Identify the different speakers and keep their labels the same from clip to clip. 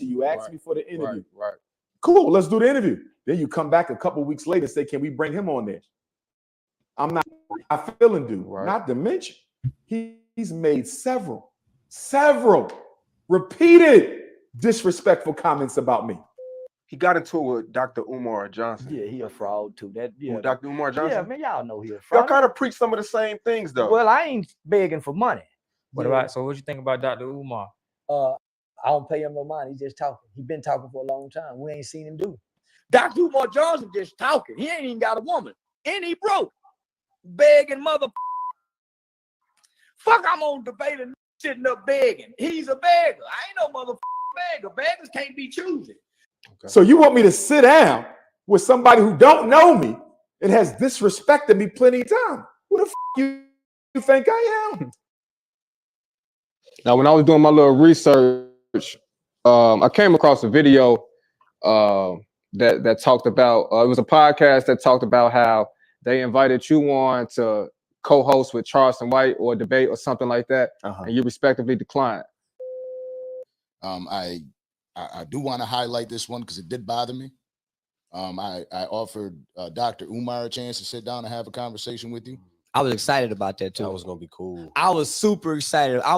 Speaker 1: You asked me for the interview. Right. Cool, let's do the interview. Then you come back a couple of weeks later and say, can we bring him on there? I'm not feeling dude. Right. Not to mention, he's made several repeated disrespectful comments about me.
Speaker 2: He got into it with Dr. Umar Johnson.
Speaker 3: Yeah, he a fraud too.
Speaker 2: Dr. Umar Johnson?
Speaker 3: Yeah, man, y'all know he a fraud.
Speaker 2: Y'all kind of preach some of the same things, though.
Speaker 3: Well, I ain't begging for money.
Speaker 4: So what you think about Dr. Umar?
Speaker 3: I don't pay him no money. He's just talking. He's been talking for a long time. We ain't seen him do it. Dr. Umar Johnson just talking. He ain't even got a woman. And he broke. Begging mother. Fuck, I'm on debate and sitting up begging. He's a beggar. I ain't no mother beggar. Beggars can't be choosing.
Speaker 1: Okay. So you want me to sit down with somebody who don't know me and has disrespected me plenty of times? Who the you think I am?
Speaker 5: Now, when I was doing my little research, I came across a video that talked about it was a podcast that talked about how they invited you on to co-host with Charleston White or debate or something like that, and you respectively declined.
Speaker 6: I do want to highlight this one because it did bother me. I offered Dr. Umar a chance to sit down and have a conversation with you.
Speaker 3: I was excited about that too.
Speaker 7: That was gonna be cool.
Speaker 3: I was super excited. I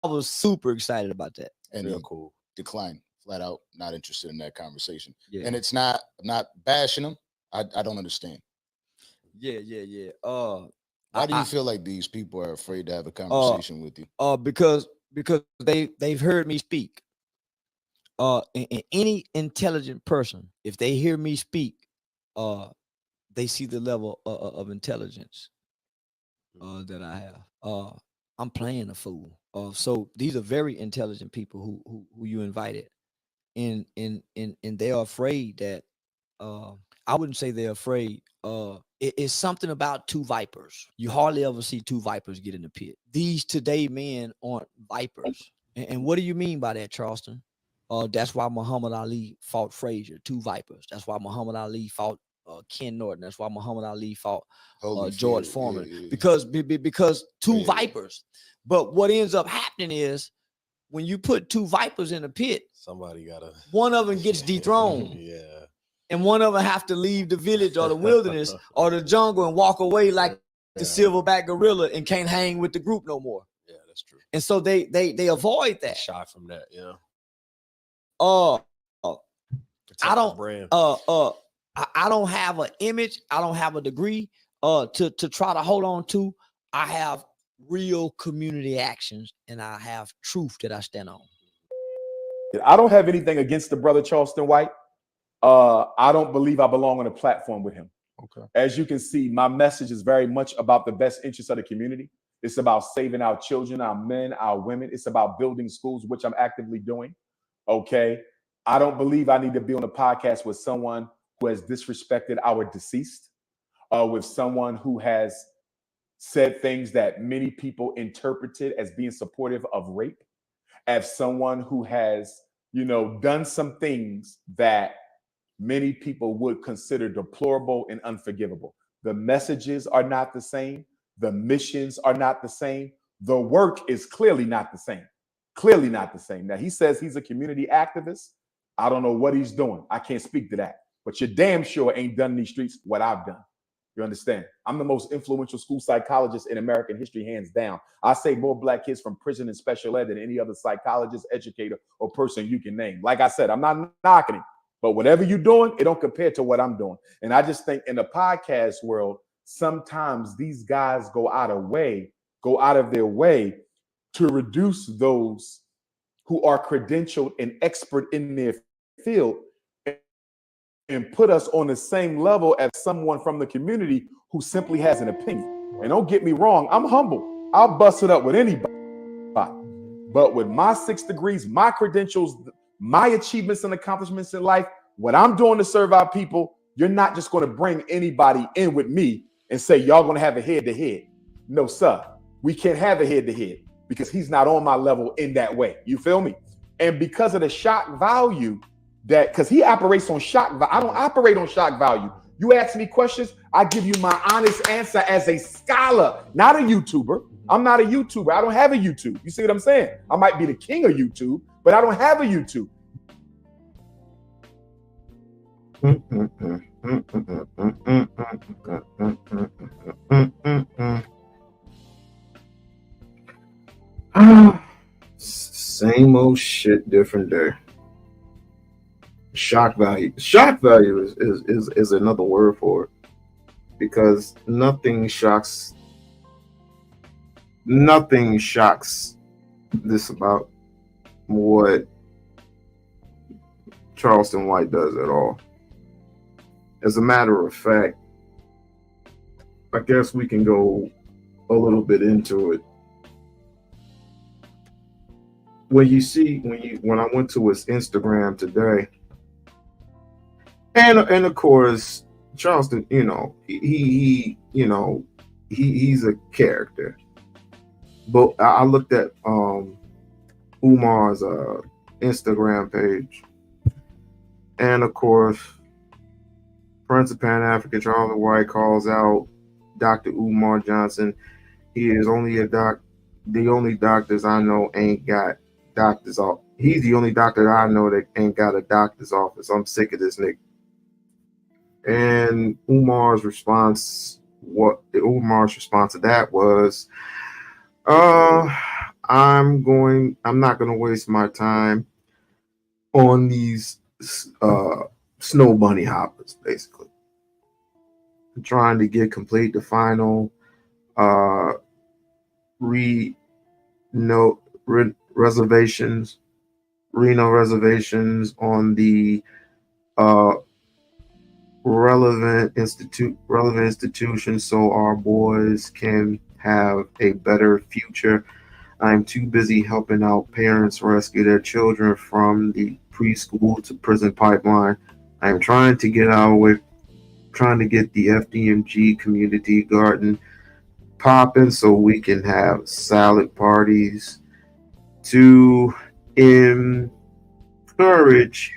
Speaker 3: was super excited about that.
Speaker 6: And
Speaker 7: real cool.
Speaker 6: Declined flat out, not interested in that conversation.
Speaker 3: Yeah.
Speaker 6: And I'm not bashing him. I don't understand.
Speaker 3: Yeah.
Speaker 6: Why do you feel like these people are afraid to have a conversation with you?
Speaker 3: Because they've heard me speak. And any intelligent person, if they hear me speak, they see the level of intelligence that I have. I'm playing a fool. So these are very intelligent people who you invited, and they are afraid that I wouldn't say they're afraid. It's something about two vipers. You hardly ever see two vipers get in the pit. These today men aren't vipers. And what do you mean by that, Charleston? That's why Muhammad Ali fought Frazier, two vipers. That's why Muhammad Ali fought Ken Norton. That's why Muhammad Ali fought George Foreman. Yeah. Because two vipers. But what ends up happening is when you put two vipers in a pit,
Speaker 7: somebody gotta.
Speaker 3: One of them gets dethroned.
Speaker 7: Yeah.
Speaker 3: And one of them have to leave the village or the wilderness or the jungle and walk away like the silverback gorilla and can't hang with the group no more.
Speaker 7: Yeah, that's true.
Speaker 3: And so they avoid that.
Speaker 7: Shy from that, yeah.
Speaker 3: I don't have an image. I don't have a degree to try to hold on to. I have real community actions and I have truth that I stand on.
Speaker 1: I don't have anything against the brother Charleston White. I don't believe I belong on a platform with him.
Speaker 5: Okay.
Speaker 1: As you can see, my message is very much about the best interests of the community. It's about saving our children, our men, our women. It's about building schools, which I'm actively doing. Okay. I don't believe I need to be on a podcast with someone who has disrespected our deceased, with someone who has said things that many people interpreted as being supportive of rape, as someone who has, done some things that many people would consider deplorable and unforgivable. The messages are not the same. The missions are not the same. The work is clearly not the same. Clearly not the same. Now, he says he's a community activist. I don't know what he's doing. I can't speak to that. But you're damn sure ain't done in these streets what I've done. You understand? I'm the most influential school psychologist in American history, hands down. I save more black kids from prison and special ed than any other psychologist, educator, or person you can name. Like I said, I'm not knocking it. But whatever you're doing, it don't compare to what I'm doing. And I just think in the podcast world, sometimes these guys go out of their way to reduce those who are credentialed and expert in their field and put us on the same level as someone from the community who simply has an opinion. And don't get me wrong, I'm humble. I'll bust it up with anybody. But with my 6 degrees, my credentials, my achievements and accomplishments in life, what I'm doing to serve our people, you're not just going to bring anybody in with me and say, y'all going to have a head-to-head. No, sir. We can't have a head-to-head because he's not on my level in that way. You feel me? And because of the shock value because he operates on shock value. I don't operate on shock value. You ask me questions, I give you my honest answer as a scholar, not a YouTuber. I'm not a YouTuber. I don't have a YouTube. You see what I'm saying? I might be the king of YouTube, but I don't have a YouTube.
Speaker 8: Same old shit, different day. Shock value. Shock value is another word for it, because nothing shocks this about what Charleston White does at all. As a matter of fact, I guess we can go a little bit into it. When I went to his Instagram today, and of course, Charleston, he's a character. But I looked at Umar's Instagram page, And of course, Prince of Pan African Charleston White calls out Dr. Umar Johnson. He is only the only doctors I know ain't got doctors off. He's the only doctor I know that ain't got a doctor's office. I'm sick of this nigga. And Umar's response to that was, I'm not gonna waste my time on these snow bunny hoppers, basically. I'm trying to complete the final Reno reservations on the relevant institutions so our boys can have a better future. I'm too busy helping out parents rescue their children from the preschool to prison pipeline. I'm trying to get the FDMG community garden popping so we can have salad parties to encourage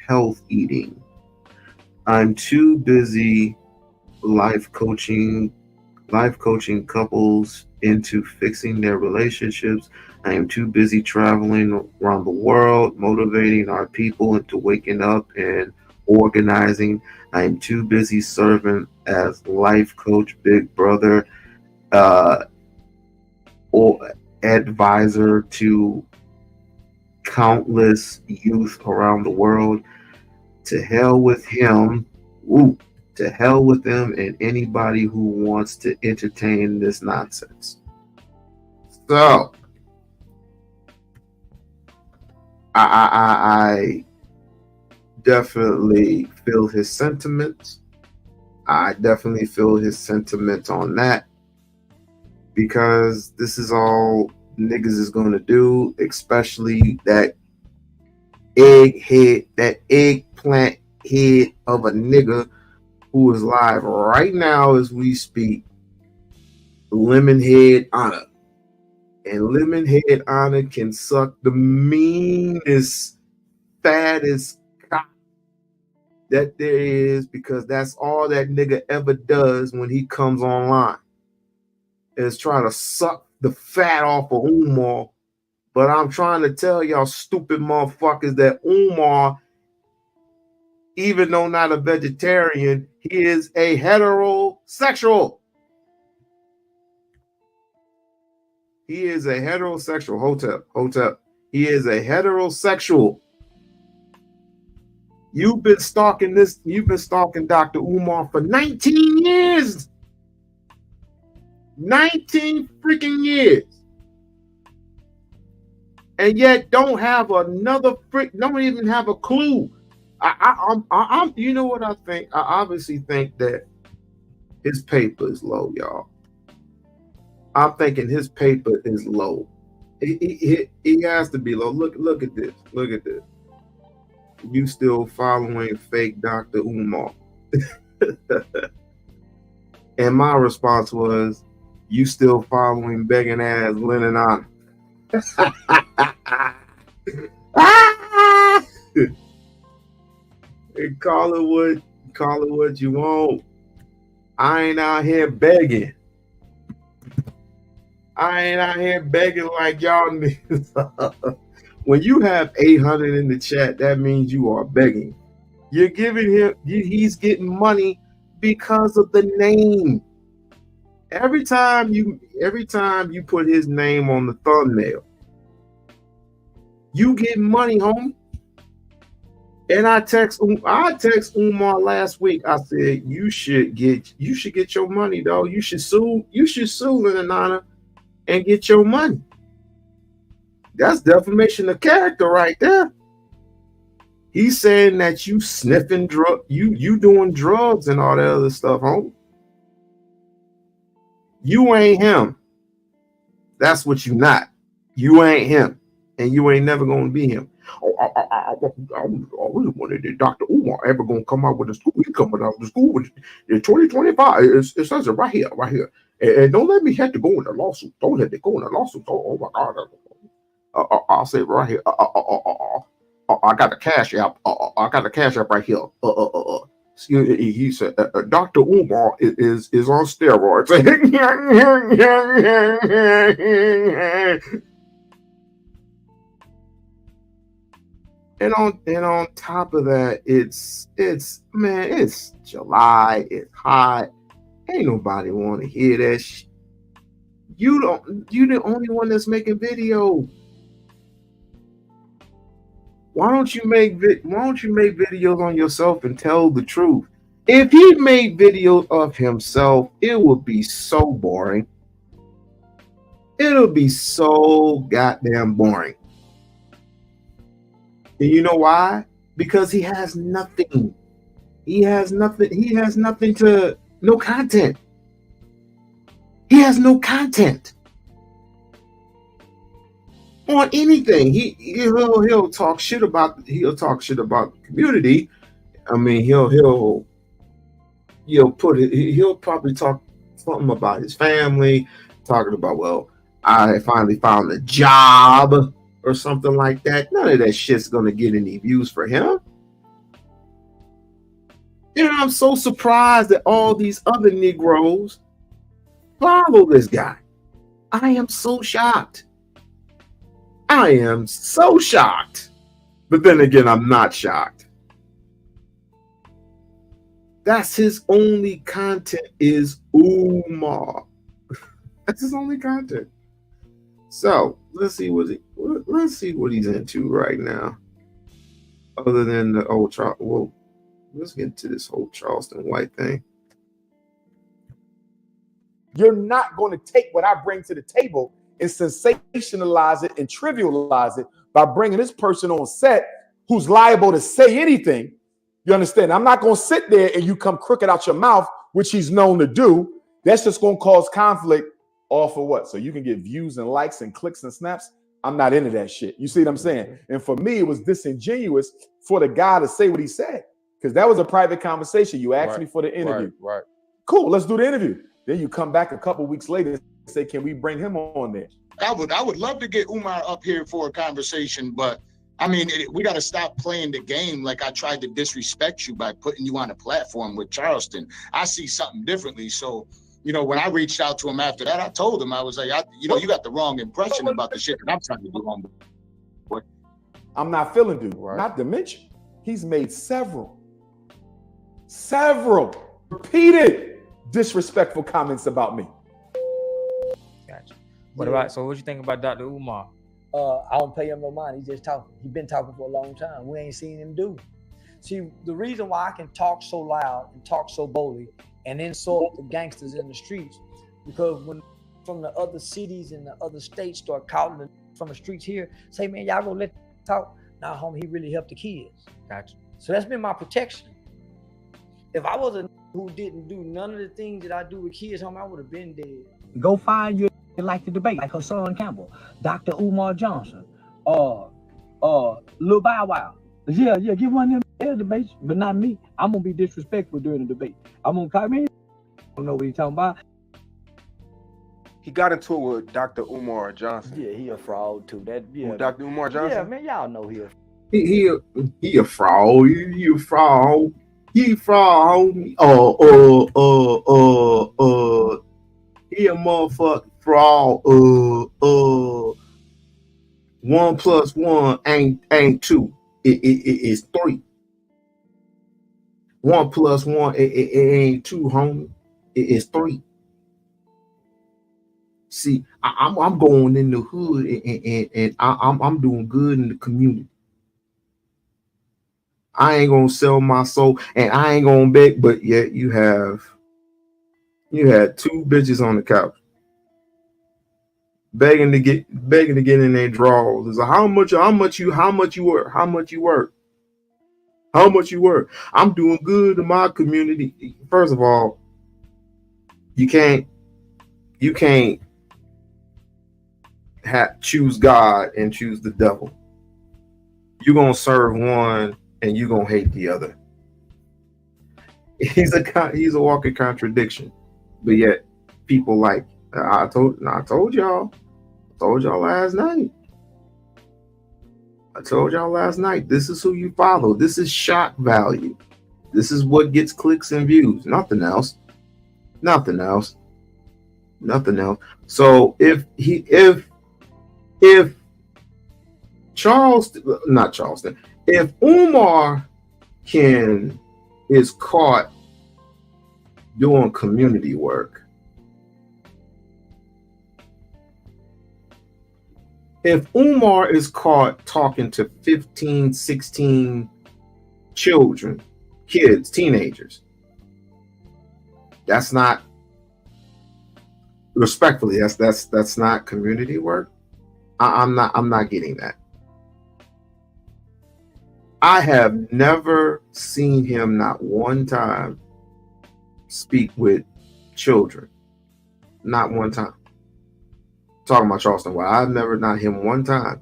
Speaker 8: health eating. I'm too busy life coaching couples into fixing their relationships. I am too busy traveling around the world, motivating our people into waking up and organizing. I am too busy serving as life coach, big brother, or advisor to countless youth around the world. To hell with him. Woo. To hell with them and anybody who wants to entertain this nonsense. So, I definitely feel his sentiments. I definitely feel his sentiments on that, because this is all niggas is going to do, especially that eggplant head of a nigga who is live right now as we speak, Lemonhead Honor. And Lemonhead Honor can suck the meanest, fattest cock that there is, because that's all that nigga ever does when he comes online, is try to suck the fat off of Umar. But I'm trying to tell y'all stupid motherfuckers that Umar, even though not a vegetarian, he is a heterosexual. He is a heterosexual. Hotep. He is a heterosexual. You've been stalking Dr. Umar for 19 years. 19 freaking years. And yet don't even have a clue. I'm you know what I think? I obviously think that his paper is low, y'all. I'm thinking his paper is low. He has to be low. Look at this. Look at this. You still following fake Dr. Umar. And my response was, you still following begging ass Lennon Honor. Call it what you want. I ain't out here begging. I ain't out here begging like y'all niggas. When you have 800 in the chat, that means you are begging. You're giving him, he's getting money because of the name. Every time you put his name on the thumbnail, you get money, homie. And I text Umar last week. I said, you should get your money, dog. You should sue Lennon Honor and get your money. That's defamation of character right there. He's saying that you sniffing drug, you doing drugs and all that other stuff, homie. You ain't him. That's what you not. You ain't him, and you ain't never gonna be him. I really wanted that Dr. Umar ever gonna come out with a school. He coming out of the school in 2025. It says it right here. And don't let me have to go in the lawsuit. Don't let me go in the lawsuit. Oh my God. I'll say it right here. I got the cash app. I got the cash app right here. He said, Dr. Umar is on steroids. And on top of that, it's July, it's hot. Ain't nobody want to hear that shit. You the only one that's making video. Why don't you make videos on yourself and tell the truth? If he made videos of himself, it would be so boring. It'll be so goddamn boring. And you know why? Because he has nothing. He has nothing to, no content. He has no content on anything. He'll talk shit about the community. I mean, he'll probably talk something about his family, talking about, well, I finally found a job or something like that. None of that shit's gonna get any views for him. And I'm so surprised that all these other Negroes follow this guy. I am so shocked. I am so shocked. But then again, I'm not shocked. That's his only content is Umar. That's his only content. So let's see what he's into right now. Other than the old well, let's get into this whole Charleston White thing.
Speaker 1: You're not going to take what I bring to the table and sensationalize it and trivialize it by bringing this person on set who's liable to say anything. You understand? I'm not going to sit there and you come crooked out your mouth, which he's known to do. That's just going to cause conflict. All for what? So you can get views and likes and clicks and snaps. I'm not into that shit. You see what I'm saying? And for me, it was disingenuous for the guy to say what he said, because that was a private conversation. You asked me for the interview.
Speaker 2: Right.
Speaker 1: Cool. Let's do the interview. Then you come back a couple weeks later and say, can we bring him on there?
Speaker 6: I would love to get Umar up here for a conversation, but I mean, we got to stop playing the game like I tried to disrespect you by putting you on a platform with Charleston. I see something differently. So, you know, when I reached out to him after that, I told him, I was like, you got the wrong impression about the shit that I'm trying to do on.
Speaker 1: I'm not feeling dude. Right. Not to mention, he's made several repeated disrespectful comments about me.
Speaker 4: Gotcha. What you think about Dr. Umar?
Speaker 3: I don't pay him no mind. He's just talking. He's been talking for a long time. We ain't seen him do. See, the reason why I can talk so loud and talk so boldly and insult the gangsters in the streets, because when from the other cities and the other states start calling them from the streets here, say, man, y'all gonna let talk. Now, homie, he really helped the kids.
Speaker 4: Gotcha.
Speaker 3: So that's been my protection. If I was a who didn't do none of the things that I do with kids, homie, I would have been dead.
Speaker 9: Go find your like the debate, like Hassan Campbell, Dr. Umar Johnson, Lil Bow Wow. Yeah, give one of them debates, but not me. I'm gonna be disrespectful during the debate. I'm gonna come in. I don't know what he's talking about.
Speaker 2: He got into it with Dr. Umar Johnson.
Speaker 3: Yeah, he a fraud too.
Speaker 2: Dr. Umar Johnson?
Speaker 3: Yeah, man, y'all know he
Speaker 8: a fraud. He a fraud. He a fraud. He a motherfucking fraud. 1 + 1 ain't 2. It's 3. 1 + 1 it ain't 2, homie. It's 3. See, I'm going in the hood and I'm doing good in the community. I ain't gonna sell my soul and I ain't gonna beg, but yet you had 2 bitches on the couch begging to get in their drawers. It's like, how much you work? I'm doing good in my community. First of all, you can't choose God and choose the devil. You're gonna serve one and you're gonna hate the other. He's a walking contradiction, but yet people like I told y'all last night. I told y'all last night, this is who you follow. This is shock value. This is what gets clicks and views. Nothing else. Nothing else. Nothing else. So if Charleston, if Umar is caught doing community work, if Umar is caught talking to 15, 16 children, kids, teenagers, that's not, respectfully, that's not community work. I'm not getting that. I have never seen him not one time speak with children. Not one time. Talking about Charleston White, I've never not him one time.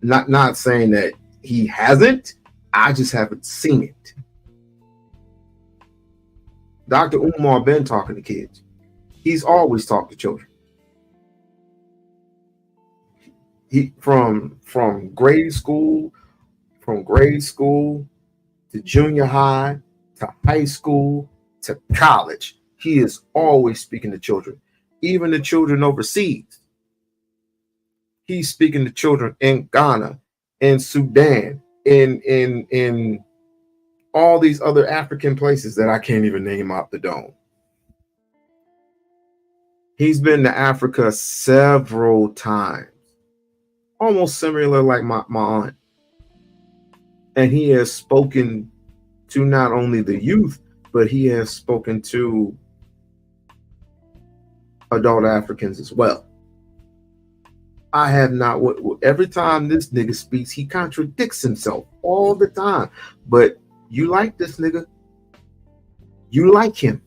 Speaker 8: Not saying that he hasn't. I just haven't seen it. Dr. Umar been talking to kids. He's always talked to children. He from grade school to junior high to high school to college, he is always speaking to children, even the children overseas. He's speaking to children in Ghana, in Sudan, in all these other African places that I can't even name out the dome. He's been to Africa several times, almost similar like my aunt. And he has spoken to not only the youth, but he has spoken to adult Africans as well. I have not, every time this nigga speaks, he contradicts himself all the time. But you like this nigga. You like him.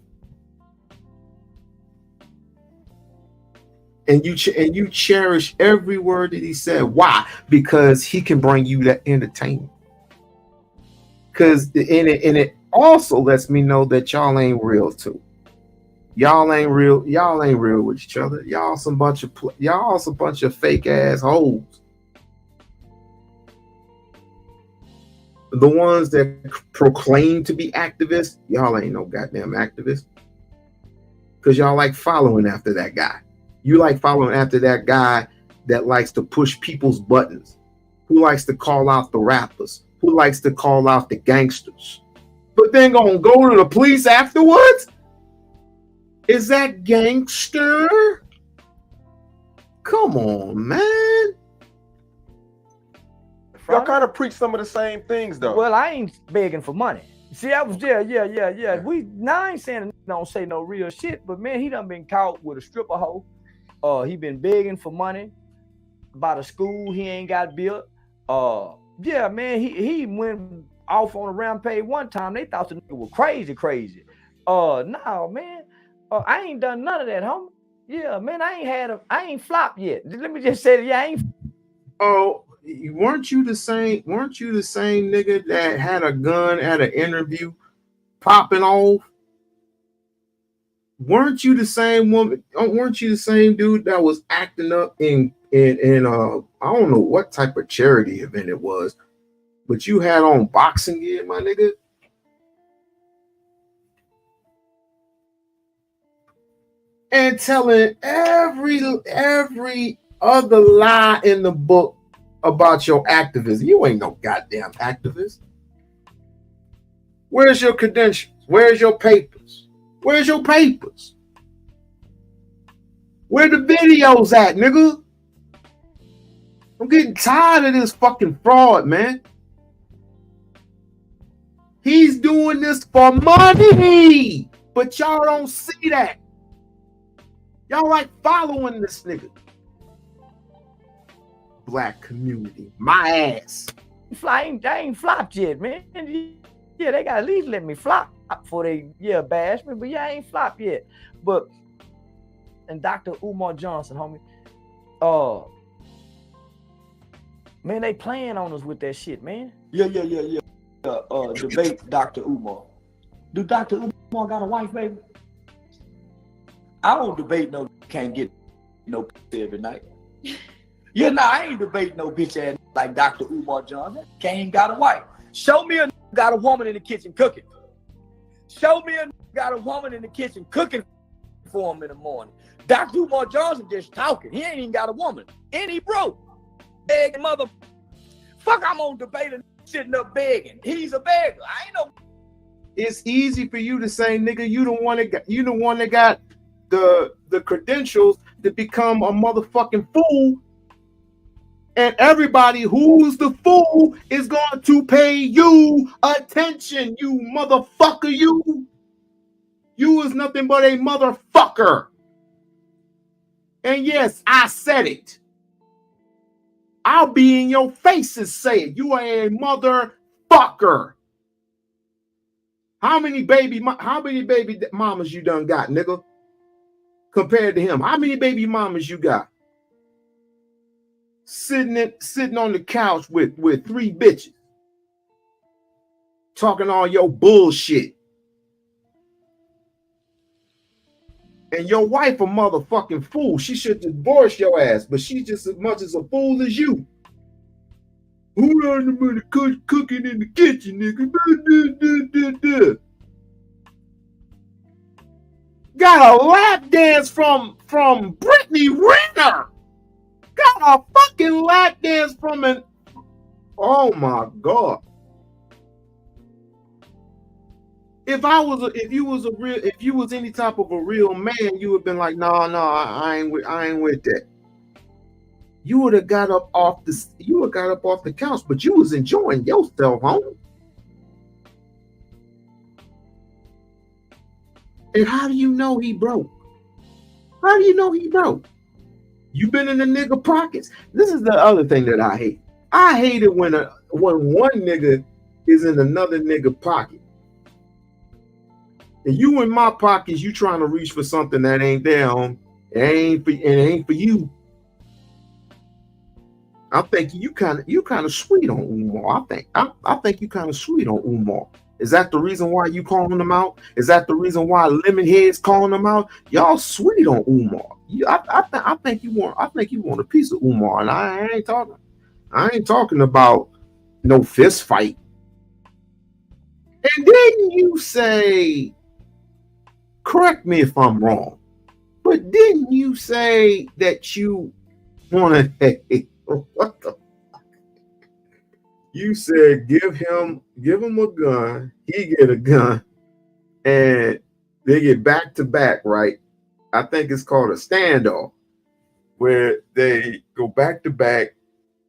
Speaker 8: And you cherish every word that he said. Why? Because he can bring you that entertainment. Because it also lets me know that y'all ain't real too. Y'all ain't real with each other. Y'all some bunch of fake ass hoes. The ones that proclaim to be activists, y'all ain't no goddamn activists. Because y'all like following after that guy. You like following after that guy that likes to push people's buttons, who likes to call out the rappers, who likes to call out the gangsters, but then gonna go to the police afterwards? Is that gangster? Come on, man.
Speaker 2: Y'all kind of preach some of the same things, though.
Speaker 3: Well, I ain't begging for money. See, I was there, yeah. I ain't saying don't say no real shit, but man, he done been caught with a stripper hoe. He been begging for money about a school he ain't got built. Yeah, man, he went off on a rampage one time. They thought the nigga was crazy. No, man, I ain't done none of that, homie. Yeah, man, I ain't flopped yet. Let me just say that, yeah, I ain't.
Speaker 8: Oh, weren't you the same nigga that had a gun at an interview popping off? Weren't you the same woman? Weren't you the same dude that was acting up in I don't know what type of charity event it was, but you had on boxing gear, my nigga? And telling every other lie in the book about your activism. You ain't no goddamn activist. Where's your credentials? Where's your papers? Where's your papers? Where the videos at, nigga? I'm getting tired of this fucking fraud, man. He's doing this for money, but y'all don't see that. Y'all like following this nigga. Black community, my ass.
Speaker 3: I ain't flopped yet, man. Yeah, they got at least let me flop before they bash me, but I ain't flopped yet. But and Dr. Umar Johnson, homie, man, they playing on us with that shit, man. Yeah. Debate Dr. Umar. Do Dr. Umar got a wife, baby? I don't debate no can't get no pussy every night. Yeah, I ain't debating no bitch ass
Speaker 9: like Dr. Umar Johnson. Can't got a wife. Show me a got a woman in the kitchen cooking. Show me a got a woman in the kitchen cooking for him in the morning. Dr. Umar Johnson just talking. He ain't even got a woman. And he broke. Begging mother. Fuck, I'm on debate and sitting up begging. He's a beggar. I ain't no.
Speaker 8: It's easy for you to say, nigga, you the one that got the credentials to become a motherfucking fool. And everybody who's the fool is going to pay you attention, you motherfucker, you. You is nothing but a motherfucker. And yes, I said it. I'll be in your face and say it. You are a motherfucker. How many baby mamas you done got, nigga? Compared to him, how many baby mamas you got? Sitting on the couch with 3 bitches. Talking all your bullshit. And your wife a motherfucking fool. She should divorce your ass, but she's just as much as a fool as you. Who on the money cooking in the kitchen, nigga? Got a lap dance from Brittany Renner. Got a fucking lap dance from an. Oh my God. If you was any type of a real man, you would have been like, no, I ain't with that. You would have got up off the couch, but you was enjoying yourself, homie. And how do you know he broke? How do you know he broke? You been in the nigga pockets. This is the other thing that I hate. I hate it when one nigga is in another nigga pocket. And you in my pockets, you trying to reach for something that ain't there, homie. It ain't for you. I think you kind of sweet on Umar. I think you kind of sweet on Umar. Is that the reason why you calling them out? Is that the reason why Lemonhead's calling them out? Y'all sweet on Umar. I think you want a piece of Umar, and I ain't talking about no fist fight. And didn't you say, correct me if I'm wrong, but didn't you say that you want to? What the? You said give him a gun, he get a gun, and they get back to back, right? I think it's called a standoff, where they go back to back,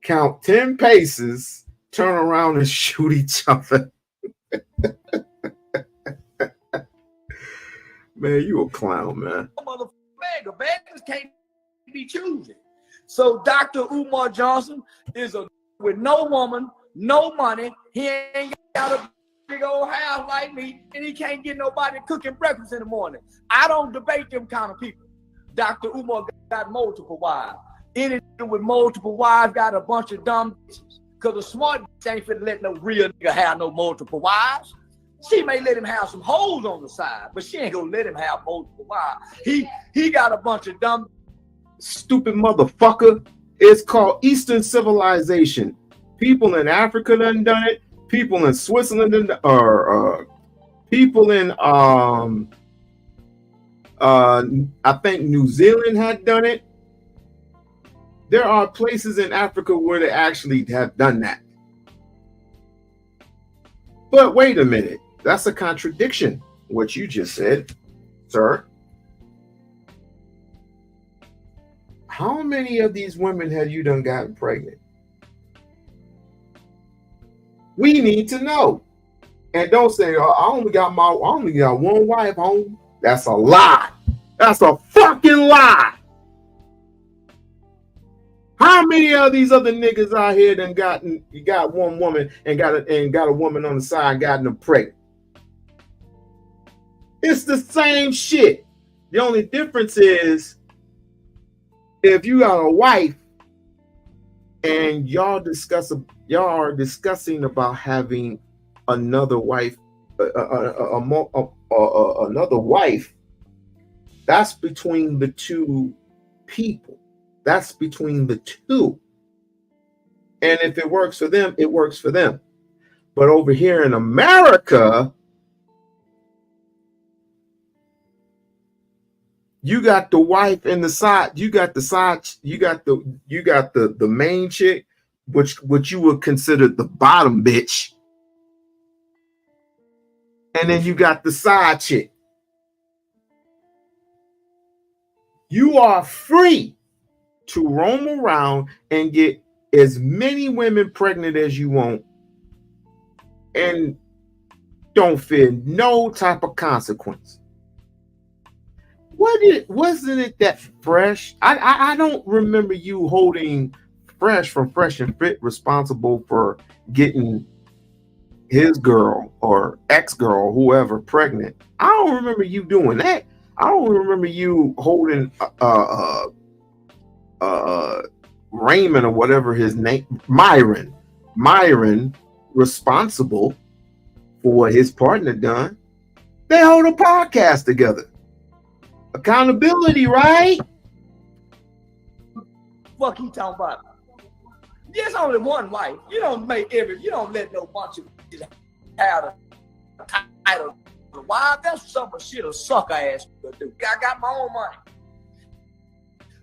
Speaker 8: count 10 paces, turn around and shoot each other. Man, you a clown, man.
Speaker 9: Motherfucker, beggars can't be choosing. So Dr. Umar Johnson is a with no woman, no money. He ain't got a big old house like me, and he can't get nobody cooking breakfast in the morning. I don't debate them kind of people. Dr. Umar got multiple wives. Any with multiple wives got a bunch of dumb bitches. Because a smart bitch ain't finna let no real nigga have no multiple wives. She may let him have some holes on the side, but she ain't gonna let him have multiple wives. He got a bunch of dumb
Speaker 8: stupid motherfucker. It's called Eastern civilization. People in Africa done it. People in Switzerland or people in I think New Zealand had done it. There are places in Africa where they actually have done that. But wait a minute, that's a contradiction, what you just said, sir. How many of these women have you done gotten pregnant? We need to know. And don't say, oh, I only got one wife home. That's a lie. That's a fucking lie. How many of these other niggas out here done got one woman and got a woman on the side and gotten them pregnant? It's the same shit. The only difference is if you got a wife and y'all are discussing about having another wife, another wife, that's between the two people. That's between the two. And if it works for them, it works for them. But over here in America, you got the wife and the side, you got the main chick, which you would consider the bottom bitch. And then you got the side chick. You are free to roam around and get as many women pregnant as you want and don't fear no type of consequence. Wasn't it that Fresh? I don't remember you holding Fresh from Fresh and Fit responsible for getting his girl or ex-girl, whoever, pregnant. I don't remember you doing that. I don't remember you holding Raymond or whatever his name, Myron responsible for what his partner done. They hold a podcast together. Accountability, right?
Speaker 9: Fuck you talking about? There's only one wife. You don't let no bunch of bitches have a title. Why? That's some shit a sucker ass to do. I got my own money.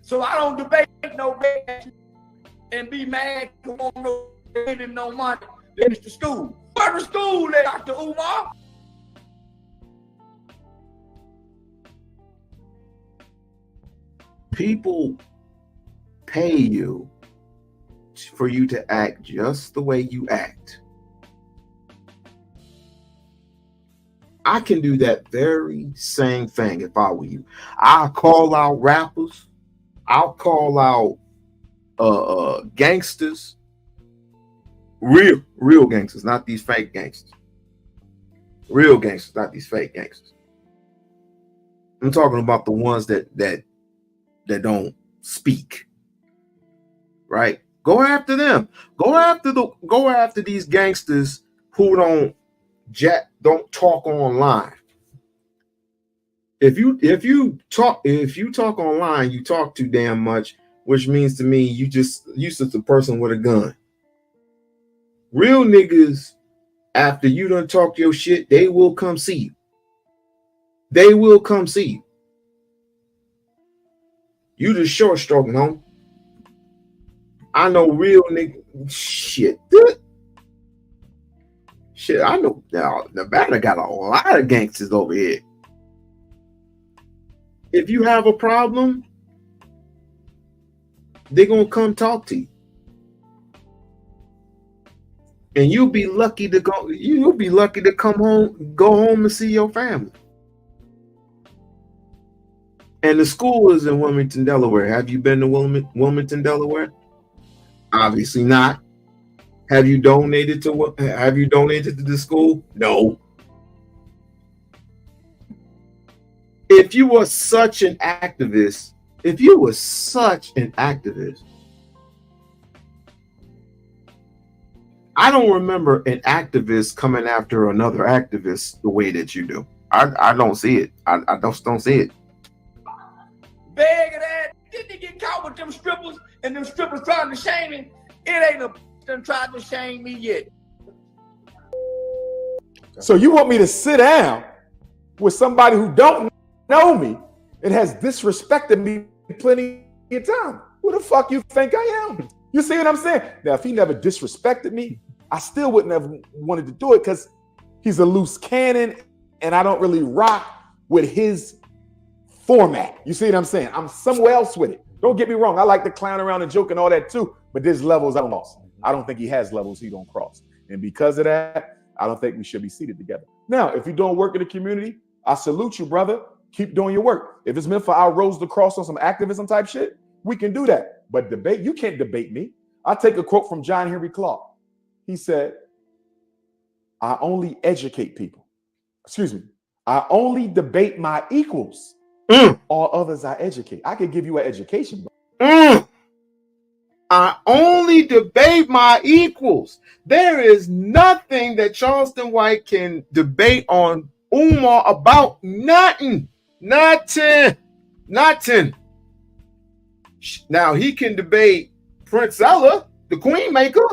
Speaker 9: So I don't debate no bitch and be mad to want no money. Finish the school. Where the school at, Dr. Umar?
Speaker 8: People pay you for you to act just the way you act. I can do that very same thing if I were you. I'll call out rappers. I'll call out gangsters. Real gangsters, not these fake gangsters. Real gangsters, not these fake gangsters. I'm talking about the ones that don't speak. Right? Go after them. Go after these gangsters who don't talk online. If you talk online, you talk too damn much, which means to me you just a person with a gun. Real niggas, after you done talk your shit, they will come see you. They will come see you. You just short stroking, homie. I know real niggas. Shit. Shit, I know now Nevada got a lot of gangsters over here. If you have a problem, they're gonna come talk to you. And you'll be lucky to go, go home and see your family. And the school is in Wilmington, Delaware. Have you been to Wilmington, Delaware? Obviously not. Have you donated to the school? No. If you were such an activist, I don't remember an activist coming after another activist the way that you do. I don't see it. I just don't see it.
Speaker 9: Begging that. Didn't he get caught with them strippers and them strippers trying to shame him? It ain't them trying to shame me yet.
Speaker 1: So you want me to sit down with somebody who don't know me and has disrespected me plenty of time? Who the fuck you think I am? You see what I'm saying? Now, if he never disrespected me, I still wouldn't have wanted to do it because he's a loose cannon and I don't really rock with his format. You see what I'm saying? I'm somewhere else with it. Don't get me wrong. I like to clown around and joke and all that too, but there's levels I'm lost. I don't think he has levels he don't cross. And because of that, I don't think we should be seated together. Now, if you're doing work in the community, I salute you, brother. Keep doing your work. If it's meant for our roads to cross on some activism type shit, we can do that. But debate, you can't debate me. I'll take a quote from John Henry Clark. He said, I only educate people. Excuse me. I only debate my equals. All others I educate. I could give you an education, bro.
Speaker 8: I only debate my equals. There is nothing that Charleston White can debate on Umar about. Nothing. Now he can debate Prince Ella. the queen maker,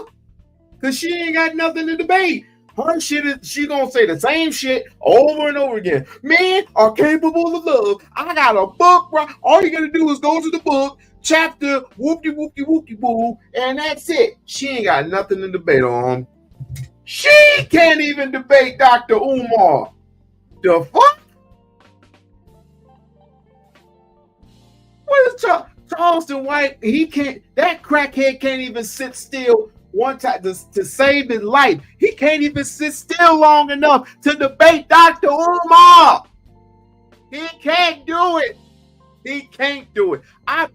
Speaker 8: because she ain't got nothing to debate. Her shit is, she gonna say the same shit over and over again. Men are capable of love. I got a book, bro. All you gotta do is go to the book, chapter, whoopty whoopty whoopty boo, and that's it. She ain't got nothing to debate on. She can't even debate Dr. Umar. The fuck? What is Charleston White? He can't. That crackhead can't even sit still one time to save his life. He can't even sit still long enough to debate Dr. Umar. He can't do it. He can't do it. I will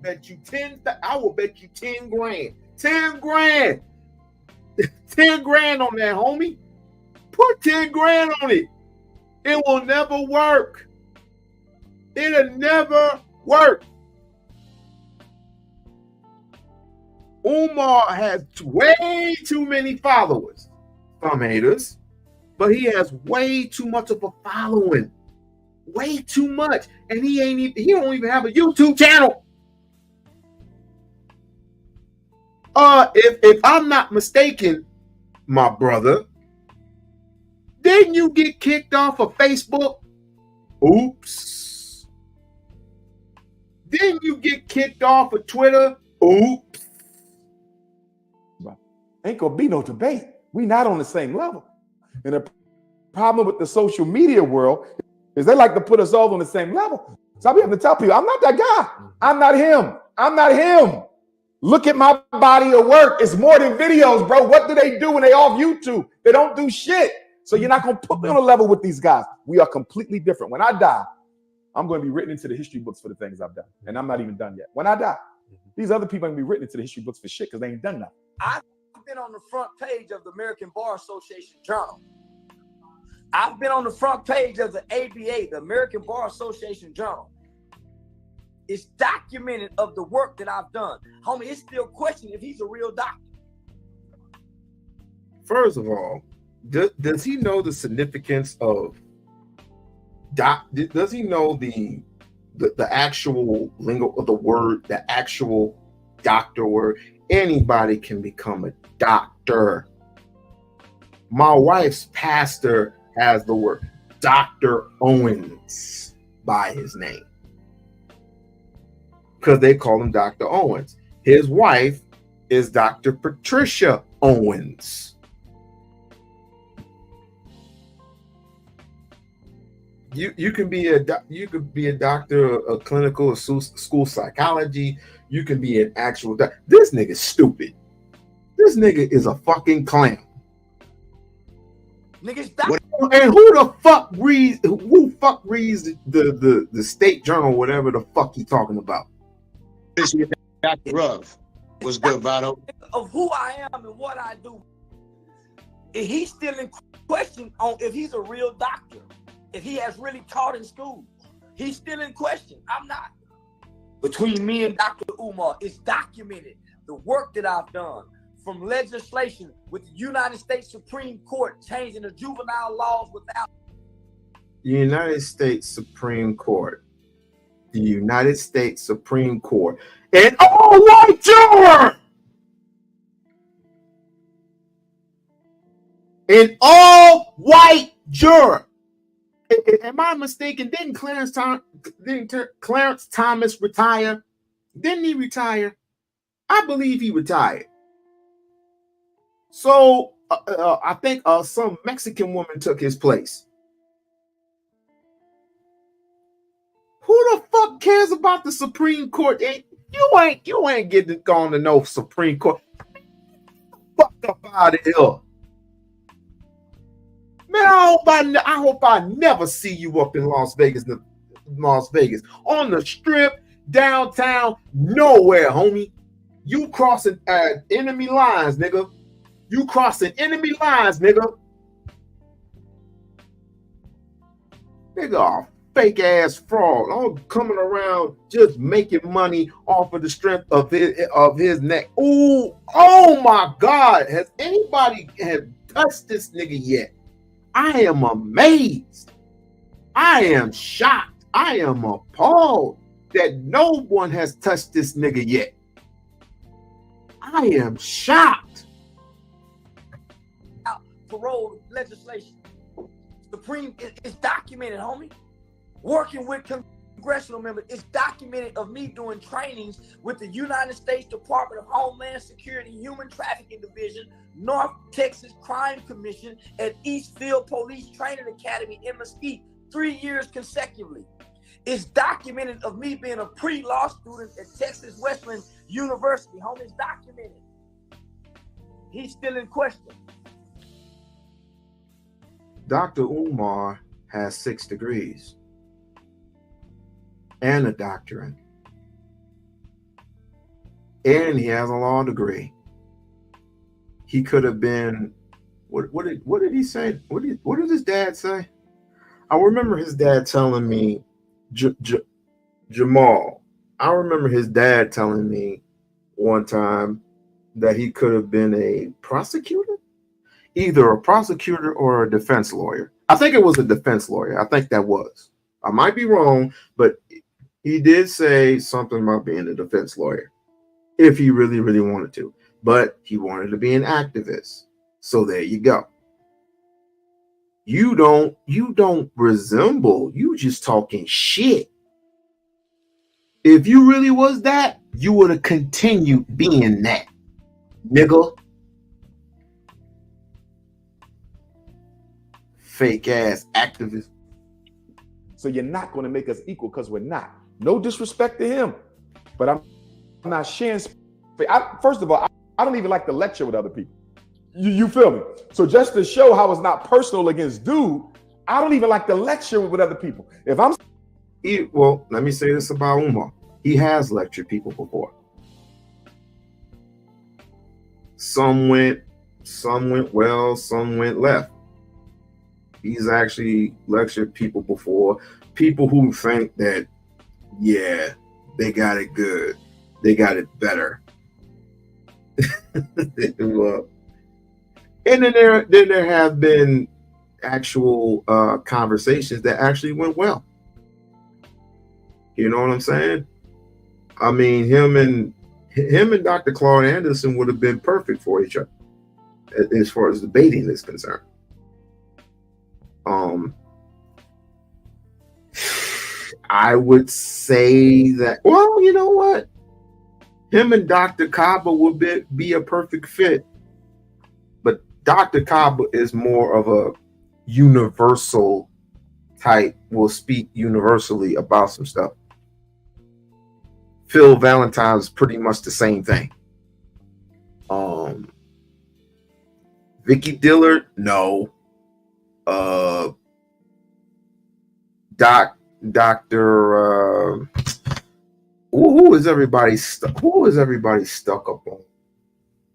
Speaker 8: bet you 10 grand. 10 grand. 10 grand on that, homie. Put 10 grand on it. It will never work. It'll never work. Umar has way too many followers. Some haters. But he has way too much of a following. Way too much. And he don't even have a YouTube channel. If I'm not mistaken, my brother, didn't you get kicked off of Facebook? Oops. Didn't you get kicked off of Twitter? Oops.
Speaker 1: Ain't gonna be no debate. We not on the same level. And the problem with the social media world is they like to put us all on the same level. So I be having to tell people, I'm not that guy. I'm not him. I'm not him. Look at my body of work. It's more than videos, bro. What do they do when they off YouTube? They don't do shit. So you're not gonna put me on a level with these guys. We are completely different. When I die, I'm going to be written into the history books for the things I've done. And I'm not even done yet. When I die, these other people are going to be written into the history books for shit because they ain't done nothing.
Speaker 10: I've been on the front page of the American Bar Association Journal. I've been on the front page of the ABA, the American Bar Association Journal. It's documented of the work that I've done. Homie, it's still questioning if he's a real doctor.
Speaker 8: First of all, does he know the significance of does he know the actual lingo of the word, the actual doctor word? Anybody can become a doctor. My wife's pastor has the word Dr. Owens by his name because they call him Dr. Owens. His wife is Dr. Patricia Owens. You can be a doctor of clinical or school psychology. You can be an actual doctor. This nigga's stupid. This nigga is a fucking clown.
Speaker 10: Niggas,
Speaker 8: and who the fuck reads? Who fuck reads the state journal, whatever the fuck he talking about?
Speaker 6: This is Dr. Ruff. What's good, Vado?
Speaker 10: Of who I am and what I do. If he's still in question on if he's a real doctor. If he has really taught in school, he's still in question. I'm not. Between me and Dr. Umar, it's documented the work that I've done from legislation with the United States Supreme Court changing the juvenile laws without.
Speaker 8: The United States Supreme Court. The United States Supreme Court. An all-white juror! An all-white juror! Am I mistaken? Didn't Clarence Thomas retire? Didn't he retire? I believe he retired. So I think some Mexican woman took his place. Who the fuck cares about the Supreme Court? You ain't getting gone to no Supreme Court. Fuck up out of here. Man, I hope I never see you up in Las Vegas, on the strip, downtown, nowhere, homie. You crossing enemy lines, nigga. You crossing enemy lines, nigga. Nigga, fake ass fraud. I'm coming around just making money off of the strength of his neck. Ooh, oh my God. Has anybody touched this nigga yet? I am amazed. I am shocked. I am appalled that no one has touched this nigga yet. I am shocked.
Speaker 10: Parole legislation. Supreme is documented, homie. Working with congressional members, it's documented of me doing trainings with the United States Department of Homeland Security Human Trafficking Division, North Texas Crime Commission, at Eastfield Police Training Academy in Mesquite, 3 years consecutively. It's documented of me being a pre-law student at Texas Wesleyan University, homie. It's documented. He's still in question.
Speaker 8: Dr. Umar has 6 degrees and a doctorate, and he has a law degree. He could have been. What did he say? What did his dad say? I remember his dad telling me, Jamal. I remember his dad telling me one time that he could have been a prosecutor, either a prosecutor or a defense lawyer. I think it was a defense lawyer. I think that was. I might be wrong, but he did say something about being a defense lawyer if he really, really wanted to. But he wanted to be an activist. So there you go. You don't resemble, you just talking shit. If you really was that, you would have continued being that, nigga. Fake ass activist.
Speaker 1: So you're not going to make us equal because we're not. No disrespect to him, but I'm not sharing. First of all, I don't even like to lecture with other people. You feel me? So just to show how it's not personal against dude, I don't even like to lecture with other people. If I'm
Speaker 8: well, let me say this about Umar. He has lectured people before. Some went well, some went left. He's actually lectured people before. People who think that, yeah, they got it good. They got it better. Well, and then there have been actual conversations that actually went well. You know what I'm saying? I mean, him and Dr. Claude Anderson would have been perfect for each other as far as debating is concerned. I would say that, well, you know what? Him and Dr. Kaba would be a perfect fit. But Dr. Kaba is more of a universal type, will speak universally about some stuff. Phil Valentine's pretty much the same thing. Vicky Dillard, no. Dr. Who is everybody stuck up on?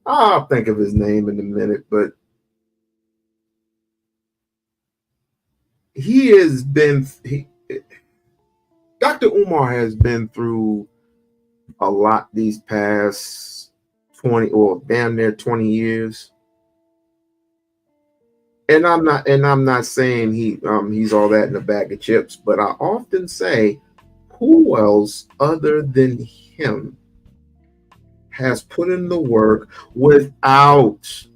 Speaker 8: I'll think of his name in a minute, but Dr. Umar has been through a lot these past 20 or damn near 20 years. And I'm not saying he's all that in a bag of chips, but I often say, who else other than him has put in the work without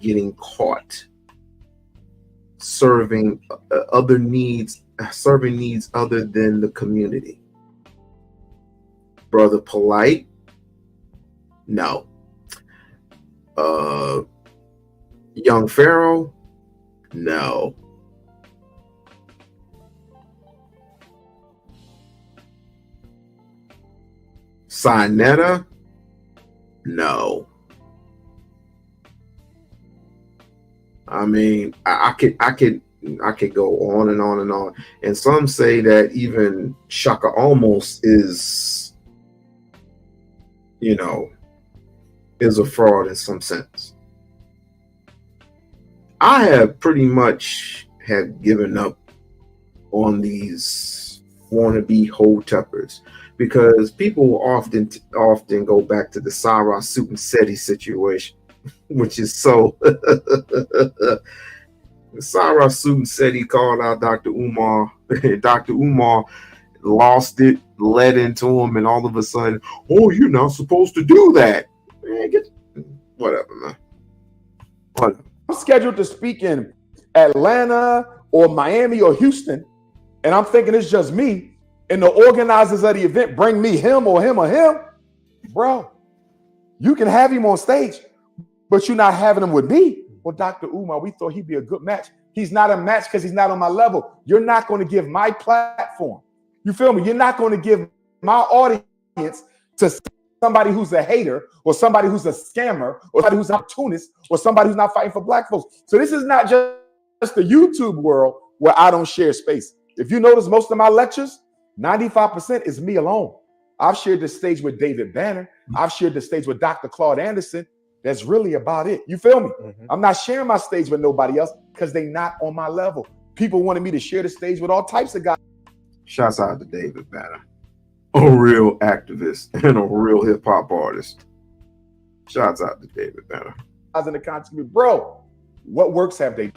Speaker 8: getting caught, serving needs other than the community? Brother Polite, no. Young Pharaoh, no. Sinetta, no. I mean, I could go on and on and on. And some say that even Shaka Almost is, is a fraud in some sense. I have pretty much given up on these wannabe hoteppers because people often go back to the Sarah Sutton-Seti situation, which is so. Sarah Sutton-Seti called out Dr. Umar. Dr. Umar lost it, led into him, and all of a sudden, oh, you're not supposed to do that. Man, Whatever, man. Whatever.
Speaker 1: I'm scheduled to speak in Atlanta or Miami or Houston, and I'm thinking it's just me, and the organizers of the event bring me him or him or him. Bro, you can have him on stage, but you're not having him with me. Well, Dr. Umar, we thought he'd be a good match. He's not a match because he's not on my level. You're not going to give my platform. You feel me? You're not going to give my audience to somebody who's a hater or somebody who's a scammer or somebody who's an opportunist or somebody who's not fighting for black folks. So this is not just the YouTube world where I don't share space. If you notice, most of my lectures, 95% is me alone. I've shared the stage with David Banner. I've shared the stage with Dr. Claude Anderson. That's really about it. You feel me? I'm not sharing my stage with nobody else because they're not on my level. People wanted me to share the stage with all types of guys.
Speaker 8: Shouts out to David Banner, a real activist and a real hip hop artist. Shouts out to David Banner.
Speaker 1: I was in the content, bro, what works have they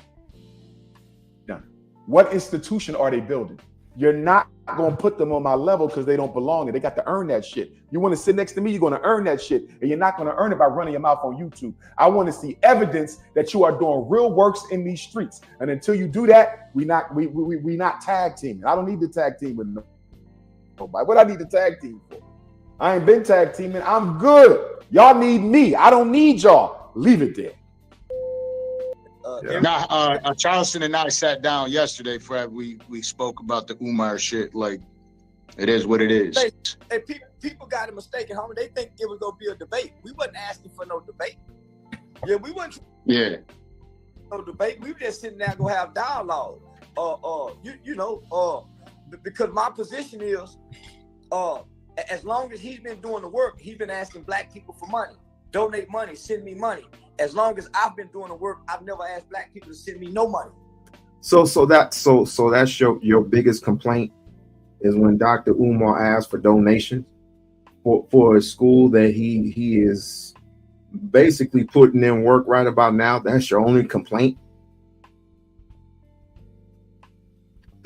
Speaker 1: done? What institution are they building? You're not going to put them on my level because they don't belong there. They got to earn that shit. You want to sit next to me, you're going to earn that shit. And you're not going to earn it by running your mouth on YouTube. I want to see evidence that you are doing real works in these streets. And until you do that, we not tag teaming. I don't need to tag team with nobody. What I need to tag team for? I ain't been tag teaming. I'm good. Y'all need me. I don't need y'all. Leave it there.
Speaker 6: Charleston and I sat down yesterday, Fred. We spoke about the Umar shit. Like, it is what it is.
Speaker 10: Hey, people got it mistaken, homie. They think it was gonna be a debate. We wasn't asking for no debate. Yeah, we wasn't.
Speaker 6: Yeah.
Speaker 10: No debate. We were just sitting there gonna have dialogue. Because my position is, as long as he's been doing the work, he's been asking black people for money. Donate money, send me money. As long as I've been doing the work, I've never asked black people to send me no money.
Speaker 8: So that's your biggest complaint is when Dr. Umar asks for donations for a school that he is basically putting in work right about now. That's your only complaint.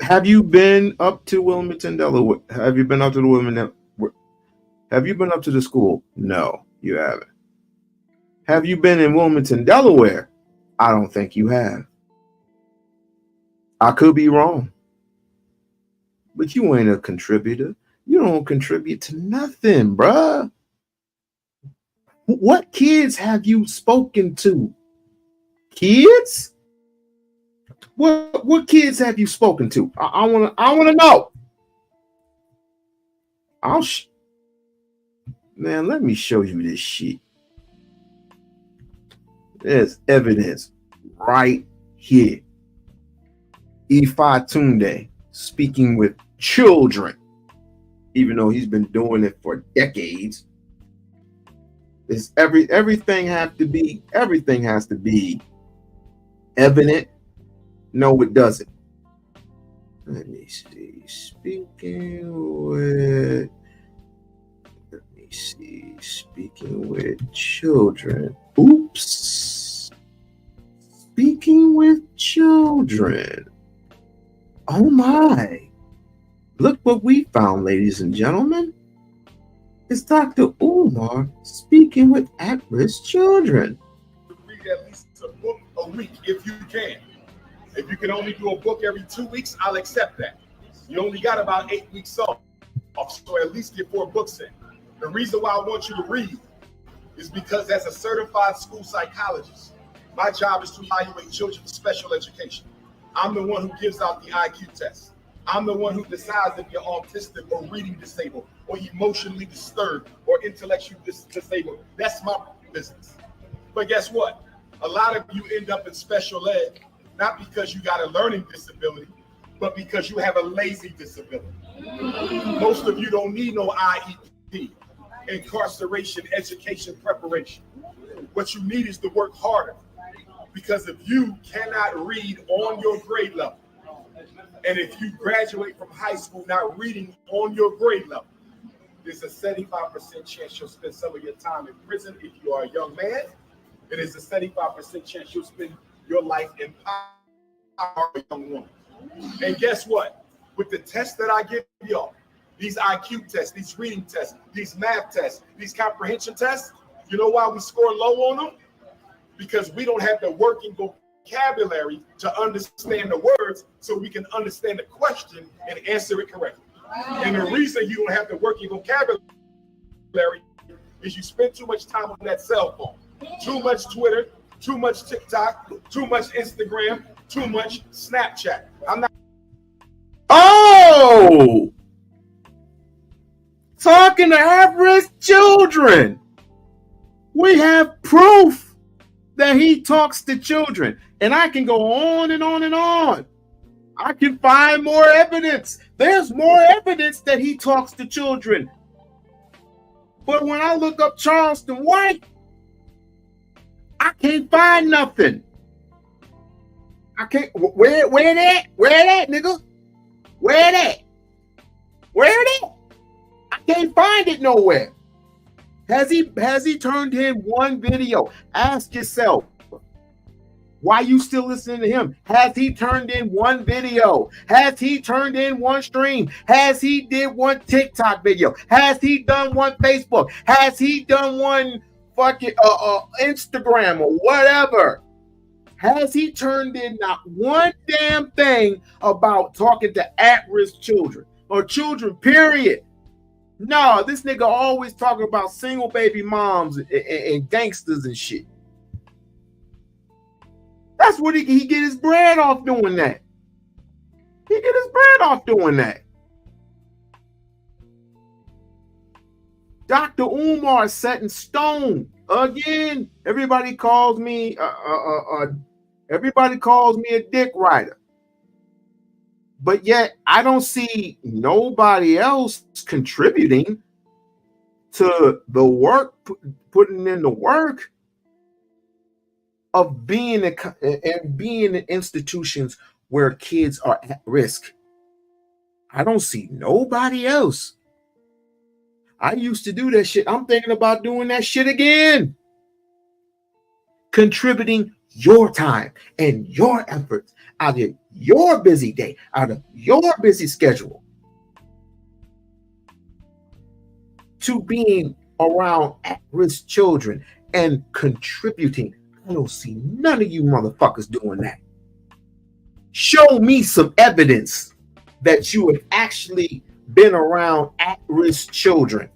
Speaker 8: Have you been up to Wilmington, Delaware? Have you been up to the Wilmington? Have you been up to the school? No, you haven't. Have you been in Wilmington, Delaware? I don't think you have. I could be wrong. But you ain't a contributor. You don't contribute to nothing, bruh. What kids have you spoken to? Kids? What kids have you spoken to? I wanna know. Man, let me show you this shit. There's evidence right here. Ifatunde speaking with children, even though he's been doing it for decades. Everything has to be evident. No, it doesn't. Let me see. Speaking with children. Oops. Speaking with children. Oh my. Look what we found, ladies and gentlemen. It's Dr. Umar speaking with at-risk children.
Speaker 11: Read at least a book a week if you can. If you can only do a book every 2 weeks, I'll accept that. You only got about 8 weeks off, so at least get 4 books in. The reason why I want you to read is because as a certified school psychologist, my job is to evaluate children with special education. I'm the one who gives out the IQ test. I'm the one who decides if you're autistic or reading disabled or emotionally disturbed or intellectually disabled. That's my business. But guess what? A lot of you end up in special ed, not because you got a learning disability, but because you have a lazy disability. Most of you don't need no IEP, incarceration, education preparation. What you need is to work harder. Because if you cannot read on your grade level, and if you graduate from high school not reading on your grade level, there's a 75% chance you'll spend some of your time in prison if you are a young man. It is a 75% chance you'll spend your life in power as a young woman. And guess what? With the tests that I give y'all, these IQ tests, these reading tests, these math tests, these comprehension tests, you know why we score low on them? because we don't have the working vocabulary to understand the words so we can understand the question and answer it correctly. And the reason you don't have the working vocabulary is you spend too much time on that cell phone. Too much Twitter, too much TikTok, too much Instagram, too much Snapchat. I'm not.
Speaker 8: Oh! Talking to at-risk children. We have proof that he talks to children. And I can go on and on and on. I can find more evidence. There's more evidence that he talks to children. But when I look up Charleston White, I can't find nothing. I can't. Where that? Where that, nigga? Where that? Where that? I can't find it nowhere. Has he turned in one video? Ask yourself, why you still listening to him? Has he turned in one video? Has he turned in one stream? Has he did one TikTok video? Has he done one Facebook? Has he done one fucking Instagram or whatever? Has he turned in not one damn thing about talking to at-risk children or children, period? No, this nigga always talking about single baby moms and gangsters and shit. That's what he get his bread off doing that. He get his bread off doing that. Dr. Umar set in stone. Again, everybody calls me a dick rider. But yet I don't see nobody else contributing to the work, putting in the work of being in institutions where kids are at risk. I don't see nobody else. I used to do that shit. I'm thinking about doing that shit again. Contributing your time and your efforts out of your busy day, out of your busy schedule, to being around at-risk children and contributing. I don't see none of you motherfuckers doing that. Show me some evidence that you have actually been around at-risk children.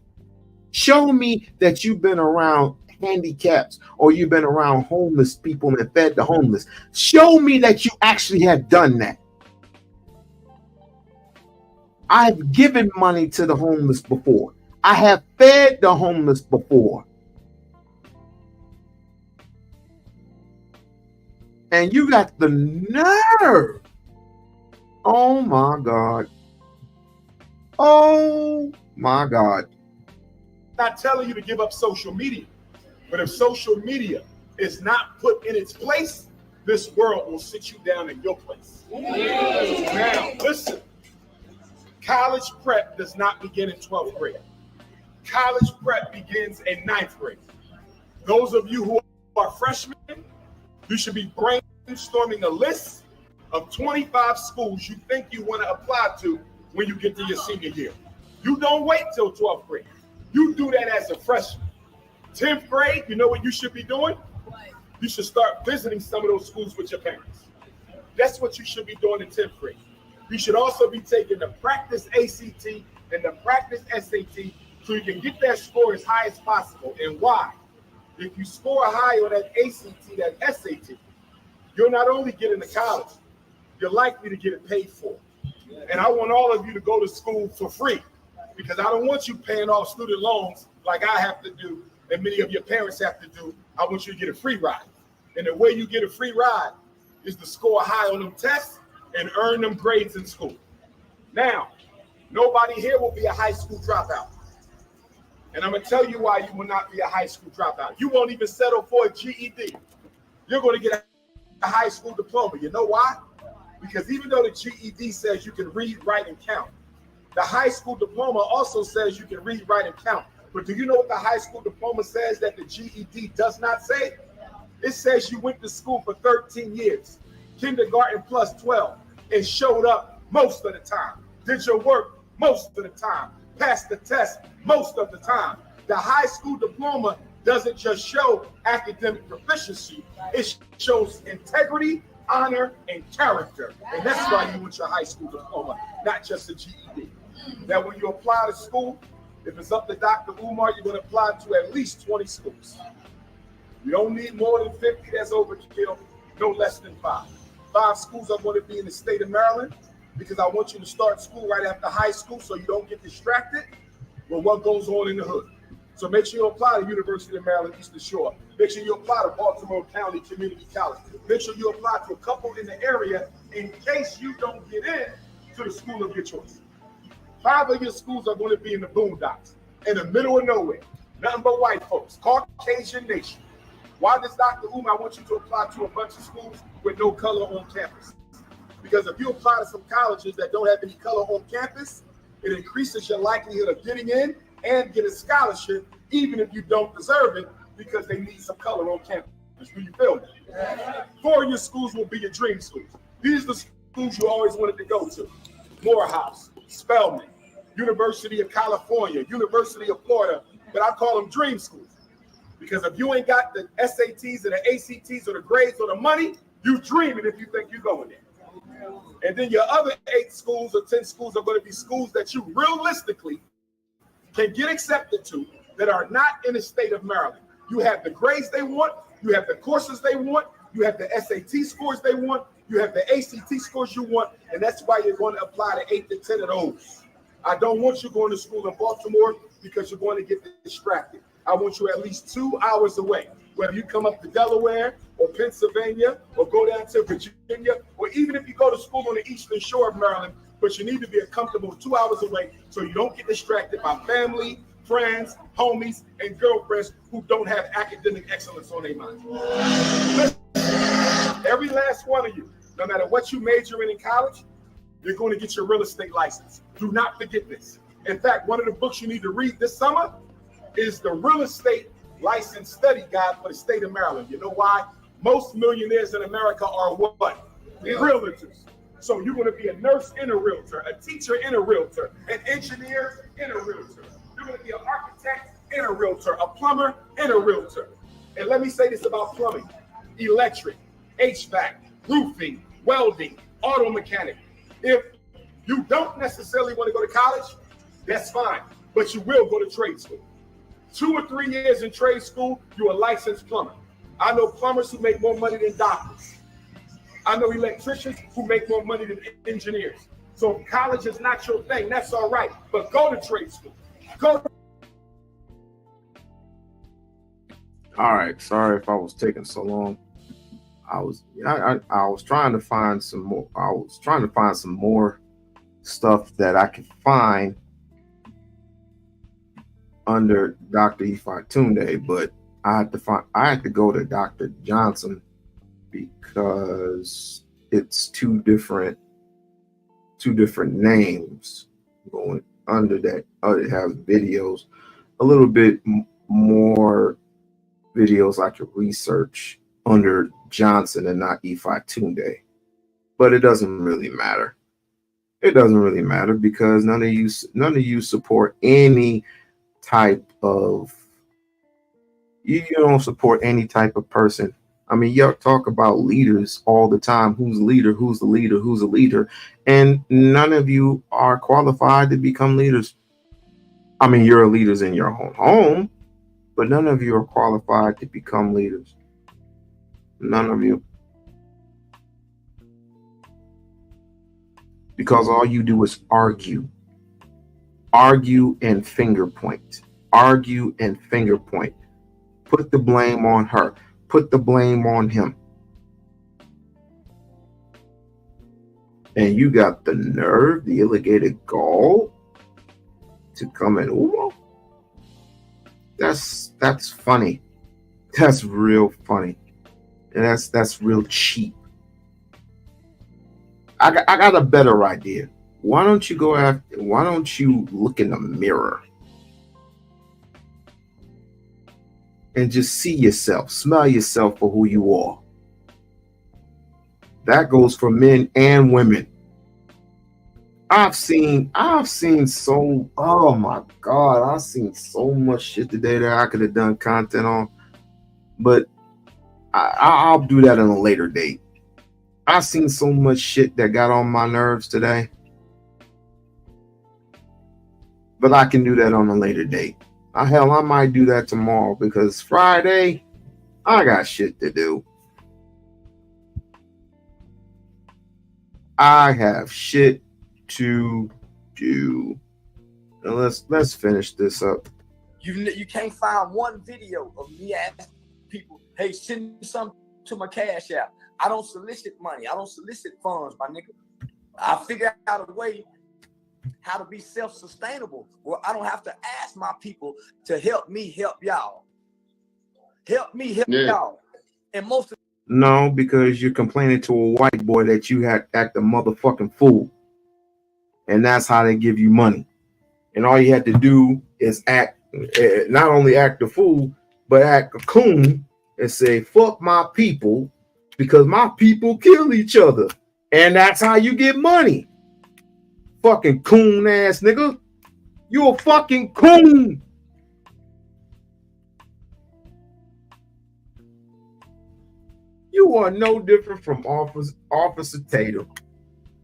Speaker 8: Show me that you've been around handicaps or you've been around homeless people and fed the homeless. Show me that you actually have done that. I've given money to the homeless before. I have fed the homeless before. And you got the nerve. Oh my God. Oh my God.
Speaker 11: Not telling you to give up social media, but if social media is not put in its place, this world will sit you down in your place. Now, listen, college prep does not begin in 12th grade. College prep begins in 9th grade. Those of you who are freshmen, you should be brainstorming a list of 25 schools you think you want to apply to when you get to your senior year. You don't wait till 12th grade. You do that as a freshman. 10th grade, you know what you should be doing? You should start visiting some of those schools with your parents. That's what you should be doing in 10th grade. You should also be taking the practice ACT and the practice SAT so you can get that score as high as possible. And why? If you score high on that ACT, that SAT, you'll not only get into college, you're likely to get it paid for. And I want all of you to go to school for free, because I don't want you paying off student loans like I have to do and many of your parents have to do. I want you to get a free ride. And the way you get a free ride is to score high on them tests and earn them grades in school. Now, nobody here will be a high school dropout. And I'm going to tell you why you will not be a high school dropout. You won't even settle for a GED. You're going to get a high school diploma. You know why? Because even though the GED says you can read, write, and count, the high school diploma also says you can read, write, and count. But do you know what the high school diploma says that the GED does not say? It says you went to school for 13 years, kindergarten plus 12, and showed up most of the time, did your work most of the time, passed the test most of the time. The high school diploma doesn't just show academic proficiency, it shows integrity, honor, and character. And that's why you want your high school diploma, not just a GED. Now, when you apply to school, if it's up to Dr. Umar, you're going to apply to at least 20 schools. You don't need more than 50, that's overkill, no less than 5. 5 schools are going to be in the state of Maryland, because I want you to start school right after high school so you don't get distracted with what goes on in the hood. So make sure you apply to University of Maryland, Eastern Shore. Make sure you apply to Baltimore County Community College. Make sure you apply to a couple in the area in case you don't get in to the school of your choice. 5 of your schools are going to be in the boondocks, in the middle of nowhere. Nothing but white folks, Caucasian nation. Why does Dr. Umar want you to apply to a bunch of schools with no color on campus? Because if you apply to some colleges that don't have any color on campus, it increases your likelihood of getting in and get a scholarship, even if you don't deserve it, because they need some color on campus. Do you feel me? 4 of your schools will be your dream schools. These are the schools you always wanted to go to. Morehouse, Spelman, University of California, University of Florida, but I call them dream schools. Because if you ain't got the SATs or the ACTs or the grades or the money, you dreaming if you think you're going there. And then your other 8 schools or 10 schools are going to be schools that you realistically can get accepted to that are not in the state of Maryland. You have the grades they want, you have the courses they want, you have the SAT scores they want, you have the ACT scores you want, and that's why you're going to apply to 8 to 10 of those. I don't want you going to school in Baltimore because you're going to get distracted. I want you at least 2 hours away, whether you come up to Delaware or Pennsylvania or go down to Virginia, or even if you go to school on the Eastern Shore of Maryland, but you need to be a comfortable 2 hours away so you don't get distracted by family, friends, homies, and girlfriends who don't have academic excellence on their mind. Listen, every last one of you, no matter what you major in college, you're going to get your real estate license. Do not forget this. In fact, one of the books you need to read this summer is the Real Estate License Study Guide for the state of Maryland. You know why? Most millionaires in America are what? Realtors. So you're going to be a nurse and a realtor, a teacher and a realtor, an engineer and a realtor. You're going to be an architect and a realtor, a plumber and a realtor. And let me say this about plumbing, electric, HVAC, roofing, welding, auto mechanic. If you don't necessarily want to go to college, that's fine, but you will go to trade school. 2 or 3 years in trade school, you're a licensed plumber. I know plumbers who make more money than doctors. I know electricians who make more money than engineers. So if college is not your thing, that's all right, but go to trade school. Go.
Speaker 8: All right, sorry if I was taking so long. I was trying to find some more. I was trying to find some more stuff that I could find under Dr. Ifatunde, but I had to go to Dr. Johnson because it's two different names going under that. It has videos, a little bit more videos I could research under Johnson and not Ifatunde, but it doesn't really matter. It doesn't really matter because none of you support any type of, you don't support any type of person. I mean, y'all talk about leaders all the time. Who's the leader? Who's the leader? Who's the leader? And none of you are qualified to become leaders. I mean, you're leaders in your own home, but none of you are qualified to become leaders. None of you. Because all you do is argue. Argue and finger point. Argue and finger point. Put the blame on her. Put the blame on him. And you got the nerve, the alligator gall to come in. Ooh, that's funny. That's real funny. And that's real cheap. I got a better idea. Why don't you look in the mirror and just see yourself, smell yourself for who you are? That goes for men and women. I've seen so, oh my God, I've seen so much shit today that I could have done content on, but I'll do that on a later date. I've seen so much shit that got on my nerves today, but I can do that on a later date. Hell, I might do that tomorrow because Friday, I got shit to do. I have shit to do. Now let's finish this up.
Speaker 10: You can't find one video of me asking people, hey, send some to my Cash App. I don't solicit money. I don't solicit funds, my nigga. I figure out a way how to be self-sustainable where I don't have to ask my people to help me help y'all. Help me help y'all. And most of
Speaker 8: no, because you're complaining to a white boy that you had act a motherfucking fool. And that's how they give you money. And all you had to do is act, not only act a fool, but act a coon and say, fuck my people, because my people kill each other. And that's how you get money. Fucking coon ass nigga. You a fucking coon. You are no different from Officer Tatum.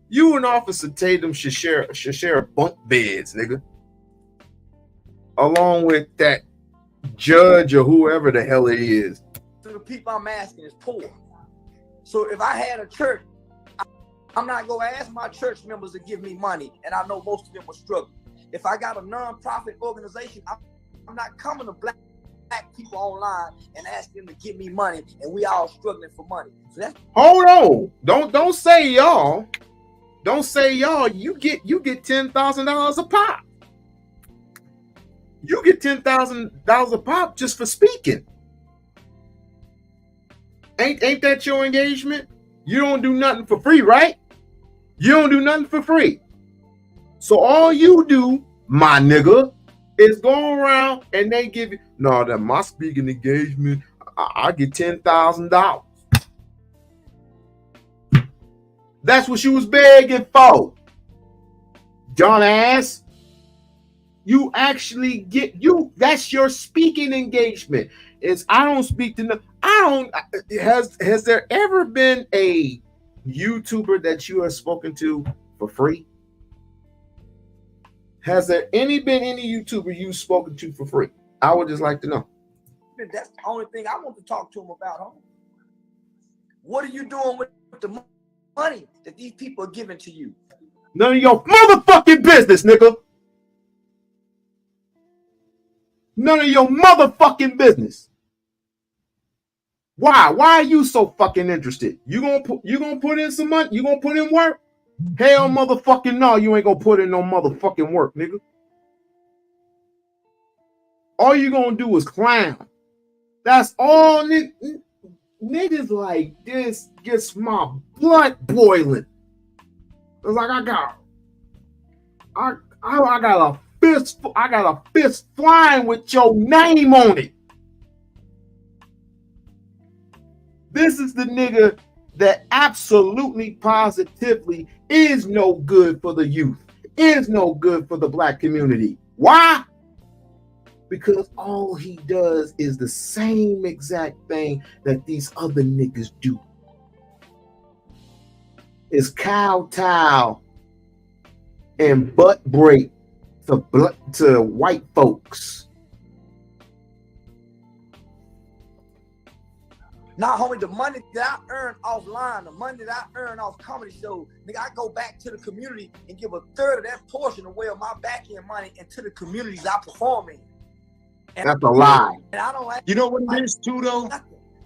Speaker 8: You and Officer Tatum should share bunk beds, nigga. Along with that judge or whoever the hell it is.
Speaker 10: the people I'm asking is poor. So if I had a church, I'm not going to ask my church members to give me money, and I know most of them will struggle. If I got a non-profit organization, I'm not coming to black people online and asking them to give me money, and we all struggling for money. So that's
Speaker 8: hold on. Don't say y'all. Don't say y'all. You get $10,000 a pop. You get $10,000 a pop just for speaking. Ain't that your engagement? You don't do nothing for free, right? You don't do nothing for free. So all you do, my nigga, is go around and they give you, no, that my speaking engagement, I get $10,000. That's what you was begging for. Dumbass. You actually get that's your speaking engagement. It's I don't speak to no, has there ever been a YouTuber that you have spoken to for free? Has there been any YouTuber you've spoken to for free? I would just like to know.
Speaker 10: That's the only thing I want to talk to them about, huh? What are you doing with the money that these people are giving to you?
Speaker 8: None of your motherfucking business, nigga. None of your motherfucking business. Why? Why are you so fucking interested? You gonna put in some money? You gonna put in work? Hell motherfucking no, you ain't gonna put in no motherfucking work, nigga. All you gonna do is clown. That's all niggas like this gets my blood boiling. It's like I got a fist flying with your name on it. This is the nigga that absolutely positively is no good for the youth, is no good for the black community. Why? Because all he does is the same exact thing that these other niggas do. Is kowtow and butt break to white folks.
Speaker 10: Now, homie, the money that I earn offline, the money that I earn off comedy shows, nigga, I go back to the community and give a third of that portion away of my back end money into the communities I perform in. And
Speaker 8: that's a lie.
Speaker 10: And I don't.
Speaker 6: You know what it is too, though?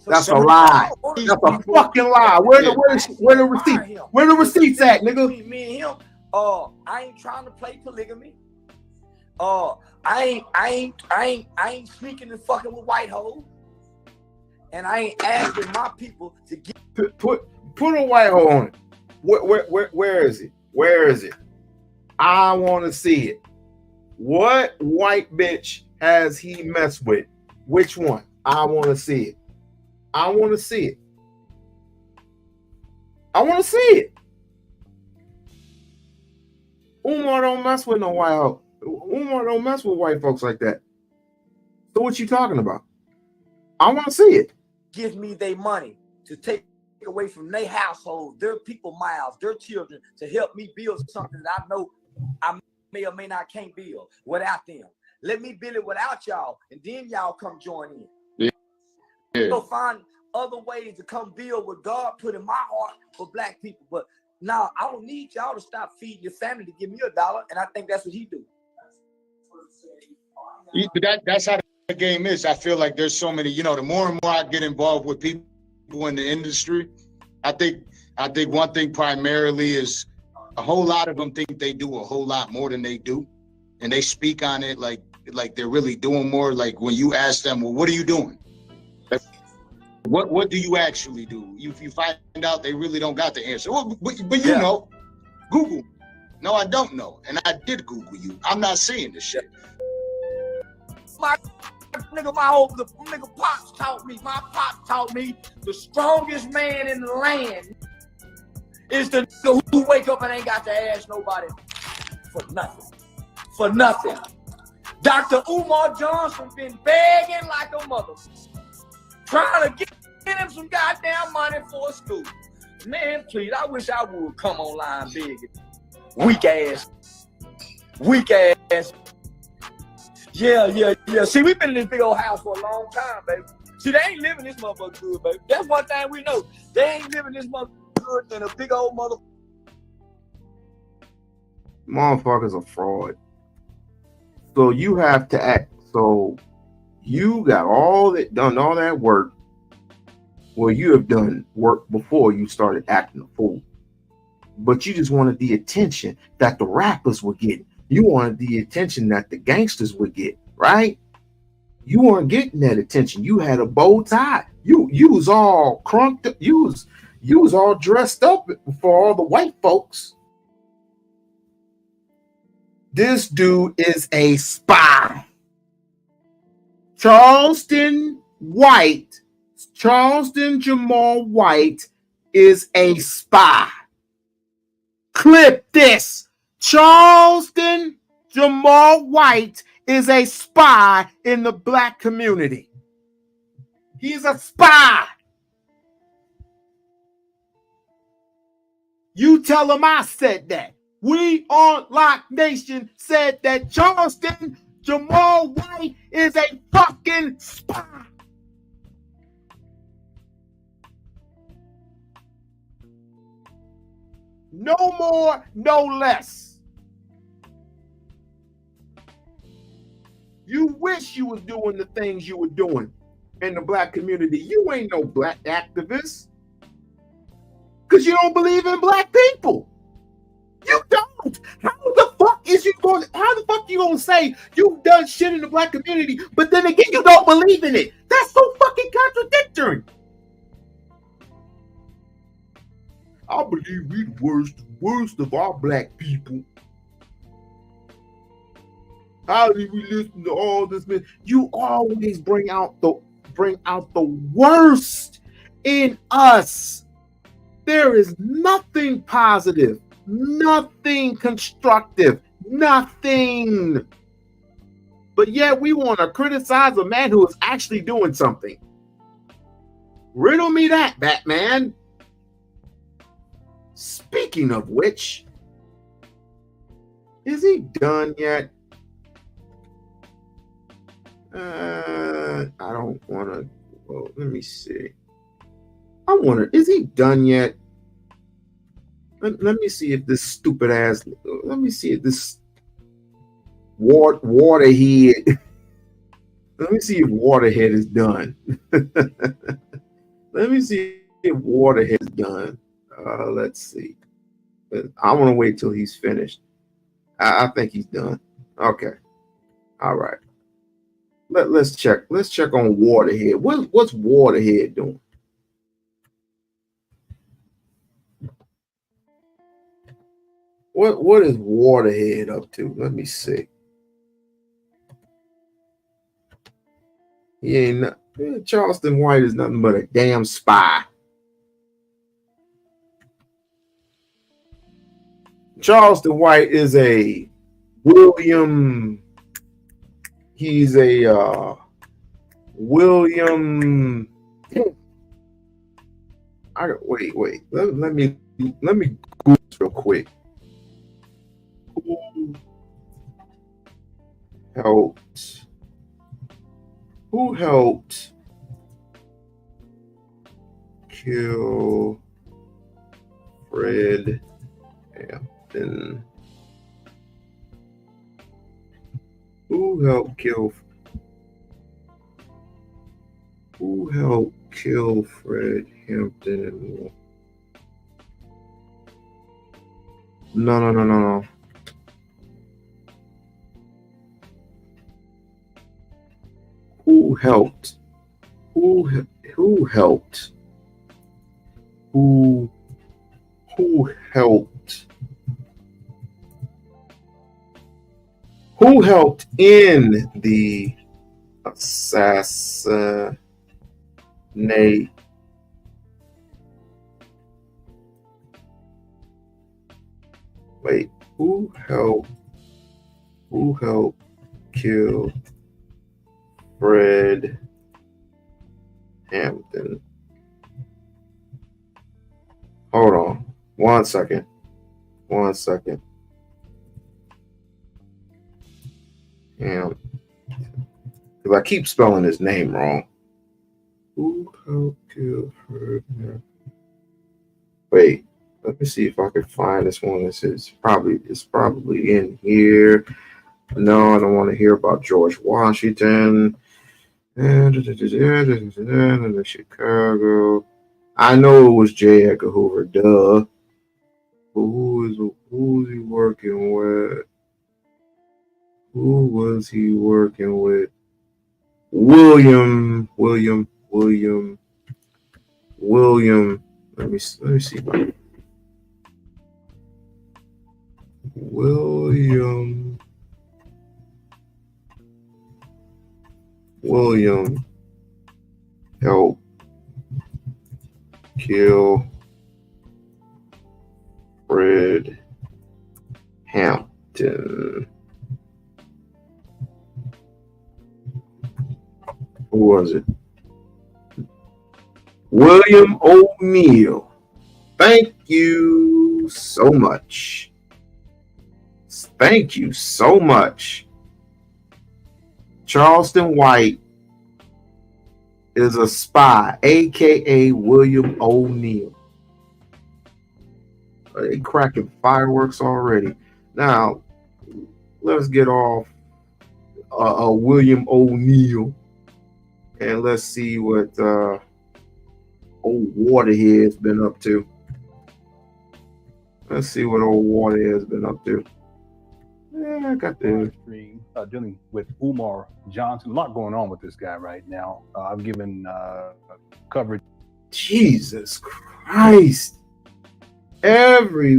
Speaker 10: So
Speaker 8: that's a lie. That's a fucking lie. Where the receipt? Where the receipts at, nigga?
Speaker 10: Me and him. I ain't trying to play polygamy. I ain't sneaking and fucking with white hoes. And I ain't asking my people to get
Speaker 8: put a white hole on it. Where is it? Where is it? I want to see it. What white bitch has he messed with? Which one? I want to see it. I want to see it. I want to see it. Umar don't mess with no white. Umar don't mess with white folks like that. So what you talking about? I want to see it.
Speaker 10: Give me their money to take away from their household, their people mouths, their children, to help me build something that I know I may or may not can't build without them. Let me build it without y'all, and then y'all come join in.
Speaker 6: Yeah.
Speaker 10: Go find other ways to come build what God put in my heart for black people. But now I don't need y'all to stop feeding your family to give me $1, and I think that's what he do.
Speaker 6: That's how the game is. I feel like there's so many, the more and more I get involved with people in the industry, I think one thing primarily is a whole lot of them think they do a whole lot more than they do. And they speak on it like they're really doing more. Like when you ask them, well, what are you doing? What do you actually do? You find out they really don't got the answer. Well, but you know, Google. No, I don't know. And I did Google you. I'm not saying this shit.
Speaker 10: My pops taught me. My pops taught me the strongest man in the land is the nigga who wake up and ain't got to ask nobody for nothing. For nothing. Dr. Umar Johnson been begging like a mother, trying to get him some goddamn money for a school. Man, please, I wish I would come online big. Weak ass. Yeah. See, we've been in this big old house for a long time, baby. See, they ain't living this motherfucker good, baby. That's one thing we know. They ain't living this motherfucker good in a big old motherfucker.
Speaker 8: Motherfuckers are fraud. So you have to act. So you got done all that work. Well, you have done work before you started acting a fool. But you just wanted the attention that the rappers were getting. You wanted the attention that the gangsters would get, right? You weren't getting that attention. You had a bow tie. You was all crunked up. You was all dressed up for all the white folks. This dude is a spy. Charleston Jamal White is a spy. Clip this. Charleston Jamal White is a spy in the black community. He's a spy. You tell him I said that. We-On-Loc Nation said that Charleston Jamal White is a fucking spy. No more, no less. You wish you was doing the things you were doing in the black community. You ain't no black activist. Because you don't believe in black people. You don't. How the fuck you gonna say you've done shit in the black community, but then again you don't believe in it? That's so fucking contradictory. I believe we the worst of our black people. How do we listen to all this, man? You always bring out the worst in us. There is nothing positive, nothing constructive, nothing. But yet we want to criticize a man who is actually doing something. Riddle me that, Batman. Speaking of which, is he done yet? I don't want to. Well, let me see. I wonder, is he done yet? Let me see if this stupid ass. Let me see if this Waterhead. Let me see if Waterhead is done. Let me see if Waterhead is done. Let's see. I want to wait till he's finished. I think he's done. Okay. All right. Let's check. Let's check on Waterhead. What's Waterhead doing? What is Waterhead up to? Let me see. He ain't Charleston White is nothing but a damn spy. Charleston White is a William. He's a William. Wait. Let me Google this real quick. Who helped kill Fred Hampton? Who helped kill Fred Hampton? No. Who helped? Who helped? Who helped? Who helped in the assassinate? Wait, who helped kill Fred Hampton? Hold on. One second. Because I keep spelling his name wrong. Who helped kill Fred Hampton? Wait, let me see if I can find this one. It's probably in here. No, I don't want to hear about George Washington. Chicago. I know it was J. Edgar Hoover. Duh. Who was he working with? Who was he working with? William. Let me see. William helped kill Fred Hampton. Who was it? William O'Neill. Thank you so much. Charleston White is a spy, aka William O'Neill. They cracking fireworks already. Now, let's get off William O'Neill and let's see what old Waterhead's been up to. Yeah, I got the
Speaker 12: stream dealing with Umar Johnson. A lot going on with this guy right now. I've given coverage.
Speaker 8: Jesus Christ. Every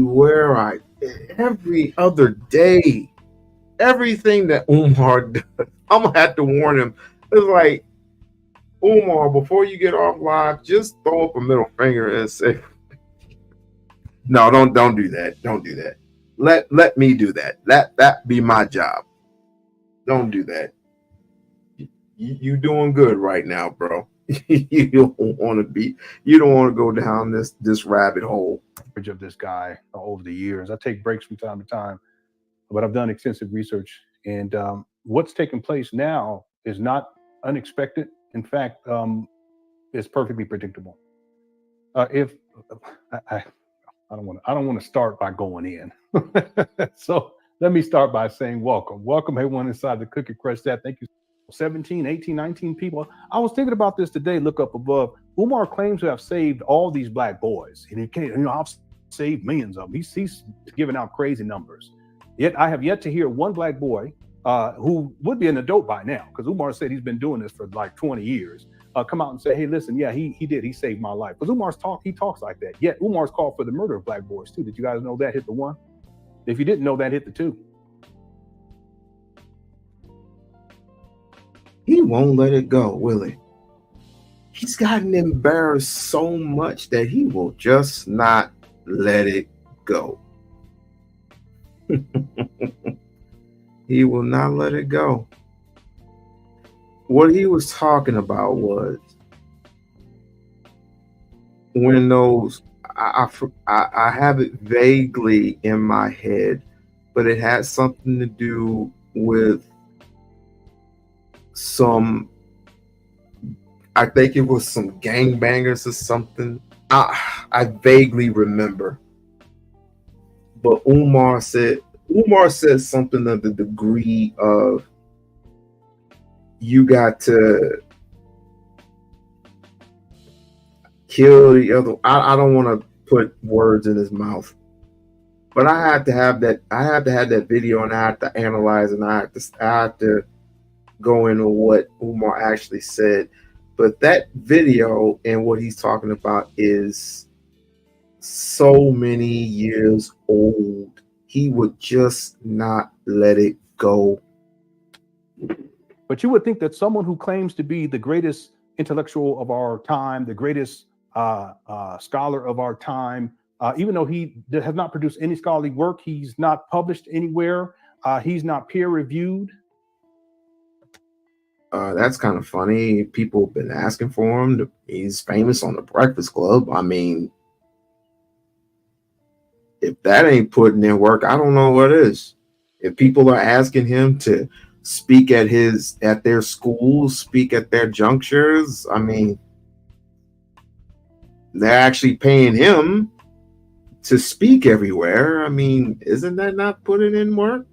Speaker 8: other day, everything that Umar does, I'm gonna have to warn him. It's like, Umar, before you get off live, just throw up a middle finger and say, no, don't do that. Don't do that. Let me do that. That be my job. Don't do that. You doing good right now, bro. You don't want to go down this rabbit hole.
Speaker 12: Of this guy over the years. I take breaks from time to time, but I've done extensive research, and what's taking place now is not unexpected. In fact, it's perfectly predictable. If I don't want to start by going in. So let me start by saying welcome everyone inside the Cookie Crush chat. Thank you. 17, 18, 19 people. I was thinking about this today. Look up above. Umar claims to have saved all these black boys, and he can't. I've saved millions of them. He's giving out crazy numbers. Yet I have yet to hear one black boy who would be an adult by now, because Umar said he's been doing this for like 20 years. Come out and say, hey, listen, yeah, he did. He saved my life. Because he talks like that. Yet Umar's called for the murder of black boys too. Did you guys know that hit the one? If you didn't know that, hit the two.
Speaker 8: He won't let it go, will he? He's gotten embarrassed so much that he will just not let it go. He will not let it go. What he was talking about was when those, I have it vaguely in my head, but it had something to do with some, I think it was some gangbangers or something. I vaguely remember. But Umar said something of the degree of, you got to kill the other. I don't want to put words in his mouth, but I had to have that. I had to have that video, and I had to analyze, and I had to go into what Umar actually said. But that video and what he's talking about is so many years old. He would just not let it go.
Speaker 12: But you would think that someone who claims to be the greatest intellectual of our time, the greatest scholar of our time, even though he has not produced any scholarly work, he's not published anywhere, he's not peer reviewed.
Speaker 8: That's kind of funny. People have been asking for him. He's famous on the Breakfast Club. I mean, if that ain't putting in work, I don't know what is. If people are asking him to speak at their schools, speak at their junctures, I mean, they're actually paying him to speak everywhere. I mean, isn't that not putting in work?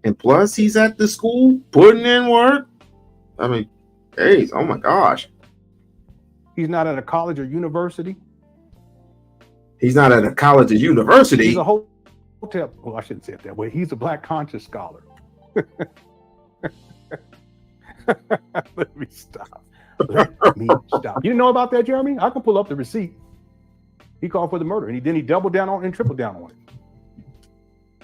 Speaker 8: And plus, he's at the school putting in work. I mean, hey, oh my gosh.
Speaker 12: He's not at a college or university.
Speaker 8: He's not at a college or university.
Speaker 12: He's a hotel. Well, I shouldn't say it that way. He's a Black conscious scholar. Let me stop. Let me stop. You didn't know about that, Jeremy? I can pull up the receipt. He called for the murder, and then he doubled down on it and tripled down on it.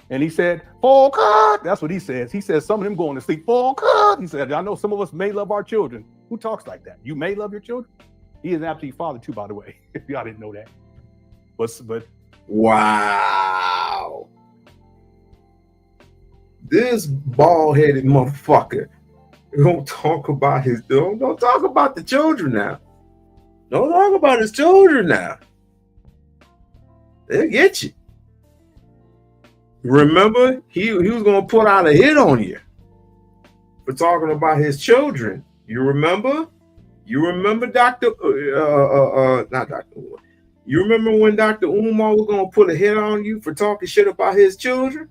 Speaker 12: And he said, "Full cut." That's what he says. He says some of them going to sleep. Full cut. He said, "I know some of us may love our children." Who talks like that? You may love your children. He is an absentee father too, by the way. If y'all didn't know that. But
Speaker 8: wow, this bald-headed motherfucker. Don't talk about don't talk about the children now. Don't talk about his children now. They'll get you. Remember, he was gonna put out a hit on you for talking about his children. You remember? You remember not Dr. Umar. You remember when Dr. Umar was gonna put a hit on you for talking shit about his children?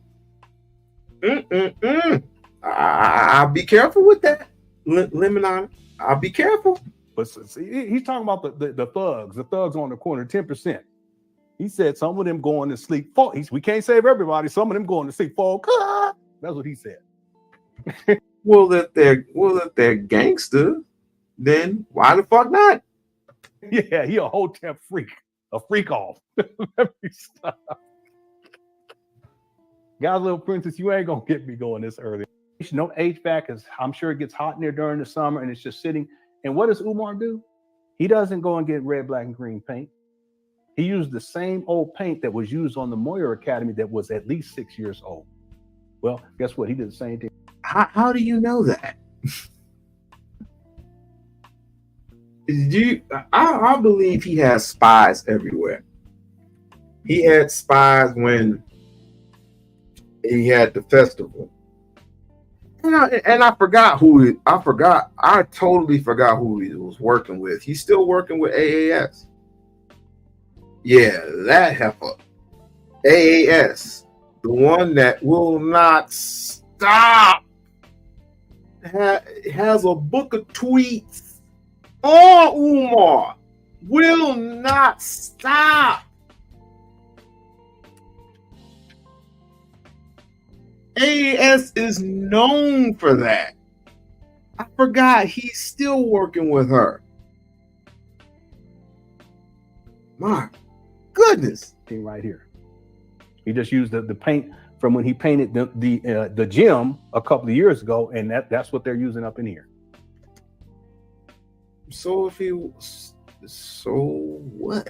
Speaker 8: I'll be careful with that. Lemon, I'll be careful.
Speaker 12: But see, he's talking about the thugs on the corner, 10%. He said some of them going to sleep. We can't save everybody. Some of them going to sleep. That's what he said.
Speaker 8: Well, that they're gangster, then why the fuck not?
Speaker 12: Yeah, he a hotel freak, a freak off. Let me stop. God's little princess, you ain't gonna get me going this early. No HVAC is. I'm sure it gets hot in there during the summer, and it's just sitting. And what does Umar do? He doesn't go and get red, black, and green paint. He used the same old paint that was used on the Moyer Academy that was at least 6 years old. Well, guess what? He did the same thing.
Speaker 8: How do you know that? I believe he has spies everywhere. He had spies when he had the festival. And I forgot who I totally forgot who he was working with. He's still working with AAS. Yeah, that heifer. AAS. The one that will not stop. Has a book of tweets on Umar. Will not stop. AAS is known for that. I forgot he's still working with her. My goodness.
Speaker 12: Right here. He just used the paint from when he painted the gym a couple of years ago, and that's what they're using up in here.
Speaker 8: So what?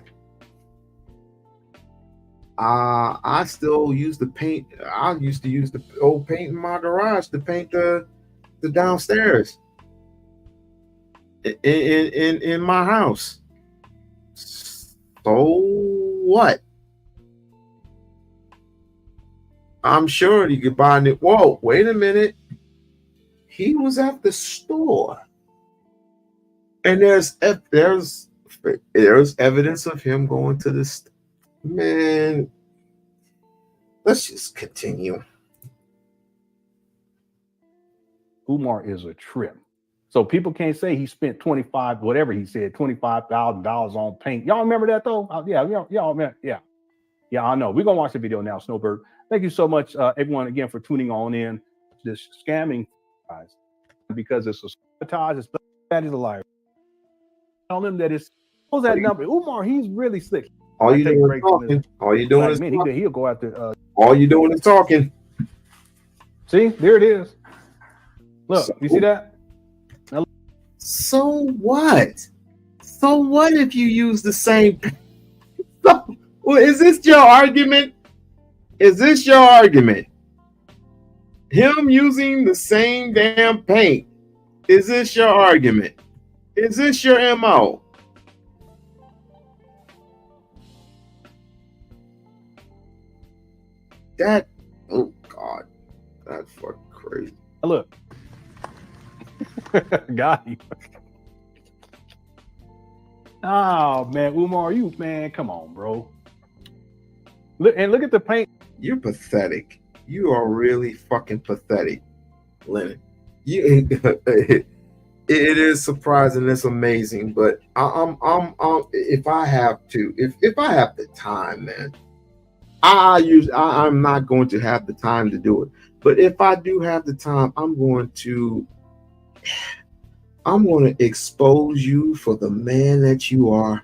Speaker 8: I still use the paint. I used to use the old paint in my garage to paint the downstairs in my house. So what? I'm sure you could buy it. Whoa, wait a minute. He was at the store, and there's evidence of him going to this. Man, let's just continue.
Speaker 12: Umar is a trip. So people can't say he spent $25,000 on paint. Y'all remember that though? Yeah, y'all remember? Yeah, I know. We're gonna watch the video now, Snowbird. Thank you so much, everyone, again, for tuning on in. This scamming, guys, because it's a sabotage. It's that is a liar. Tell them that it's what's that number? Umar, he's really slick.
Speaker 8: All you doing is talking. All you doing is talking.
Speaker 12: He'll go after.
Speaker 8: All you doing is talking.
Speaker 12: See, there it is. Look, you see that?
Speaker 8: So what? So what if you use the same? Well, is this your argument? Is this your argument? Him using the same damn paint. Is this your argument? Is this your MO? That, oh God, that's fucking crazy.
Speaker 12: Look. Got you. Oh man, Umar, come on, bro. Look at the paint.
Speaker 8: You're pathetic. You are really fucking pathetic, Lennon. It is surprising. It's amazing, but I'm if I have the time, man, I'm not going to have the time to do it. But if I do have the time, I'm going to expose you for the man that you are.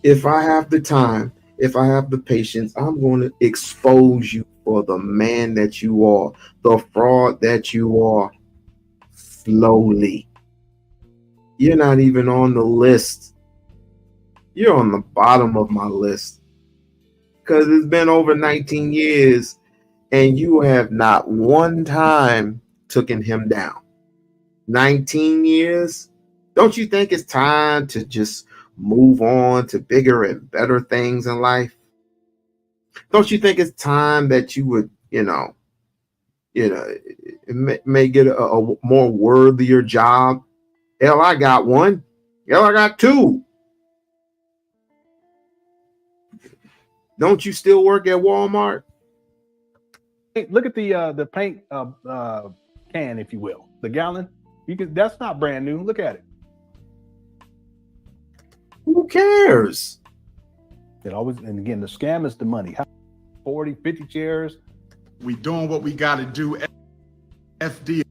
Speaker 8: If I have the time, if I have the patience, I'm going to expose you for the man that you are, the fraud that you are, slowly. You're not even on the list. You're on the bottom of my list. Because it's been over 19 years and you have not one time taken him down. 19 years? Don't you think it's time to just move on to bigger and better things in life? Don't you think it's time that you would, may get a more worthier job? Hell, I got one. Hell, I got two. Don't you still work at Walmart?
Speaker 12: Hey, look at the paint can, if you will, the gallon. That's not brand new. Look at it.
Speaker 8: Who cares?
Speaker 12: It always, and again, the scam is the money. 40, 50 chairs.
Speaker 11: We doing what we got to do. FD.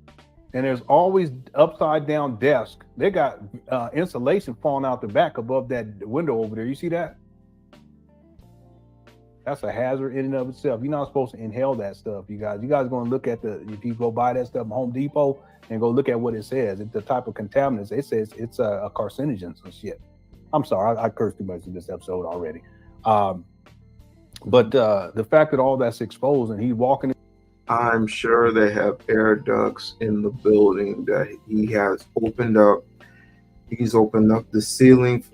Speaker 12: And there's always upside down desk. They got insulation falling out the back above that window over there. You see that? That's a hazard in and of itself. You're not supposed to inhale that stuff, you guys. You guys are going to look at if you go buy that stuff at Home Depot and go look at what it says. It's the type of contaminants. It says it's a carcinogen and shit. I'm sorry, I cursed too much in this episode already. But the fact that all that's exposed and he's walking in.
Speaker 8: I'm sure they have air ducts in the building that he has opened up. He's opened up the ceiling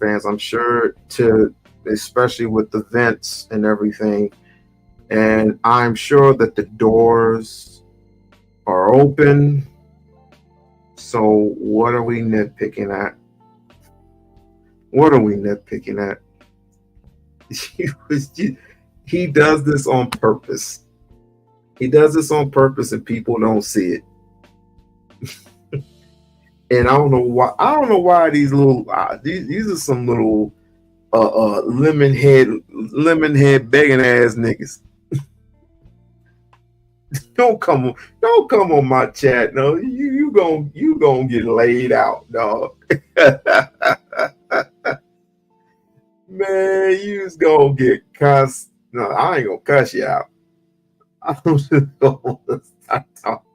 Speaker 8: fans. I'm sure especially with the vents and everything. And I'm sure that the doors are open. So what are we nitpicking at? What are we nitpicking at? He does this on purpose. He does this on purpose and people don't see it. And I don't know why these little these are some little lemon head begging ass niggas. Don't come on my chat. No, you gonna get laid out, dog. Man, you just gonna get cussed. No, I ain't gonna cuss you out. I'm just gonna start talking.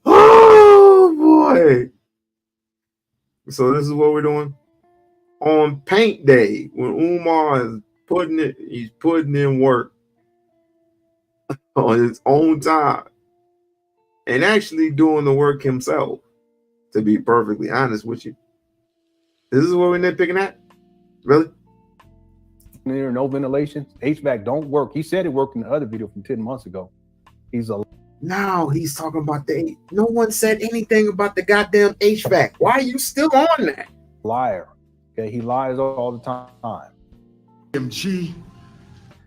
Speaker 8: Oh boy. So this is what we're doing on paint day when Umar is he's putting in work on his own time and actually doing the work himself. To be perfectly honest with you, this is what we're nitpicking at. Really?
Speaker 12: There, no ventilation. HVAC don't work. He said it worked in the other video from 10 months ago.
Speaker 8: Now he's talking about no one said anything about the goddamn HVAC. Why are you still on that?
Speaker 12: Liar. Okay, he lies all the time.
Speaker 11: MG.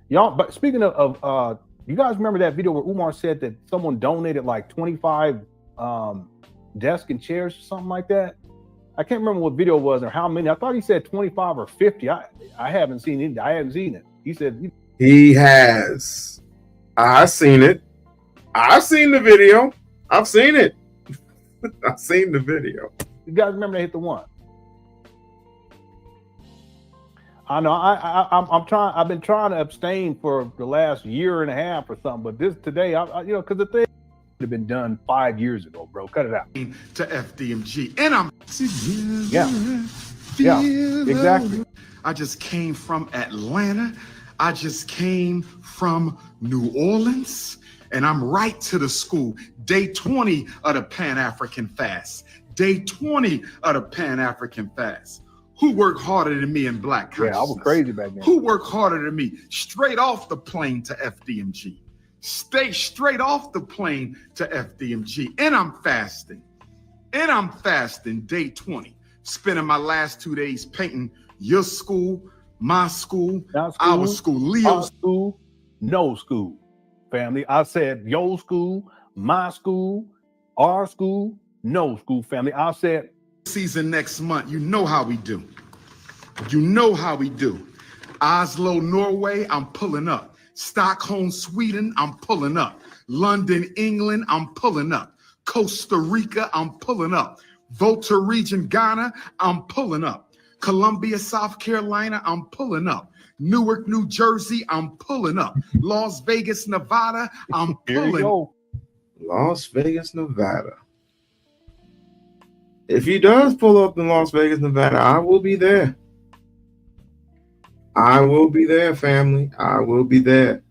Speaker 12: Y'all, but speaking of you guys remember that video where Umar said that someone donated like 25 desks and chairs or something like that? I can't remember what video it was or how many. I thought he said 25 or 50. I haven't seen it. I haven't seen it. He said
Speaker 8: he has. I've seen it. I've seen the video. I've seen it. I've seen the video.
Speaker 12: You guys remember they hit the one? I know. I'm trying. I've been trying to abstain for the last year and a half or something. But this today, because the thing would have been done 5 years ago, bro. Cut it out.
Speaker 11: To FDMG, and I'm
Speaker 12: exactly.
Speaker 11: I just came from Atlanta. I just came from New Orleans. And I'm right to the school. Day 20 of the Pan-African fast. Day 20 of the Pan-African fast. Who worked harder than me in Black consciousness?
Speaker 12: Yeah, I was crazy back then.
Speaker 11: Who worked harder than me? Straight off the plane to FDMG. Stay straight off the plane to FDMG. And I'm fasting. Day 20. Spending my last 2 days painting your school, my school, our school, Leo's
Speaker 12: school, no school. Family, I said your school, my school, our school, no school. Family, I said
Speaker 11: season next month. You know how we do. You know how we do. Oslo, Norway, I'm pulling up. Stockholm, Sweden, I'm pulling up. London, England, I'm pulling up. Costa Rica, I'm pulling up. Volta Region, Ghana, I'm pulling up. Columbia, South Carolina, I'm pulling up. Newark, New Jersey, I'm pulling up. Las Vegas, Nevada, I'm pulling.
Speaker 8: Las Vegas, Nevada. If he does pull up in Las Vegas, Nevada, I will be there. I will be there, family. I will be there.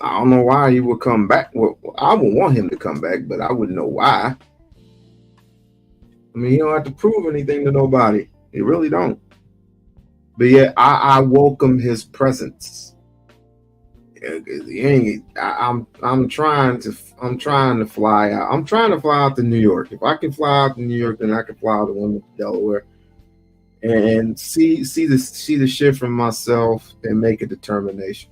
Speaker 8: I don't know why he would come back. Well, I would want him to come back, but I wouldn't know why. I mean, he don't have to prove anything to nobody. He really don't. But yeah, I welcome his presence. I'm trying to fly out. I'm trying to fly out to New York. If I can fly out to New York, then I can fly out to one to Delaware and see the shift from myself and make a determination.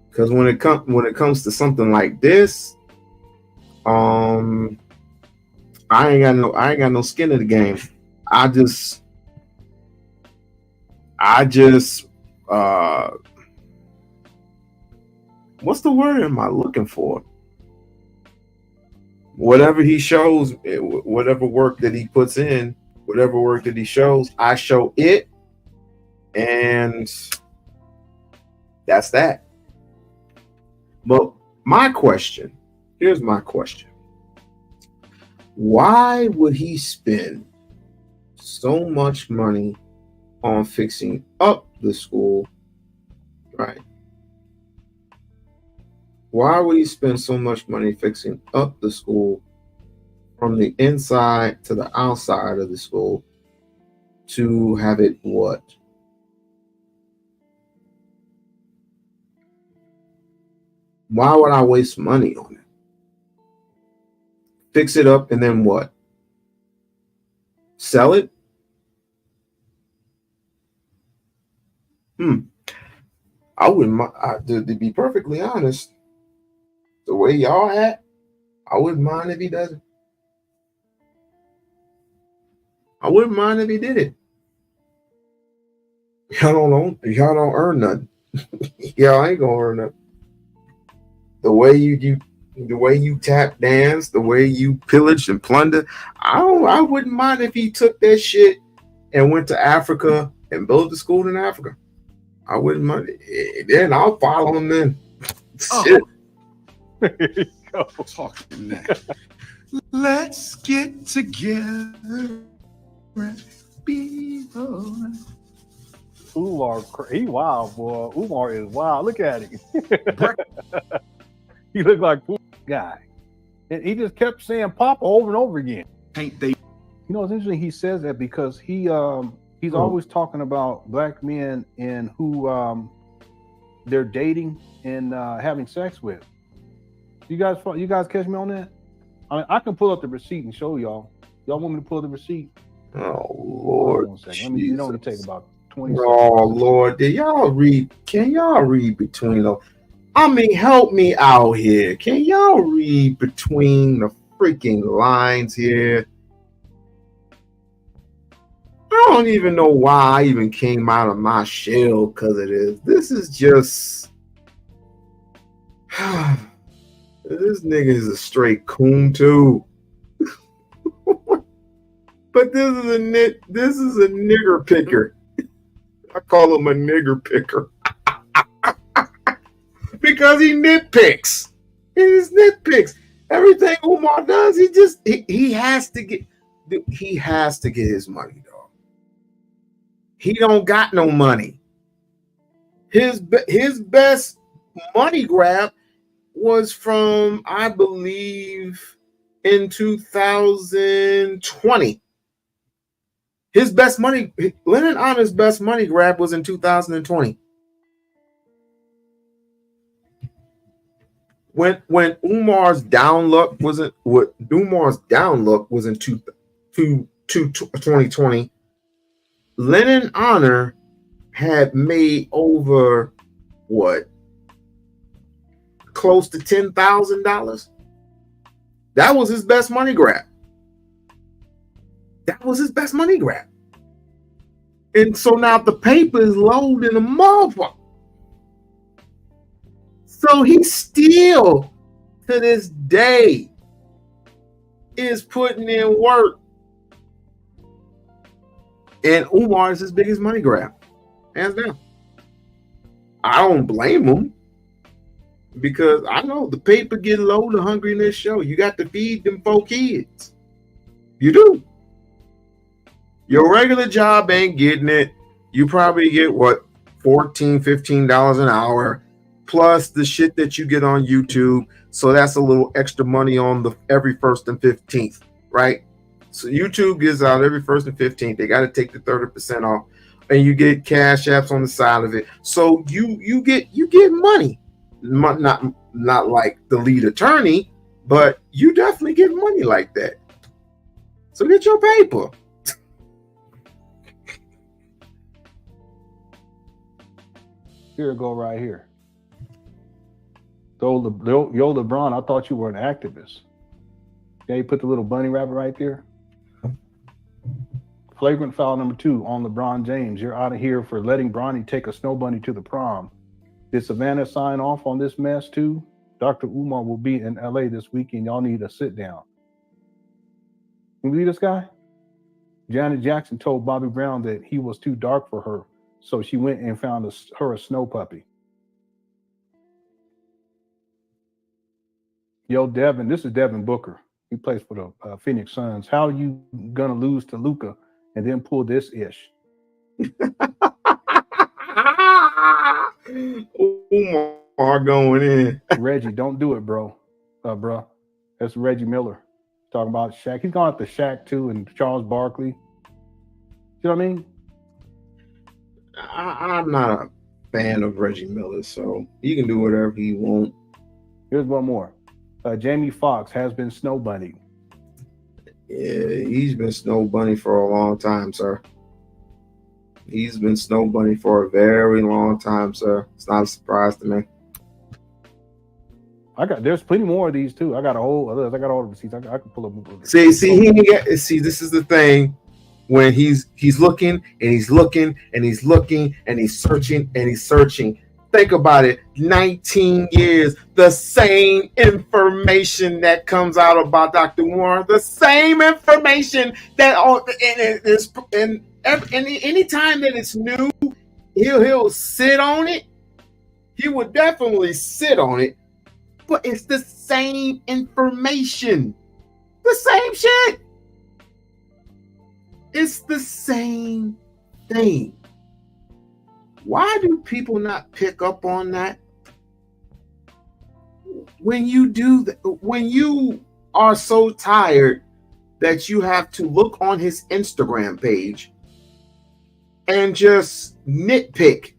Speaker 8: Because when it comes to something like this, I ain't got no skin in the game. I just what's the word am I looking for? Whatever he shows, whatever work that he puts in, whatever work that he shows, I show it, and that's that. But here's my question. Why would he spend so much money on fixing up the school, right? Why would he spend so much money fixing up the school from the inside to the outside of the school to have it what? Why would I waste money on it? Fix it up and then what? Sell it? I wouldn't, to be perfectly honest, the way y'all at, I wouldn't mind if he does it. I wouldn't mind if he did it. Y'all don't earn nothing. Y'all ain't gonna earn nothing. The way you tap dance, the way you pillage and plunder, I wouldn't mind if he took that shit and went to Africa and built a school in Africa. I wouldn't mind. Then I'll follow him then. Shit.
Speaker 12: go.
Speaker 8: Talking that. Let's get together and be alone.
Speaker 12: Umar, he wild, boy. Umar is wild. Look at him. He looked like a guy. And he just kept saying Papa over and over again.
Speaker 8: Ain't they?
Speaker 12: You know, it's interesting he says that because he's always talking about black men and who they're dating and having sex with. You guys catch me on that? I mean, I can pull up the receipt and show y'all. Y'all want me to pull the receipt?
Speaker 8: Oh Lord,
Speaker 12: let me. It only take about 20 seconds.
Speaker 8: Oh Lord, did y'all read? Can y'all read between them? I mean, help me out here. Can y'all read between the freaking lines here? I don't even know why I even came out of my shell because of this. This is just this nigga is a straight coon too. But this is a nigger picker. I call him a nigger picker. Because he nitpicks. He just nitpicks. Everything Umar does, he has to get his money, dog. He don't got no money. His best money grab was from, I believe, in 2020. His best money, Lennon Honor's best money grab was in 2020. When Umar's down luck was in 2020, Lennon Honor had made over close to $10,000. That was his best money grab. And so now the paper is loading the motherfucker. So he still, to this day, is putting in work. And Umar is his biggest money grab. Hands down. I don't blame him. Because I know the paper get low, the hungry in this show. You got to feed them 4 kids. You do. Your regular job ain't getting it. You probably get $14, $15 an hour. Plus the shit that you get on YouTube. So that's a little extra money on the every 1st and 15th, right? So YouTube gives out every 1st and 15th. They got to take the 30% off. And you get cash apps on the side of it. So you get money. Not like the lead attorney, but you definitely get money like that. So get your paper.
Speaker 12: Here it go right here. Yo, LeBron, I thought you were an activist. Yeah, you put the little bunny rabbit right there. Flagrant foul number 2 on LeBron James. You're out of here for letting Bronny take a snow bunny to the prom. Did Savannah sign off on this mess too? Dr. Umar will be in LA this weekend. Y'all need a sit down. You believe this guy? Janet Jackson told Bobby Brown that he was too dark for her. So she went and found her a snow puppy. Yo, Devin, this is Devin Booker. He plays for the Phoenix Suns. How are you gonna lose to Luka and then pull this ish?
Speaker 8: Umar going in.
Speaker 12: Reggie, don't do it, bro. Bro. That's Reggie Miller. Talking about Shaq. He's gone after Shaq too and Charles Barkley. You know what I mean?
Speaker 8: I'm not a fan of Reggie Miller, so he can do whatever he wants.
Speaker 12: Here's one more. Jamie Foxx has been snow bunny.
Speaker 8: Yeah, he's been snow bunny for a long time, sir. He's been snow bunny for a very long time, sir. It's not a surprise to me.
Speaker 12: There's plenty more of these too. I got all the receipts. I can pull up.
Speaker 8: See, this is the thing. When he's looking and he's looking and he's looking and he's searching and he's searching. Think about it. 19 years, the same information that comes out about Dr. Umar, the same information that and any time that it's new, he'll sit on it. He would definitely sit on it but it's the same information. The same shit. It's the same thing. Why do people not pick up on that? When you do that, when you are so tired that you have to look on his Instagram page and just nitpick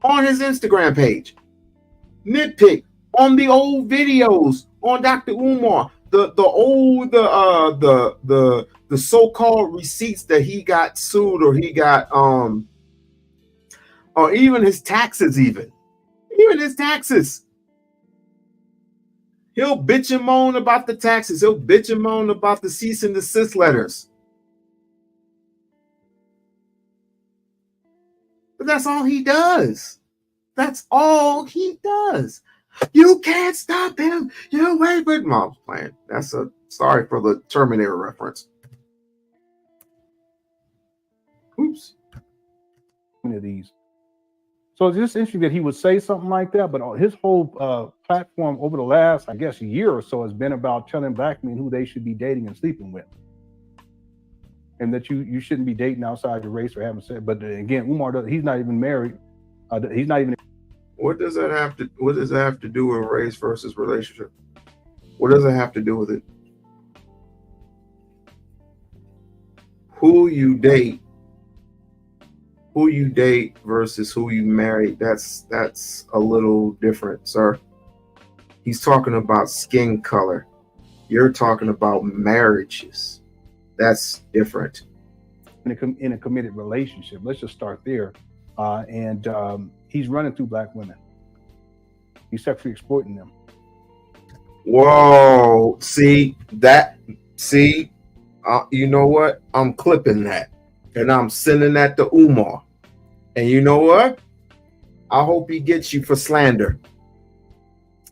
Speaker 8: on his Instagram page, nitpick on the old videos on Dr. Umar, the so-called receipts that he got sued or he got or even his taxes, even his taxes. He'll bitch and moan about the taxes. He'll bitch and moan about the cease and desist letters. But that's all he does. That's all he does. You can't stop him. You wait, but Mom's playing. That's a sorry for the Terminator reference. Oops.
Speaker 12: One of these. So it's just interesting that he would say something like that, but his whole platform over the last, I guess, year or so has been about telling black men who they should be dating and sleeping with. And that you shouldn't be dating outside your race or having sex. But again, Umar, he's not even married. He's not even.
Speaker 8: What does that have to do with race versus relationship? What does it have to do with it? Who you date versus who you marry, that's a little different, sir. He's talking about skin color. You're talking about marriages. That's different.
Speaker 12: In a committed relationship. Let's just start there. And he's running through black women. He's sexually exploiting them.
Speaker 8: Whoa. See, you know what? I'm clipping that. And I'm sending that to Umar. And you know what? I hope he gets you for slander.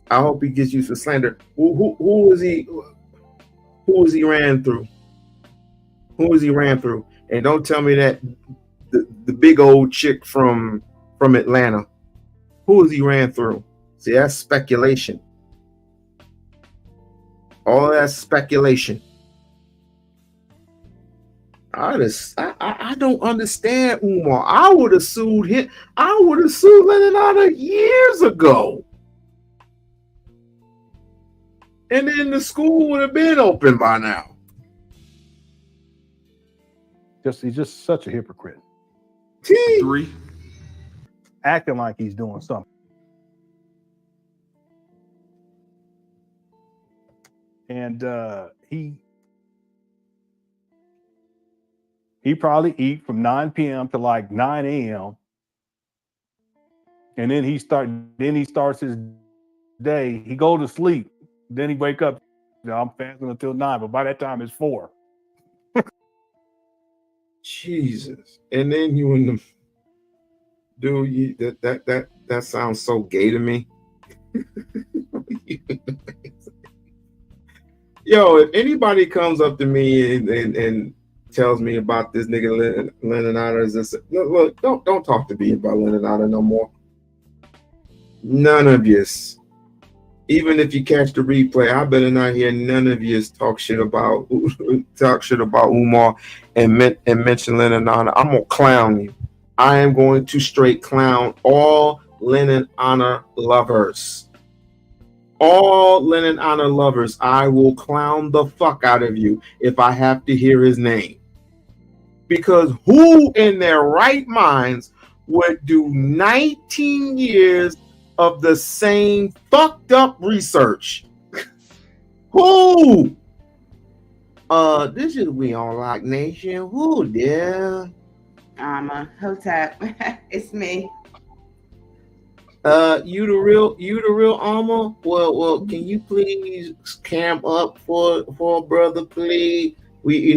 Speaker 8: Who is he ran through? Who is he ran through? And don't tell me that the big old chick from Atlanta. Who is he ran through? See, that's speculation. All that's speculation. I don't understand Umar. I would have sued him. I would have sued Lennon years ago. And then the school would have been open by now.
Speaker 12: He's just such a hypocrite.
Speaker 2: 3.
Speaker 12: Acting like he's doing something. And he probably eat from 9 p.m. to like 9 a.m. And then he starts his day. He go to sleep. Then he wake up. I'm fasting until 9, but by that time it's 4.
Speaker 8: Jesus. And then you in the dude, that sounds so gay to me. Yo, if anybody comes up to me and tells me about this nigga Lennon Otters, look, don't talk to me about Lennon Otter no more. None of yous. Even if you catch the replay, I better not hear none of yous talk shit about Umar and mention Lennon Otter. I'm gonna clown you. I am going to straight clown all Lennon Honor lovers. All Lennon Honor lovers, I will clown the fuck out of you if I have to hear his name. Because who in their right minds would do 19 years of the same fucked up research? Who? This is We-On-Loc Nation. Who there?
Speaker 13: Hotep. It's me.
Speaker 8: You the real Alma? Well, can you please cam up for a brother, please? We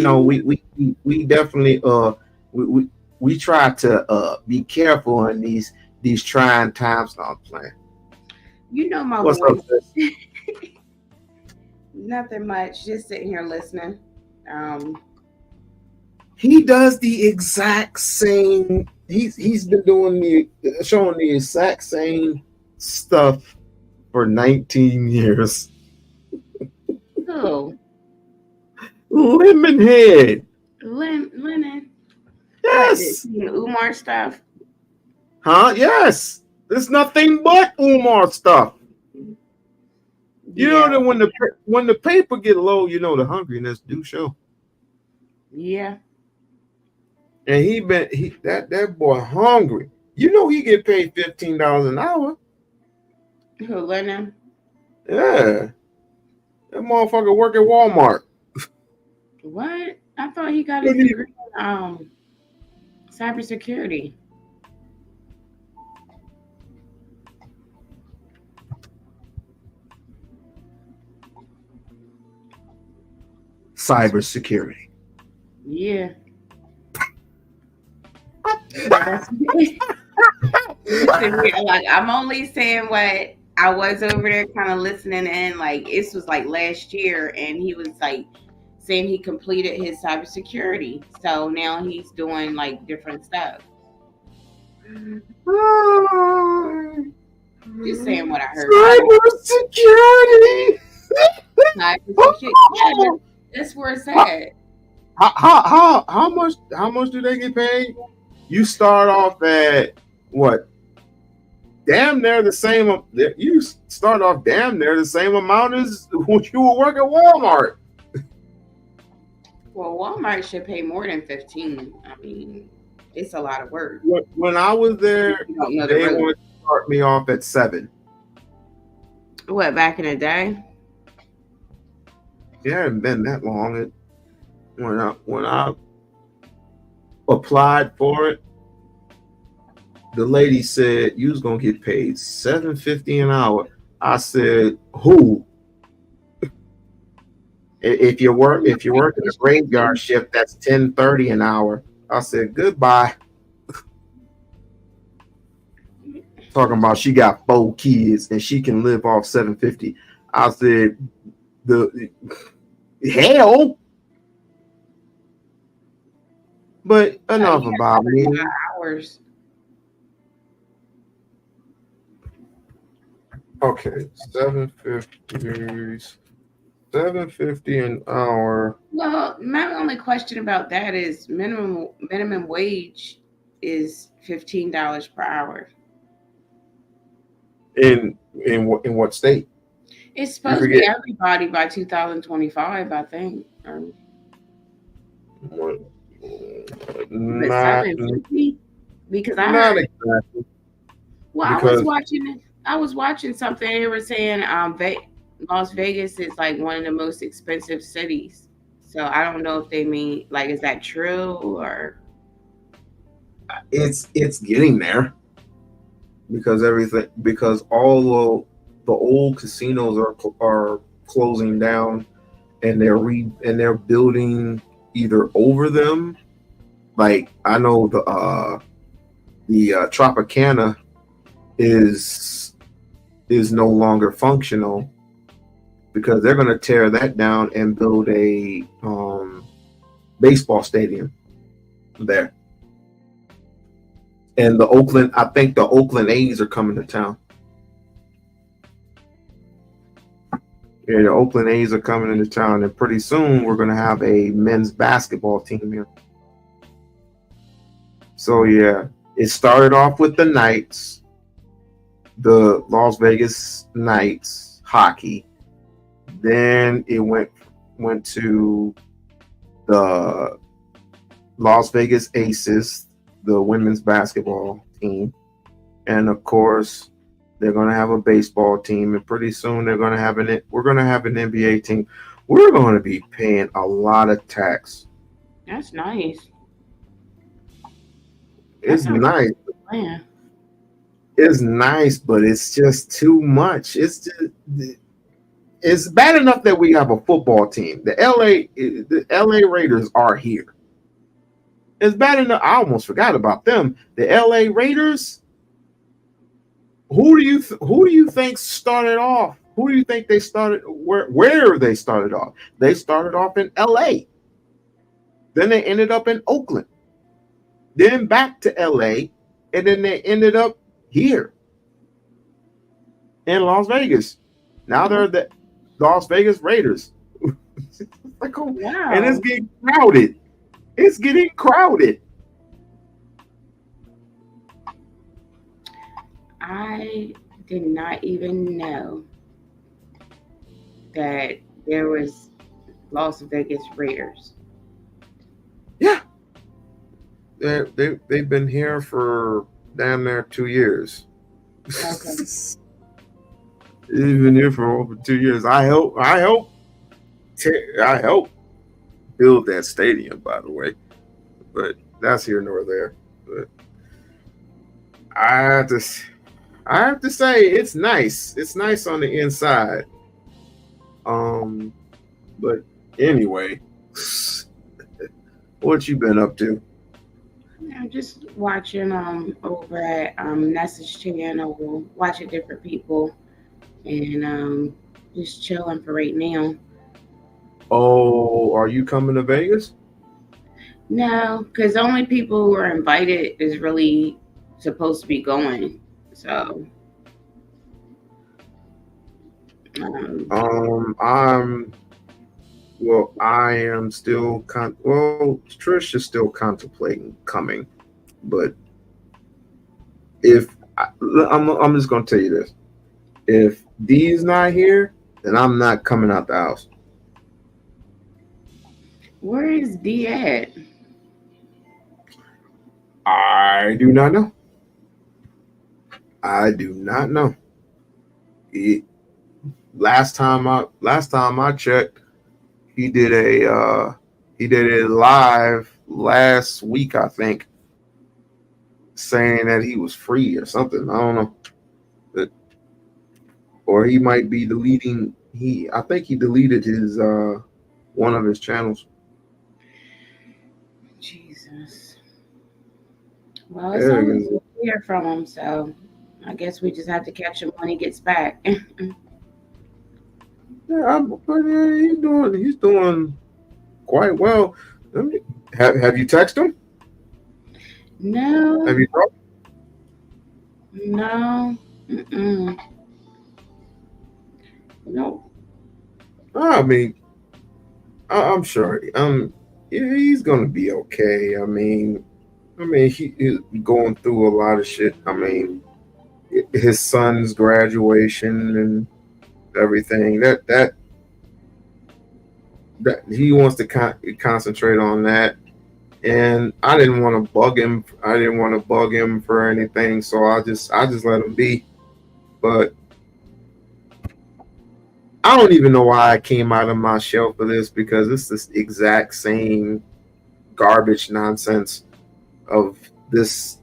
Speaker 8: definitely we try to be careful in these trying times. No, I'm playing.
Speaker 13: You know my
Speaker 8: What's
Speaker 13: voice.
Speaker 8: up, sis?
Speaker 13: Nothing much. Just sitting here listening.
Speaker 8: He does the exact same. He's been showing the exact same stuff for 19 years.
Speaker 13: Who?
Speaker 8: Lemonhead.
Speaker 13: Lennon.
Speaker 8: Yes.
Speaker 13: What, the Umar stuff.
Speaker 8: Huh? Yes. There's nothing but Umar stuff. You know that when the paper get low, you know the hungriness do show.
Speaker 13: Yeah.
Speaker 8: And that boy hungry. You know he get paid $15 an hour.
Speaker 13: Who, Lennon?
Speaker 8: Yeah. That motherfucker work at Walmart.
Speaker 13: What? I thought he got his degree in cybersecurity.
Speaker 8: Cybersecurity.
Speaker 13: Yeah. Like, I'm only saying what I was over there kind of listening in. Like, this was like last year, and he was like saying he completed his cybersecurity. So now he's doing like different stuff. Just saying what I heard.
Speaker 8: Cybersecurity.
Speaker 13: Cybersecurity. Yeah, that's where it's at.
Speaker 8: How much do they get paid? You start off at what? Damn near the same. You start off damn near the same amount as when you would work at Walmart.
Speaker 13: Well, Walmart should pay more than 15. I mean, it's a lot of work.
Speaker 8: When I was there, they would start me off at 7.
Speaker 13: What, back in the day?
Speaker 8: Yeah, it hadn't been that long. When I applied for it, the lady said you was gonna get paid $7.50 an hour. I said, who? If you work in a graveyard shift, that's $10.30 an hour. I said goodbye. Talking about she got 4 kids and she can live off $7.50. I said the hell. But enough about me.
Speaker 13: Hours.
Speaker 8: Okay, $7.50 an hour.
Speaker 13: Well, my only question about that is minimum wage is $15 per hour.
Speaker 8: In what state?
Speaker 13: It's supposed to be everybody by 2025, I think.
Speaker 8: Not
Speaker 13: because
Speaker 8: not exactly.
Speaker 13: Well, I was watching something. They were saying Las Vegas is like one of the most expensive cities. So I don't know if they mean like, is that true or?
Speaker 8: It's getting there because all the old casinos are closing down and they're building either over them. Like I know the Tropicana is no longer functional because they're going to tear that down and build a baseball stadium there. And I think the Oakland A's are coming to town. Yeah, the Oakland A's are coming into town, and pretty soon we're going to have a men's basketball team here. So yeah, it started off with the Knights, the Las Vegas Knights hockey. Then it went to the Las Vegas Aces, the women's basketball team, and of course they're going to have a baseball team, and pretty soon we're going to have an NBA team. We're going to be paying a lot of tax.
Speaker 13: That's nice.
Speaker 8: It's nice. It's nice, but it's just too much. It's bad enough that we have a football team. The LA Raiders are here. It's bad enough. I almost forgot about them. The LA Raiders. Who do you think started off? Who do you think they started? Where they started off? They started off in LA. Then they ended up in Oakland. Then back to LA, and then they ended up here. in Las Vegas. Now they're the Las Vegas Raiders. Like, oh,
Speaker 13: Wow.
Speaker 8: and it's getting crowded. It's getting crowded.
Speaker 13: I did not even know that there was Las Vegas Raiders.
Speaker 8: Yeah. They've been here for damn near 2 years.
Speaker 13: Okay.
Speaker 8: They've been here for over 2 years. I help build that stadium, by the way. But that's here nor there. But I have to say it's nice. It's nice on the inside. But anyway, what you been up to?
Speaker 13: I'm just watching over at Nessa's channel, watching different people, and just chilling for right now.
Speaker 8: Oh, are you coming to Vegas?
Speaker 13: No, because the only people who are invited is really supposed to be going. So
Speaker 8: I am still Trish is still contemplating coming, but I'm just gonna tell you this: if Dee's not here, then I'm not coming out the house.
Speaker 13: where is D at?
Speaker 8: I do not know. Last time I checked, he did a live last week, I think, saying that he was free or something. I don't know. Or he might be deleting. I think he deleted his one of his channels.
Speaker 13: Jesus. Well, it's always good to hear from him, so I guess we just have to catch him when he gets back.
Speaker 8: He's doing quite well. Have you texted him?
Speaker 13: No.
Speaker 8: Have you talked?
Speaker 13: No. No.
Speaker 8: I mean, I'm sure. He's gonna be okay. I mean, he's going through a lot of shit. I mean, his son's graduation and everything. That he wants to concentrate on that. And I didn't want to bug him. I didn't want to bug him for anything, so I just let him be. But I don't even know why I came out of my shell for this, because it's this exact same garbage nonsense of this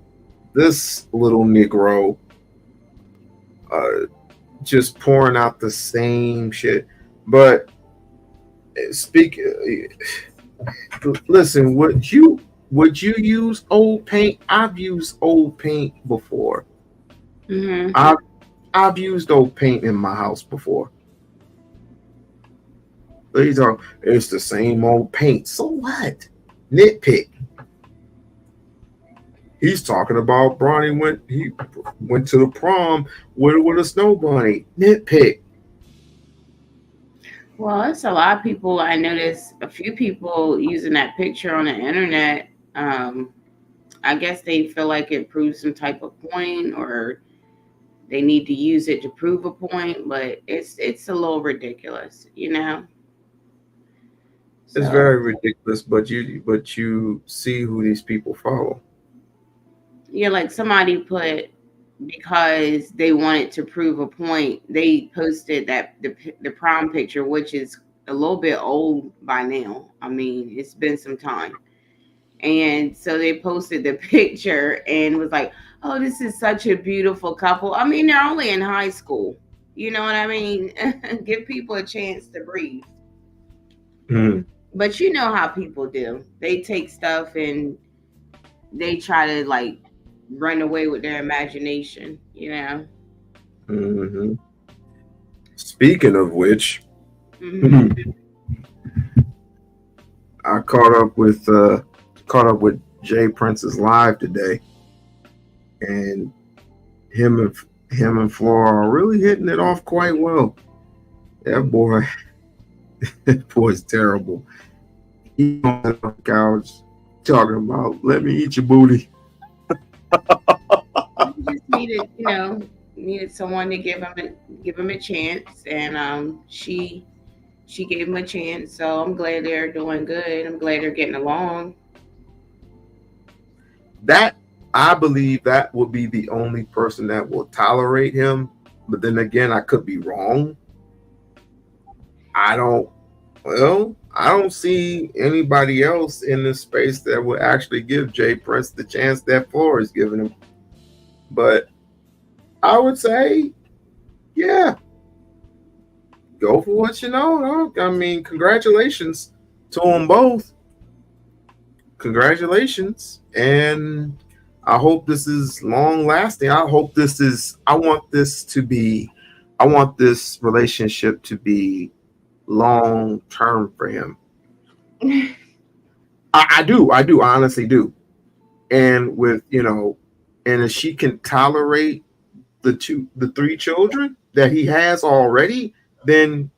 Speaker 8: little Negro just pouring out the same shit. But listen, would you use old paint? I've used old paint before.
Speaker 13: Mm-hmm.
Speaker 8: I've used old paint in my house before. It's the same old paint. So what? Nitpick. He's talking about Bronny went to the prom with a snow bunny. Nitpick.
Speaker 13: Well, it's a lot of people. I noticed a few people using that picture on the internet. I guess they feel like it proves some type of point, or they need to use it to prove a point. But it's a little ridiculous, you know.
Speaker 8: It's very ridiculous, but you see who these people follow.
Speaker 13: Yeah, like somebody put, because they wanted to prove a point, they posted that the prom picture, which is a little bit old by now. I mean, it's been some time. And so they posted the picture and was like, oh, this is such a beautiful couple. I mean, they're only in high school. You know what I mean? Give people a chance to breathe.
Speaker 8: Mm.
Speaker 13: But you know how people do. They take stuff and they try to like run away with their imagination, you know?
Speaker 8: Mm-hmm. Speaking of which, I caught up with Jay Prince's live today, and him him and Flora are really hitting it off quite well. That boy, that boy's terrible. He on the couch talking about, let me eat your booty.
Speaker 13: He just needed, needed someone to give him a chance, and she gave him a chance. So I'm glad they're doing good. I'm glad they're getting along.
Speaker 8: That, I believe that will be the only person that will tolerate him. But then again, I could be wrong. I don't see anybody else in this space that will actually give Jay Prince the chance that Flora is giving him. But I would say, yeah, go for what you know. I mean, congratulations to them both. Congratulations. And I hope this is long lasting. I want this relationship to be long term for him. I do. I honestly do. And with, and if she can tolerate the 3 children that he has already, then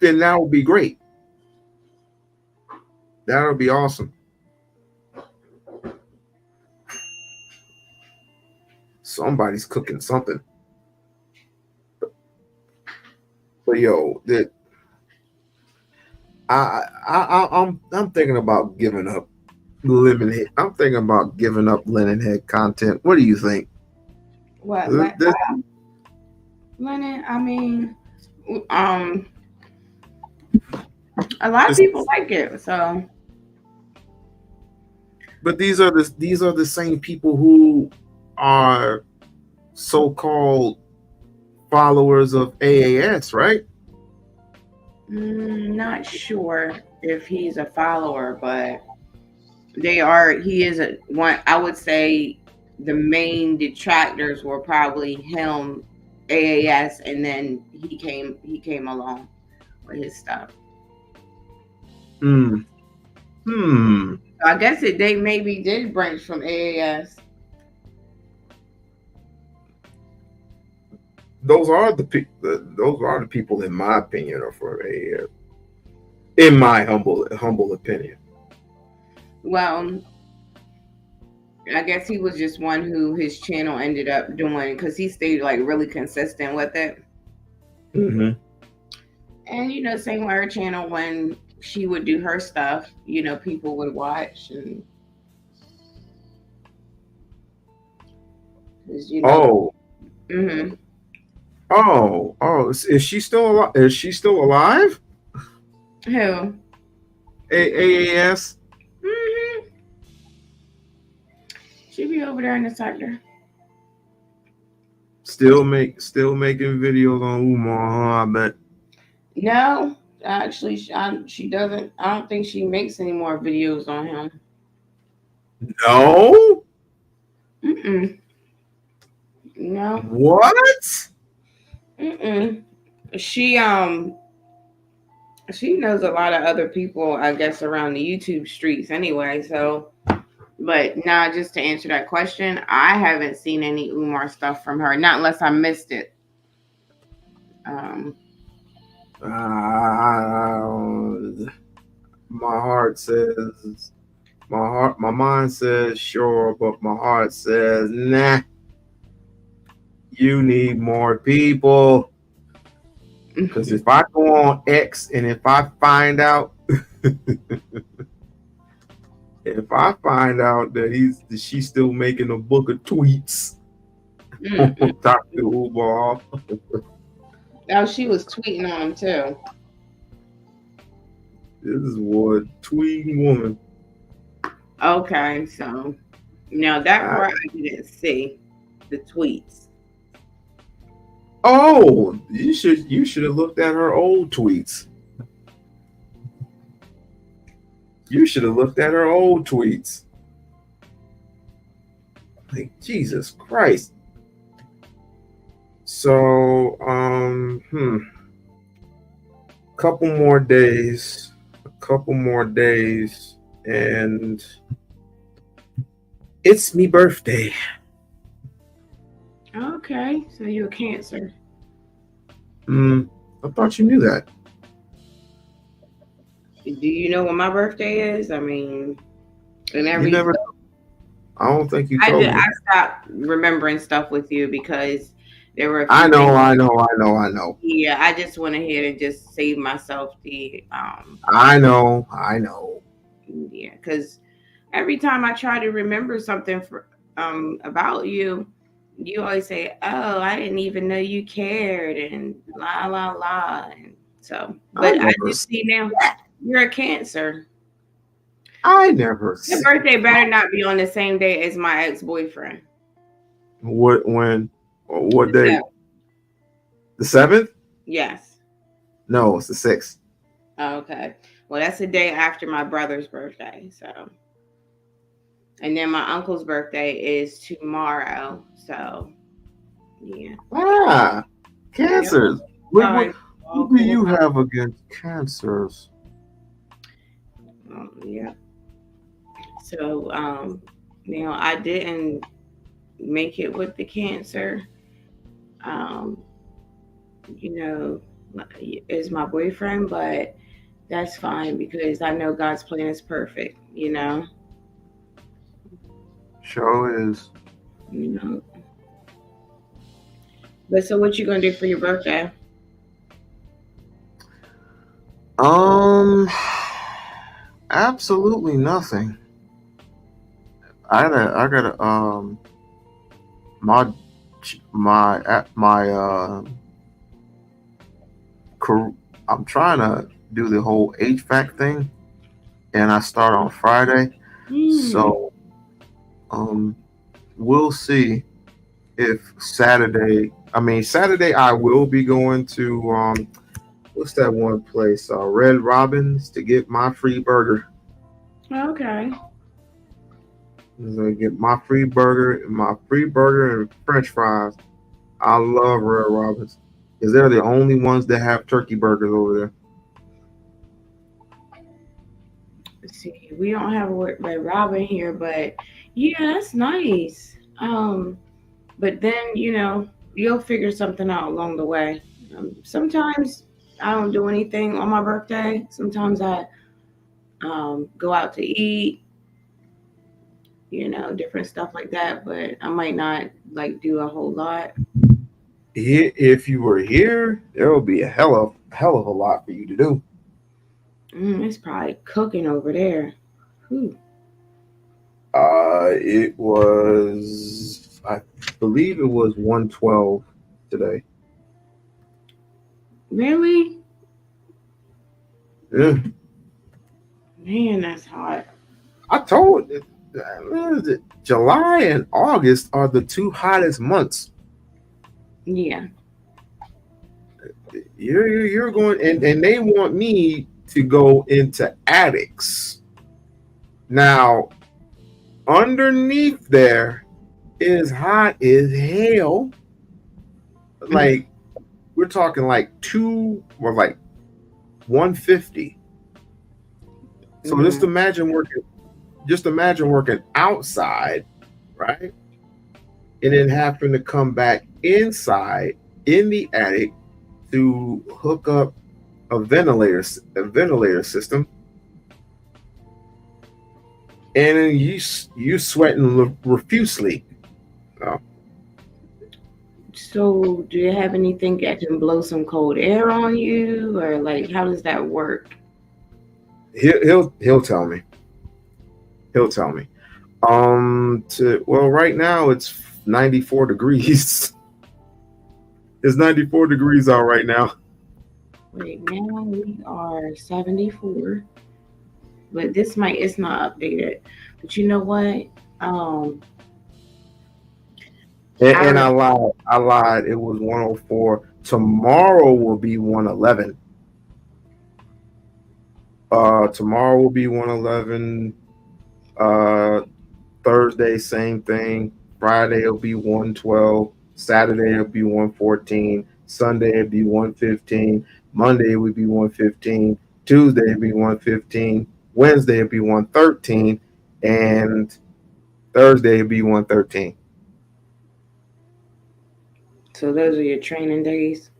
Speaker 8: that would be great. That would be awesome. Somebody's cooking something. But yo, that I'm thinking about giving up Lemonhead. I'm thinking about giving up Lemonhead content. What do you think?
Speaker 13: What? Lennon? I mean, a lot of people like it. So,
Speaker 8: but these are the same people who are so-called followers of AAS, right?
Speaker 13: Not sure if he's a follower, but he is one. I would say the main detractors were probably him, AAS, and then he came along with his stuff. I guess they maybe did branch from AAS.
Speaker 8: Those are the people, in my opinion, are for AAS. In my humble opinion.
Speaker 13: Well, I guess he was just one who his channel ended up doing, because he stayed like really consistent with it.
Speaker 8: Mm-hmm.
Speaker 13: And same with her channel, when she would do her stuff, people would watch, and
Speaker 8: Mm-hmm. Is she still alive?
Speaker 13: Who?
Speaker 8: AAS.
Speaker 13: Mm-hmm. She be over there in the sector.
Speaker 8: Still making videos on Umar, huh? I bet.
Speaker 13: No, actually, she doesn't. I don't think she makes any more videos on him.
Speaker 8: No.
Speaker 13: No.
Speaker 8: What?
Speaker 13: She knows a lot of other people, I guess, around the YouTube streets anyway. So, but now, just to answer that question, I haven't seen any Umar stuff from her, not unless I missed it.
Speaker 8: My heart says, my mind says sure, but my heart says nah. You need more people. Because if I go on X and if I find out that she's still making a book of tweets, Dr. Umar.
Speaker 13: Oh, she was tweeting on him too.
Speaker 8: This is one tweeting woman.
Speaker 13: Okay, so now that part I didn't see the tweets.
Speaker 8: Oh, you should have looked at her old tweets. Like, Jesus Christ. So, couple more days, and it's me birthday.
Speaker 13: Okay, so you're a Cancer.
Speaker 8: I thought you knew that.
Speaker 13: Do you know when my birthday is? I mean, and
Speaker 8: You never. I don't think you told me.
Speaker 13: I stopped remembering stuff with you because there were.
Speaker 8: I know.
Speaker 13: Yeah, I just went ahead and just saved myself the.
Speaker 8: I know.
Speaker 13: Yeah, because every time I try to remember something about you, you always say, "Oh, I didn't even know you cared," and la la la, and so. But I just see now you're a Cancer.
Speaker 8: I never.
Speaker 13: Your birthday better not be on the same day as my ex-boyfriend.
Speaker 8: What day? The 7th?
Speaker 13: Yes.
Speaker 8: No, it's the 6th.
Speaker 13: Okay. Well, that's the day after my brother's birthday. So, and then my uncle's birthday is tomorrow. So, yeah.
Speaker 8: Cancers. What do you have against Cancers?
Speaker 13: Yeah. So, I didn't make it with the Cancer. Is my boyfriend, but that's fine because I know God's plan is perfect,
Speaker 8: Sure is.
Speaker 13: But so what you gonna do for your birthday?
Speaker 8: Absolutely nothing. I gotta I'm trying to do the whole HVAC thing, and I start on Friday. So we'll see if Saturday I will be going to what's that one place, Red Robin's, to get my free burger.
Speaker 13: Okay.
Speaker 8: I'm gonna get my free burger and French fries. I love Red Robin's because they're the only ones that have turkey burgers over there.
Speaker 13: Let's see, we don't have a Red Robin here, but yeah, that's nice. But then you'll figure something out along the way. Sometimes I don't do anything on my birthday. Sometimes I go out to eat, different stuff like that. But I might not do a whole lot.
Speaker 8: If you were here, there will be a hell of a lot for you to do.
Speaker 13: It's probably cooking over there.
Speaker 8: It was, I believe it was 112 today.
Speaker 13: Really?
Speaker 8: Yeah.
Speaker 13: Man, that's hot.
Speaker 8: I told you, July and August are the two hottest months.
Speaker 13: Yeah.
Speaker 8: You're going, and they want me to go into attics. Now, underneath there is hot as hell. Like, we're talking like 2 or like 150. So just imagine working outside, right? And then having to come back inside in the attic to hook up a ventilator system. And then you sweating profusely.
Speaker 13: So do you have anything that can blow some cold air on you, or how does that work?
Speaker 8: He'll tell me. He'll tell me. Right now it's 94 degrees. It's 94 degrees out right now.
Speaker 13: Right now we are 74. But it's not updated. But you know what?
Speaker 8: And I lied. It was 104. Tomorrow will be 111. Tomorrow will be 111. Thursday, same thing. Friday will be 112. Saturday will be 114. Sunday will be 115. Monday will be 115. Tuesday will be 115. Wednesday will be 113. And Thursday will be 113.
Speaker 13: So those are your training days.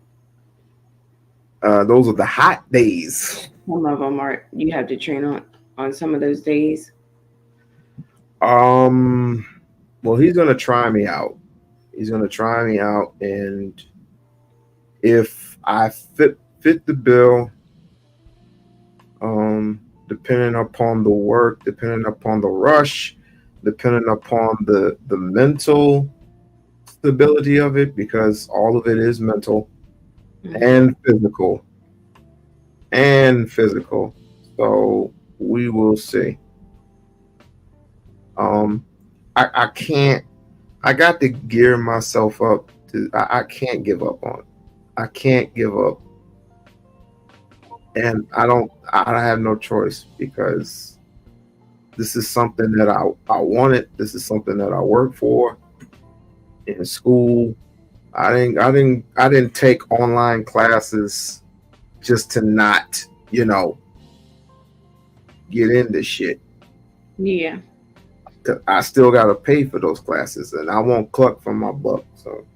Speaker 8: Those are the hot days.
Speaker 13: Some of them are you have to train on some of those days.
Speaker 8: Well, he's gonna try me out. He's gonna try me out, and if I fit the bill, depending upon the work, depending upon the rush, depending upon the mental stability of it, because all of it is mental and physical. So we will see. I can't. I got to gear myself up. I can't give up on it. I can't give up, and I don't. I have no choice because this is something that I wanted. This is something that I worked for in school. I didn't take online classes just to not, get into shit.
Speaker 13: Yeah.
Speaker 8: I still got to pay for those classes, and I won't cluck from my buck. So,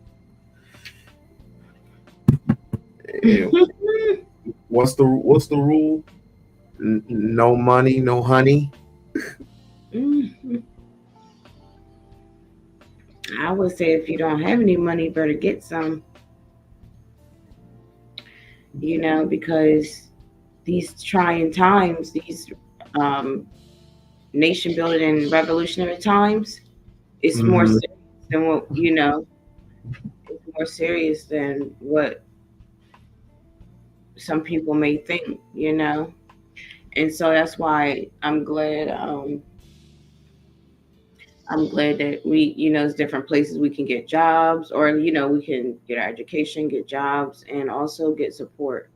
Speaker 8: what's the rule? No money, no honey.
Speaker 13: I would say if you don't have any money, you better get some. Because these trying times, these nation building and revolutionary times, it's more serious than what it's more serious than what some people may think, and so that's why I'm glad that we, there's different places we can get jobs, or we can get our education, get jobs, and also get support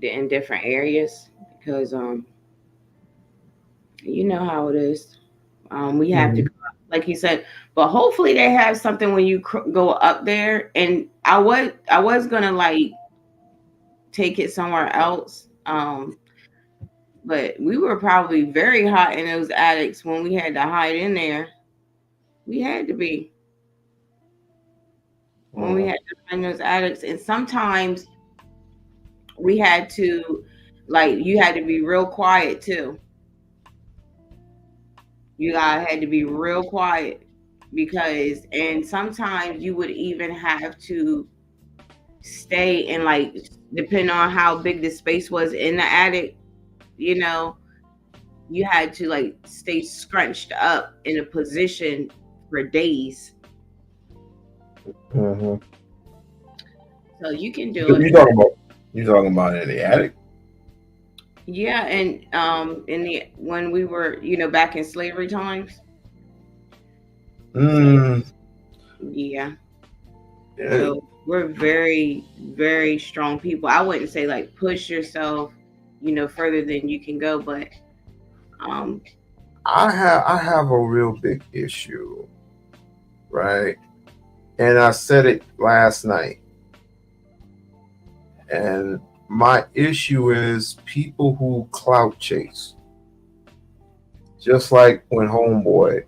Speaker 13: in different areas, because you know how it is. We have to, like you said, but hopefully they have something when you go up there. And I was gonna take it somewhere else, but we were probably very hot in those attics when we had to hide in there. We had to be when we had to hide in those attics, and sometimes we had to, you had to be real quiet too. You had to be real quiet and sometimes you would even have to stay in, depending on how big the space was in the attic, you had to stay scrunched up in a position for days. So you can do it.
Speaker 8: You talking about in the attic?
Speaker 13: Yeah, and when we were, back in slavery times. Yeah. So we're very, very strong people. I wouldn't say push yourself, further than you can go, but
Speaker 8: I have a real big issue, right? And I said it last night. And my issue is people who clout chase. Just like when Homeboy,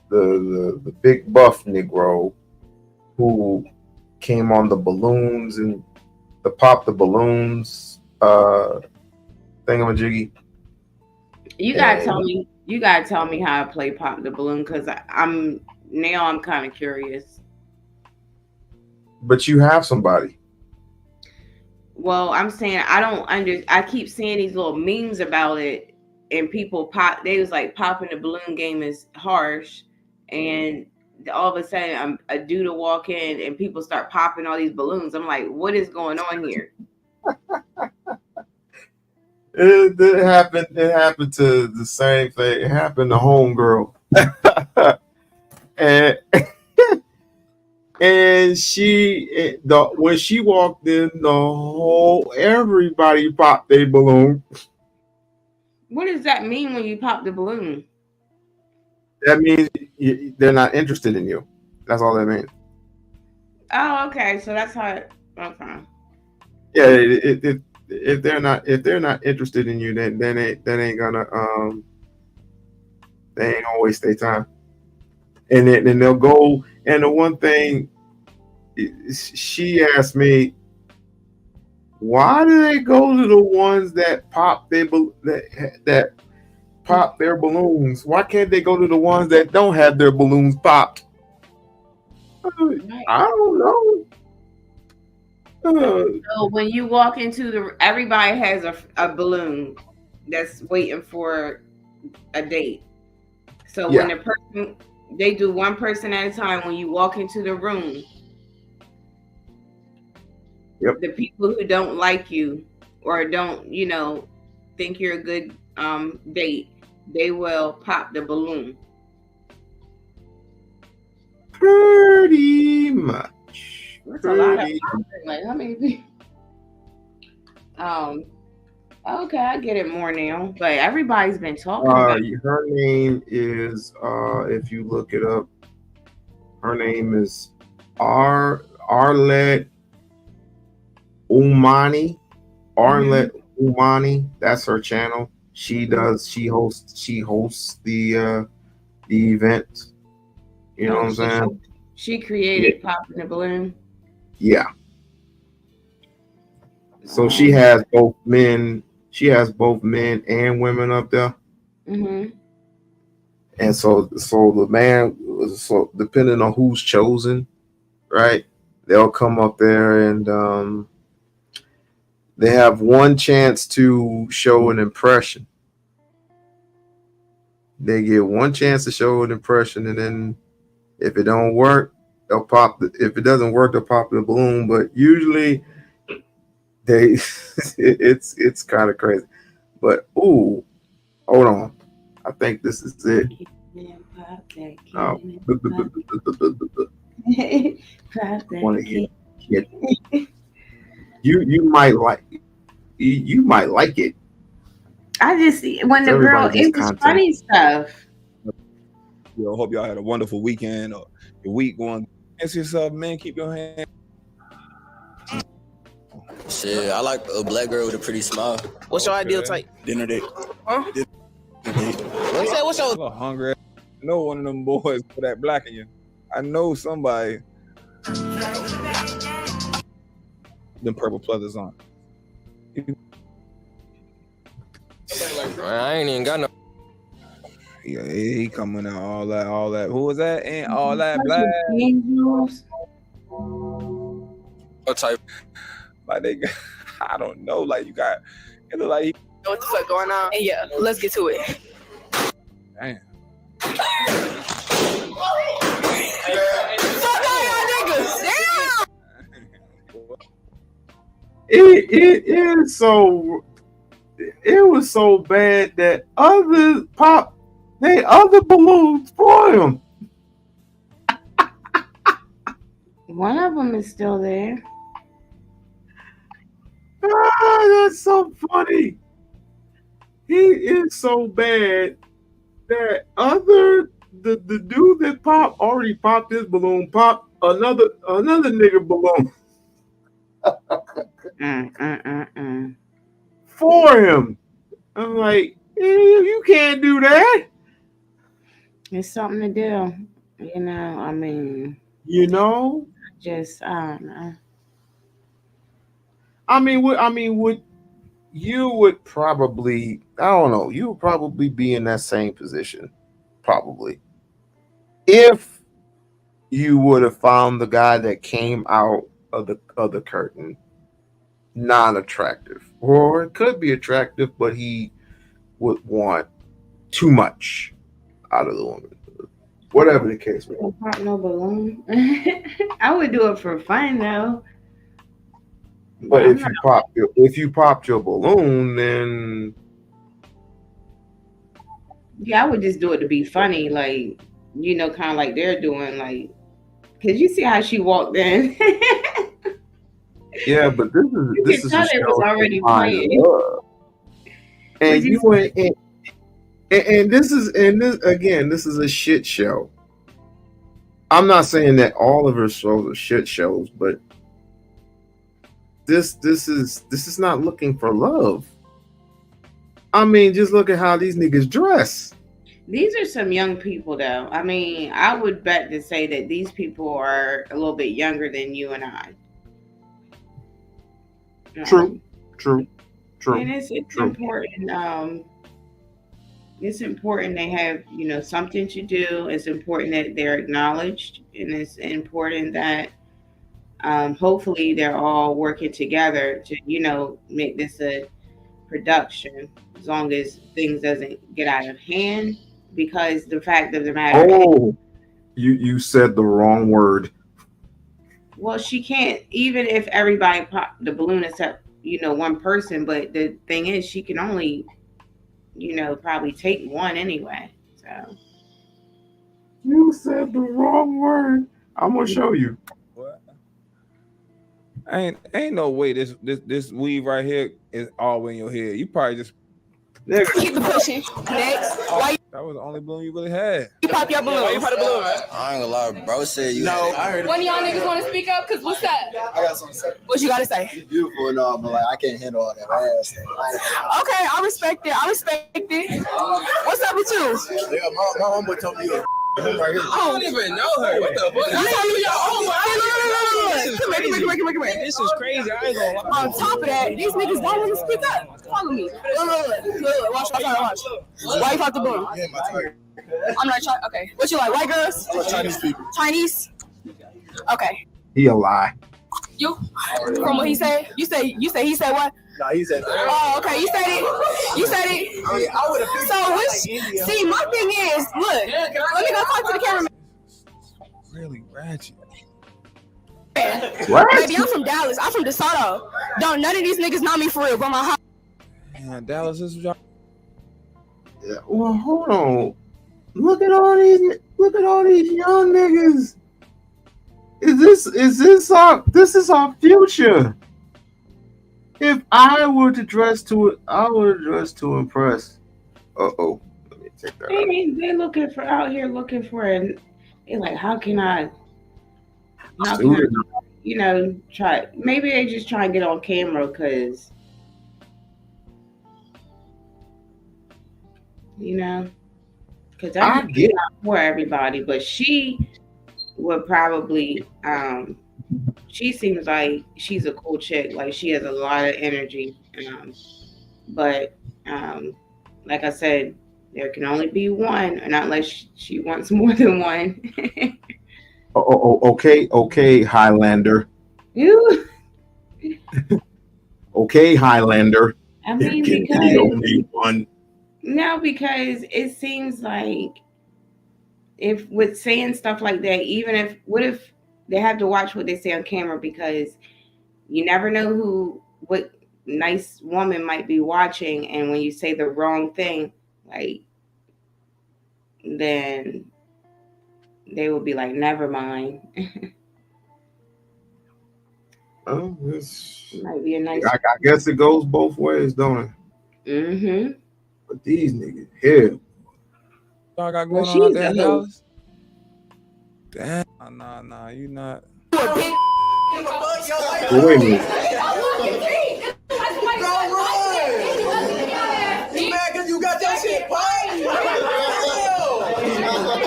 Speaker 8: the big buff Negro who came on the balloons and the pop the balloons thingamajiggy.
Speaker 13: You gotta tell me how to play pop the balloon, because I'm kind of curious.
Speaker 8: But you have somebody.
Speaker 13: Well, I'm saying I keep seeing these little memes about it, and people they was popping the balloon game is harsh, and all of a sudden a dude will walk in and people start popping all these balloons. I'm like, what is going on here?
Speaker 8: It happened. It happened to the same thing. It happened to Homegirl, and when she walked in, everybody popped a balloon.
Speaker 13: What does that mean when you pop the balloon?
Speaker 8: That means they're not interested in you. That's all that means.
Speaker 13: Oh, okay. So that's how. Okay.
Speaker 8: Yeah. If they're not interested in you, then they ain't gonna waste their time. And then they'll go. And the one thing she asked me, why do they go to the ones that pop that pop their balloons? Why can't they go to the ones that don't have their balloons popped? I don't know.
Speaker 13: So when you walk into everybody has a balloon that's waiting for a date. So when they do one person at a time, when you walk into the room, the people who don't like you or don't, think you're a good date, they will pop the balloon.
Speaker 8: Pretty much.
Speaker 13: That's a lot of like how many people? Okay, I get it more now. But everybody's been talking about it.
Speaker 8: Her name is if you look it up, her name is Arlette Umani. Arlette Umani. That's her channel. She hosts the event. You know what I'm saying?
Speaker 13: She created Popping the Balloon.
Speaker 8: Yeah. So she has both men. She has both men and women up there.
Speaker 13: Mm-hmm.
Speaker 8: And so the man, so depending on who's chosen, right? They'll come up there and they have one chance to show an impression. They get one chance to show an impression, and then if it don't work, they'll pop. If it doesn't work, they'll pop the balloon. But usually, it's kind of crazy. But hold on, I think this is it. You might like it.
Speaker 13: I just when the girl, it was funny stuff.
Speaker 2: Yo, hope y'all had a wonderful weekend or your week going. Answer yourself, man. Keep your hand.
Speaker 14: Shit, I like a black girl with a pretty smile.
Speaker 15: What's your ideal type?
Speaker 14: Dinner date.
Speaker 15: Huh?
Speaker 14: Dinner date.
Speaker 15: What you say? What's your?
Speaker 2: I'm hungry. I know one of them boys for that black in you. I know somebody. Them purple pleathers on.
Speaker 14: I ain't even got no.
Speaker 2: Yeah, he coming out all that. Who was that? And all that black.
Speaker 14: What type?
Speaker 2: Like they, I don't know. Like you got, it look like.
Speaker 15: What the fuck going on? And yeah, let's get to it.
Speaker 2: Damn.
Speaker 8: It was so bad that other balloons for him.
Speaker 13: One of them is still there.
Speaker 8: That's so funny. He is so bad that the dude that already popped his balloon, popped another nigga balloon for him. I'm like, you can't do that.
Speaker 13: It's something to do. I mean, just I don't know.
Speaker 8: Would you would probably, I don't know, you would probably be in that same position, probably, if you would have found the guy that came out of the curtain non-attractive, or it could be attractive, but he would want too much out of the woman. Whatever the case may be.
Speaker 13: Pop no balloon. I would do it for fun though.
Speaker 8: But if you popped your balloon, then
Speaker 13: yeah, I would just do it to be funny, like kind of like they're doing, like, cause you see how she walked in.
Speaker 8: Yeah, but this is
Speaker 13: it was already playing.
Speaker 8: And you went and this is a shit show. I'm not saying that all of her shows are shit shows, but this is not looking for love. I mean, just look at how these niggas dress.
Speaker 13: These are some young people, though. I mean, I would bet to say that these people are a little bit younger than you and I.
Speaker 8: True.
Speaker 13: And it's important. It's important they have, something to do. It's important that they're acknowledged, and it's important that hopefully they're all working together to, make this a production, as long as things doesn't get out of hand. Because the fact of the matter is,
Speaker 8: you said the wrong word.
Speaker 13: Well, she can't, even if everybody pop the balloon except, one person, but the thing is she can only, probably take one anyway. So
Speaker 8: you said the wrong word. I'm gonna show you.
Speaker 2: What? Ain't no way this weave right here is all in your head. You probably just
Speaker 15: Keep the pushing. Next. Why
Speaker 2: that was the only balloon you really had.
Speaker 15: you pop your balloon? Why you pop the balloon, man?
Speaker 14: I ain't gonna lie, bro said you.
Speaker 15: No.
Speaker 14: I heard
Speaker 15: One of y'all niggas want to speak up? Cause what's that?
Speaker 16: I got something to say.
Speaker 15: What you gotta say?
Speaker 16: She's beautiful and all, but like I can't handle all that ass.
Speaker 15: Okay, I respect it. What's up with you?
Speaker 16: Yeah, my homeboy told me you. Right here.
Speaker 14: I don't even know her. What the fuck?
Speaker 15: Come here.
Speaker 4: This is crazy. I ain't gonna lie.
Speaker 15: On top of that, these niggas don't want to speak up. Follow me. Look. Watch. Why you pop the balloon?
Speaker 16: Yeah, my turn.
Speaker 15: I'm not trying. Okay. What you like? White girls?
Speaker 16: I like Chinese people.
Speaker 15: Chinese? Okay.
Speaker 8: He a lie.
Speaker 15: You? From what he said? You say he said what?
Speaker 16: No, he said.
Speaker 15: Oh, okay. You said it.
Speaker 16: I mean, I would have.
Speaker 15: So which? See, my thing is, look. Let me go talk to the cameraman.
Speaker 2: Really ratchet.
Speaker 15: Baby, I'm from Dallas. I'm from DeSoto. Don't none of these niggas know me for real, but my heart.
Speaker 2: Man, Dallas is y'all.
Speaker 8: Yeah, well, hold on. Look at all these young niggas. This is our future. If I were to dress to it, I would dress to impress. Let me take that
Speaker 13: They're out here looking for they're like, how can I try? Maybe they just try and get on camera because, because I get for everybody, but she would probably, she seems like she's a cool chick. Like she has a lot of energy. But like I said, there can only be one, and not unless she wants more than one.
Speaker 8: Okay, Highlander.
Speaker 13: You?
Speaker 8: Okay, Highlander.
Speaker 13: I mean,
Speaker 8: you
Speaker 13: because
Speaker 8: only one.
Speaker 13: No, because it seems like if with saying stuff like that, what if they have to watch what they say on camera, because you never know what nice woman might be watching, and when you say the wrong thing, like, then they will be like, never mind.
Speaker 8: Oh, this
Speaker 13: might be a nice.
Speaker 8: I guess it goes both ways, don't it?
Speaker 13: Mm-hmm.
Speaker 8: But these niggas here.
Speaker 2: Y'all got going on out there in Dallas? Damn, nah, you not.
Speaker 8: Wait a minute.
Speaker 16: You mad because you got that shit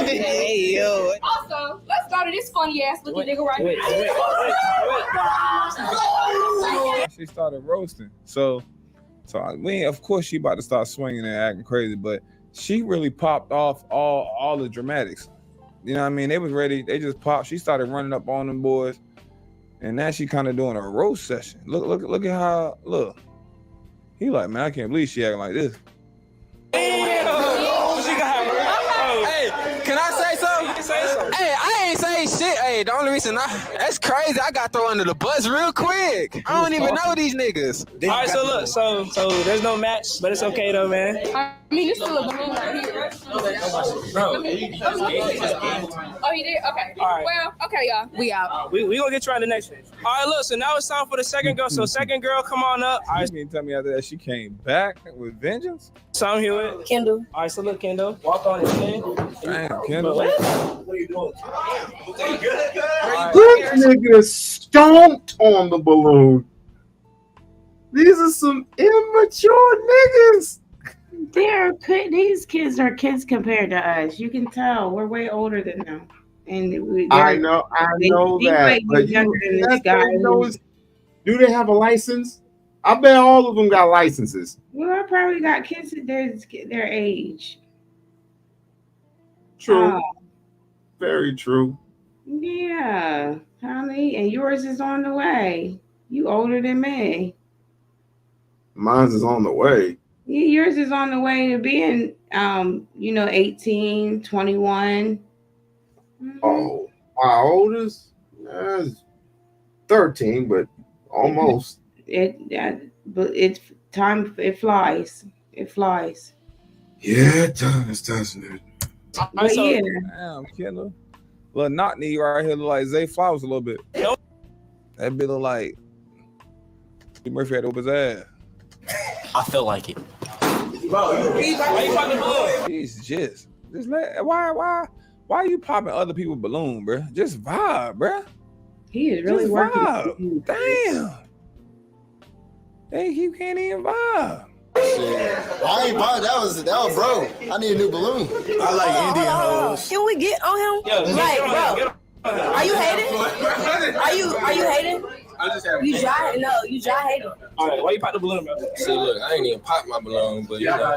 Speaker 15: Hey, yo. Also, let's go to this funny ass looking nigga right here.
Speaker 2: She started roasting. So I mean, of course she about to start swinging and acting crazy, but she really popped off all the dramatics. You know what I mean? They was ready. They just popped. She started running up on them boys, and now she kind of doing a roast session. Look at how He like, man, I can't believe she acting like this.
Speaker 14: Hey, can I say something? Hey, I ain't saying shit. Hey, the only reason that's crazy. I got thrown under the bus real quick. I don't even know these niggas.
Speaker 4: All right, so look, so there's no match, but it's okay though, man.
Speaker 15: I mean, it's still a balloon right here.
Speaker 4: Bro.
Speaker 15: Oh, he did? Okay.
Speaker 4: All right.
Speaker 15: Well, okay, y'all. We out.
Speaker 4: We gonna get you on the next page. All right, look, so now it's time for the second girl. So second girl, come on up.
Speaker 2: I just mean tell me after that she came back with vengeance.
Speaker 4: So I'm Hewitt.
Speaker 15: Kendall.
Speaker 4: All right, so look, Kendall, walk on this thing.
Speaker 2: Damn, Kendall.
Speaker 16: What are you doing?
Speaker 8: This nigga stomped on the balloon. These are some immature niggas.
Speaker 13: These kids are kids compared to us. You can tell we're way older than them, and
Speaker 8: I know that, but
Speaker 13: younger than this
Speaker 8: that's
Speaker 13: guy.
Speaker 8: Do they have a license? I bet all of them got licenses.
Speaker 13: Well, I probably got kids at their age.
Speaker 8: True. Very true.
Speaker 13: Yeah, honey, and yours is on the way. You older than me.
Speaker 8: Mine's is on the way.
Speaker 13: Yeah, yours is on the way to being, 18, 21.
Speaker 8: Oh, my oldest is 13, but almost.
Speaker 13: But it's time. It flies. It flies.
Speaker 8: Yeah, time is doesn't it?
Speaker 13: But yeah.
Speaker 2: Damn, killer. Little knock knee right here look like Zay Flowers a little bit. That bit look like Murphy had to open his ass.
Speaker 17: I feel like it.
Speaker 2: He's just let why you popping other people's balloon, bro? Just vibe, bro.
Speaker 13: He is really
Speaker 2: just
Speaker 13: working.
Speaker 2: Vibe. Damn. Hey, you can't even vibe.
Speaker 16: Shit. I ain't bought that was bro. I need a new balloon. I like Indian hoes.
Speaker 15: Can we get on him? Like, bro, are you hating? Are you hating? You dry? No, you dry hating.
Speaker 4: All right, why you pop the balloon, bro?
Speaker 17: See, look, I ain't even pop my balloon, but you know.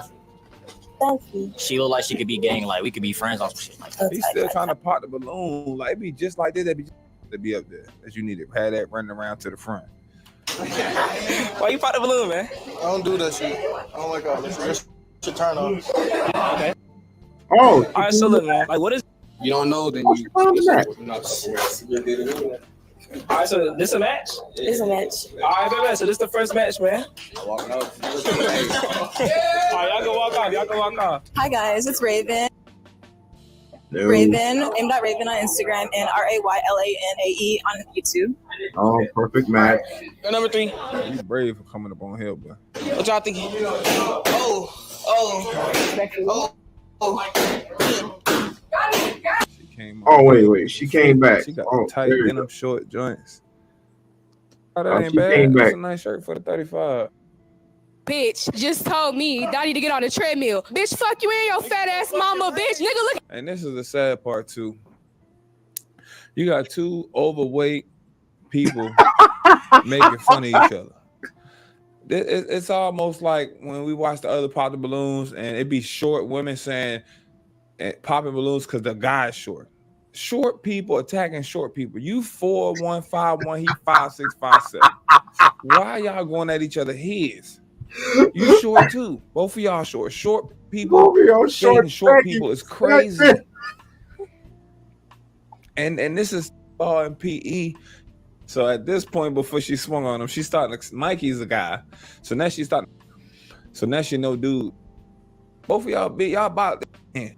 Speaker 15: Thank you.
Speaker 17: She look like she could be gang, like we could be friends on some shit like that.
Speaker 2: He's still trying to pop the balloon. Like, it be just like this. That'd be up there. That you need to have that running around to the front.
Speaker 4: Why you pop the balloon, man?
Speaker 16: I don't do that shit. I don't like all this. This should turn on.
Speaker 4: Okay.
Speaker 8: Oh.
Speaker 4: All right, so look, man. Like, what is?
Speaker 17: You don't know, then you.
Speaker 4: All right, so this a match?
Speaker 15: It's a match.
Speaker 4: All right, baby. So this the first match, man. All right, y'all go walk off.
Speaker 15: Hi guys, it's Raven.
Speaker 8: No.
Speaker 15: Raven, M.Raven on Instagram and RAYLANAE on YouTube.
Speaker 8: Oh, perfect match.
Speaker 4: Number 3.
Speaker 2: You brave for coming up on here, but
Speaker 4: What y'all thinking?
Speaker 8: Oh, wait. She came back.
Speaker 2: She got
Speaker 8: Oh,
Speaker 2: tight
Speaker 8: there you
Speaker 2: denim short joints. Oh, that
Speaker 8: Oh,
Speaker 2: ain't
Speaker 8: she
Speaker 2: bad.
Speaker 8: came
Speaker 2: That's
Speaker 8: back.
Speaker 2: a nice shirt for the 35.
Speaker 18: Bitch just told me that I need to get on the treadmill. Bitch, fuck you and your fat ass mama, bitch. Nigga, look.
Speaker 2: And this is the sad part too. You got two overweight people making fun of each other. It's almost like when we watch the other pop the balloons and it be short women saying popping balloons because the guy's short. Short people attacking short people. You 4'1", 5'1", he 5'6", 5'7". Why y'all going at each other's heads? You short too. Both of y'all short. Short people.
Speaker 8: Both of y'all short
Speaker 2: people is crazy. And this is all in PE. So at this point, before she swung on him, she started. Mikey's a guy. So now she started. So now she know, dude. Both of y'all big. Y'all about.
Speaker 18: Hey,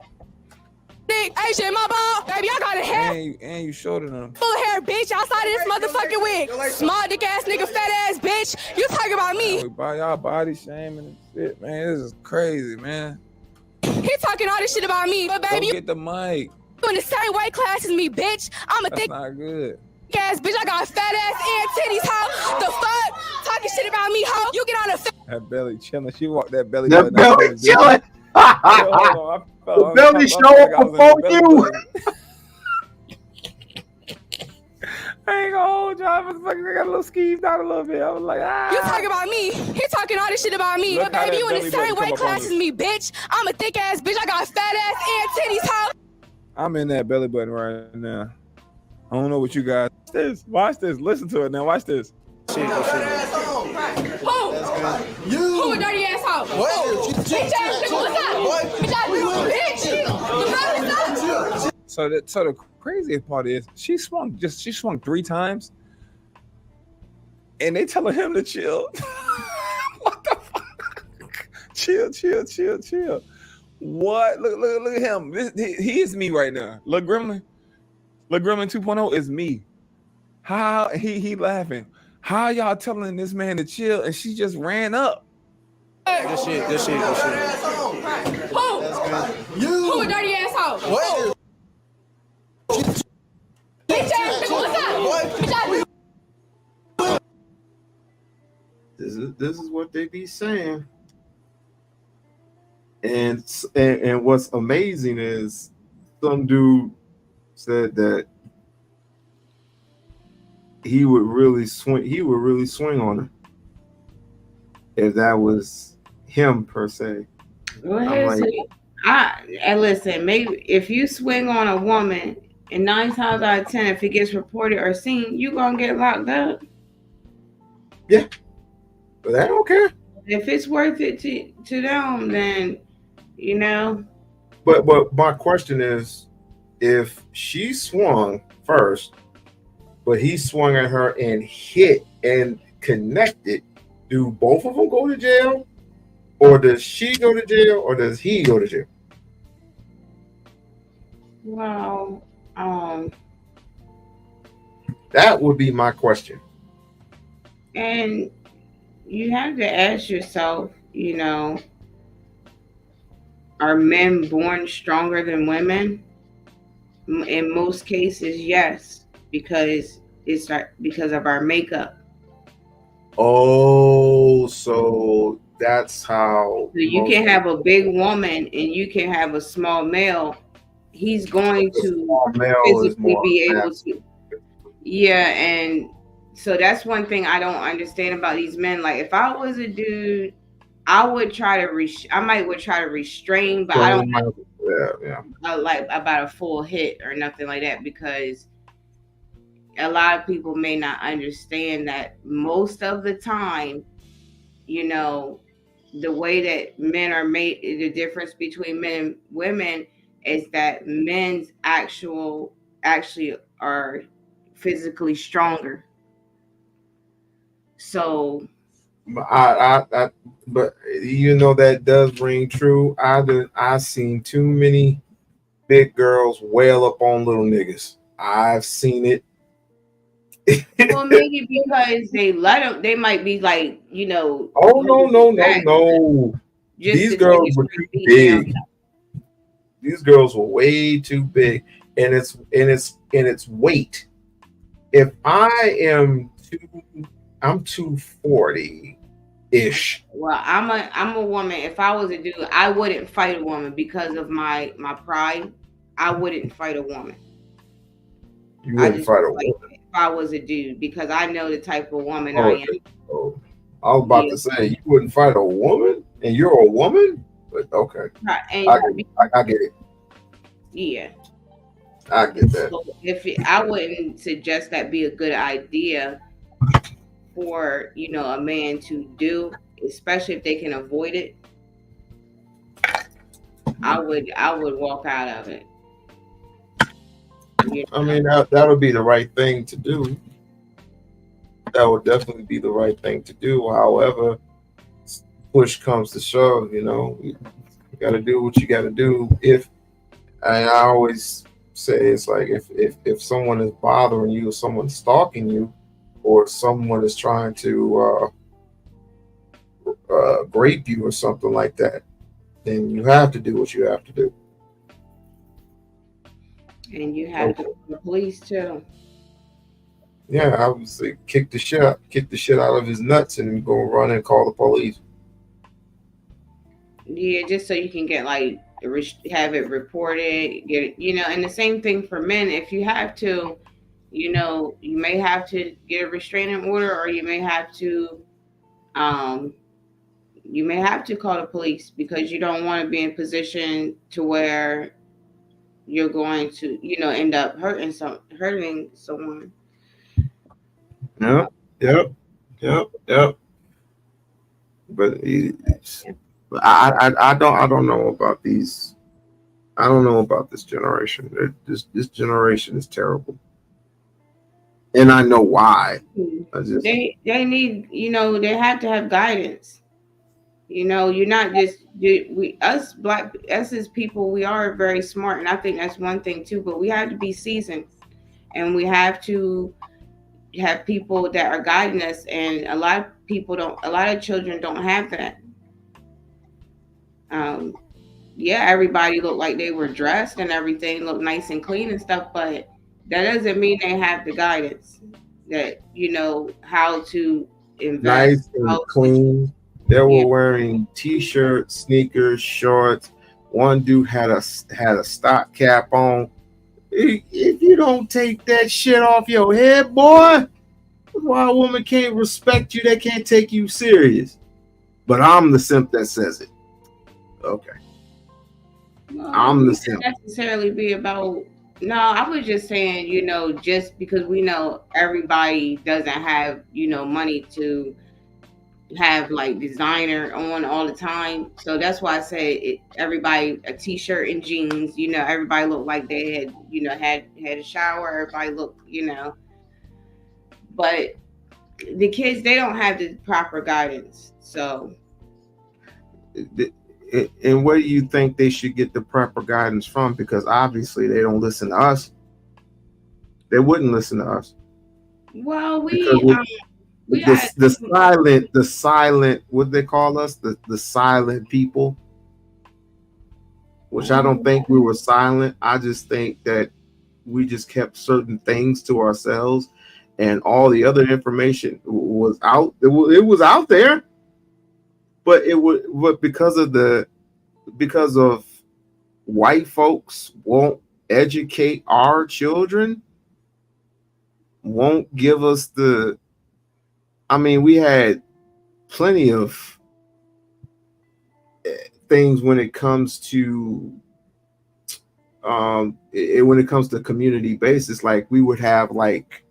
Speaker 18: shit, my ball. Baby, I got a hair.
Speaker 2: And you shorter than him.
Speaker 18: Full of hair, bitch. Outside of this motherfucking wig. Small dick ass nigga, fat ass bitch. You talking about me?
Speaker 2: We buy y'all body shaming and shit, man. This is crazy, man.
Speaker 18: He talking all this shit about me, but baby,
Speaker 2: Go get the mic.
Speaker 18: you in the same weight class as me, bitch. I'm a
Speaker 2: That's
Speaker 18: thick
Speaker 2: not good.
Speaker 18: ass bitch. I got fat ass and titties, hoe. The fuck? Talking shit about me, hoe. You get on the
Speaker 2: That belly chilling. She walked that belly.
Speaker 8: That belly chilling. The belly show up before you.
Speaker 2: I ain't gonna hold y'all. I got a little skeeved out a little bit. I was like,
Speaker 18: You talking about me? He talking all this shit about me,
Speaker 2: Look
Speaker 18: but baby,
Speaker 2: how
Speaker 18: you
Speaker 2: that
Speaker 18: in the
Speaker 2: belly
Speaker 18: same
Speaker 2: button
Speaker 18: weight
Speaker 2: come up on
Speaker 18: class as me, bitch. I'm a thick ass bitch. I got fat ass and titties, hoe.
Speaker 2: I'm in that belly button right now. I don't know what you guys. Watch this. Listen to it now. Watch this.
Speaker 18: Who? Who a dirty asshole?
Speaker 16: What?
Speaker 18: Bitch ass nigga, what's up? Bitch ass bitch.
Speaker 2: So the craziest part is she swung 3 times, and they telling him to chill. What the fuck? Chill. What? Look at him. He is me right now. Look Gremlin 2.0 is me. How he laughing? How y'all telling this man to chill and she just ran up?
Speaker 16: This shit.
Speaker 18: Who a dirty asshole?
Speaker 16: What?
Speaker 18: Bitch ass nigga, what's up?
Speaker 8: This is what they be saying. And what's amazing is some dude said that he would really swing on her if that was him per se.
Speaker 13: Well,
Speaker 8: I'm like,
Speaker 13: and listen, maybe if you swing on a woman, and 9 times out of 10, if it gets reported or seen, you gonna get locked up.
Speaker 8: Yeah, but I don't care.
Speaker 13: If it's worth it to them, then you know.
Speaker 8: But my question is, if she swung first, but he swung at her and hit and connected, do both of them go to jail? Or does she go to jail, or does he go to jail?
Speaker 13: Well,
Speaker 8: that would be my question.
Speaker 13: And you have to ask yourself, you know, are men born stronger than women? In most cases, yes, because because of our makeup.
Speaker 8: Oh, so that's how.
Speaker 13: So you can have a big woman and you can have a small male. He's going to physically be able to. Yeah, and so that's one thing I don't understand about these men. Like, if I was a dude, I would try to I might try to restrain, but I don't like about a full hit or nothing like that, because a lot of people may not understand that most of the time, you know, the way that men are made, the difference between men and women is that men's actually are physically stronger. So,
Speaker 8: but you know, that does ring true. I've seen too many big girls wail up on little niggas. I've seen it.
Speaker 13: Well, maybe because they let them. They might be like, you know.
Speaker 8: Oh no! These girls were too big. These girls were way too big, and it's weight. If I'm 240 ish.
Speaker 13: Well, I'm a woman. If I was a dude, I wouldn't fight a woman because of my pride. I wouldn't fight a woman.
Speaker 8: You wouldn't fight a woman
Speaker 13: if I was a dude, because I know the type of woman I am.
Speaker 8: Oh, I was about to say, you wouldn't fight a woman, and you're a woman. But okay,
Speaker 13: right, and
Speaker 8: I get it.
Speaker 13: Yeah,
Speaker 8: I get that.
Speaker 13: So I wouldn't suggest that be a good idea for, you know, a man to do, especially if they can avoid it. I would walk out of it. You know?
Speaker 8: I mean, that would be the right thing to do. That would definitely be the right thing to do. However, push comes to shove, you know, you got to do what you got to do. And I always say, it's like, if someone is bothering you, or someone's stalking you, or someone is trying to rape you or something like that, then you have to do what you have to do.
Speaker 13: And you have to call the police too.
Speaker 8: Yeah, I would say kick the shit out of his nuts and go run and call the police.
Speaker 13: Yeah, just so you can get like have it reported, get it, you know. And the same thing for men. If you have to, you know, you may have to get a restraining order, or you may have to call the police, because you don't want to be in position to where you're going to, you know, end up hurting someone.
Speaker 8: Yep. But I don't know about these. I don't know about this generation. This generation is terrible, and I know why.
Speaker 13: They need, you know, they have to have guidance. You know, you're not just us as people. We are very smart, and I think that's one thing too. But we have to be seasoned, and we have to have people that are guiding us. And a lot of children don't have that. Yeah, everybody looked like they were dressed and everything looked nice and clean and stuff, but that doesn't mean they have the guidance that, you know, how to invest.
Speaker 8: Nice and clean. They were wearing t-shirts, sneakers, shorts. One dude had a stock cap on. If you don't take that shit off your head, boy, why a woman can't respect you, they can't take you serious. But I'm the simp that says it. Okay.
Speaker 13: Well,
Speaker 8: I'm the
Speaker 13: it
Speaker 8: simp.
Speaker 13: doesn't necessarily be about. No, I was just saying, just because we know everybody doesn't have, money to have like designer on all the time. So that's why I said everybody a t-shirt and jeans, everybody looked like they had, had a shower, everybody looked, but the kids, they don't have the proper guidance. So
Speaker 8: and where do you think they should get the proper guidance from? Because obviously they don't listen to us. They wouldn't listen to us.
Speaker 13: Well,
Speaker 8: the silent, what they call us, the silent people, which I don't think we were silent. I just think that we just kept certain things to ourselves, and all the other information was out. It was out there, but because of white folks won't educate our children, won't give us we had plenty of things when it comes to community basis. Like we would have like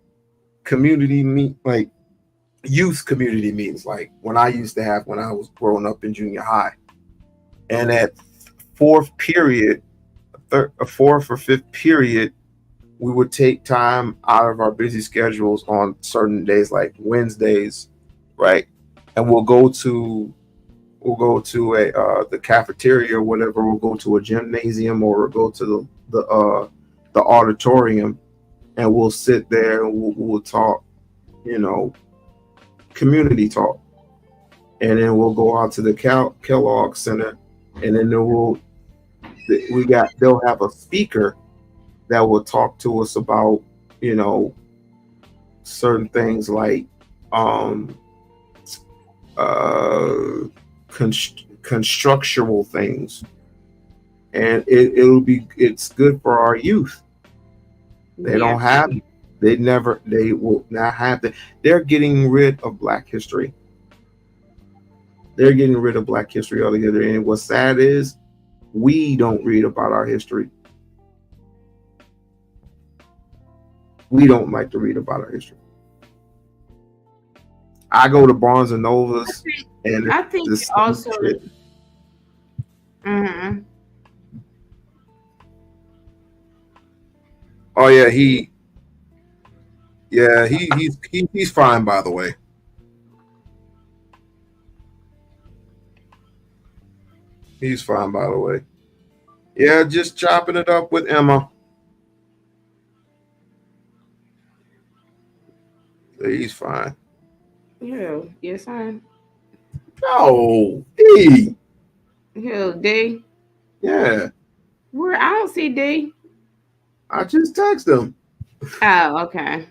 Speaker 8: youth community meetings, like when I used to have when I was growing up in junior high. And at fourth or fifth period, we would take time out of our busy schedules on certain days, like Wednesdays, right? And we'll go to the cafeteria or whatever. We'll go to a gymnasium, or we'll go to the auditorium, and we'll sit there and we'll talk, community talk. And then we'll go out to the Kellogg Center, and then they'll have a speaker that will talk to us about, certain things like constructural things, and it's good for our youth. They will not have that. They're getting rid of Black history. They're getting rid of Black history altogether. And what's sad is we don't read about our history. We don't like to read about our history. I go to Barnes and Novas, and
Speaker 13: I think also.
Speaker 8: Oh yeah, he's fine, by the way. He's fine, by the way. Yeah, just chopping it up with Emma. He's fine.
Speaker 13: Yeah, your son.
Speaker 8: No, D.
Speaker 13: Who, D?
Speaker 8: Yeah.
Speaker 13: Where? I don't see D.
Speaker 8: I just texted him.
Speaker 13: Oh, okay.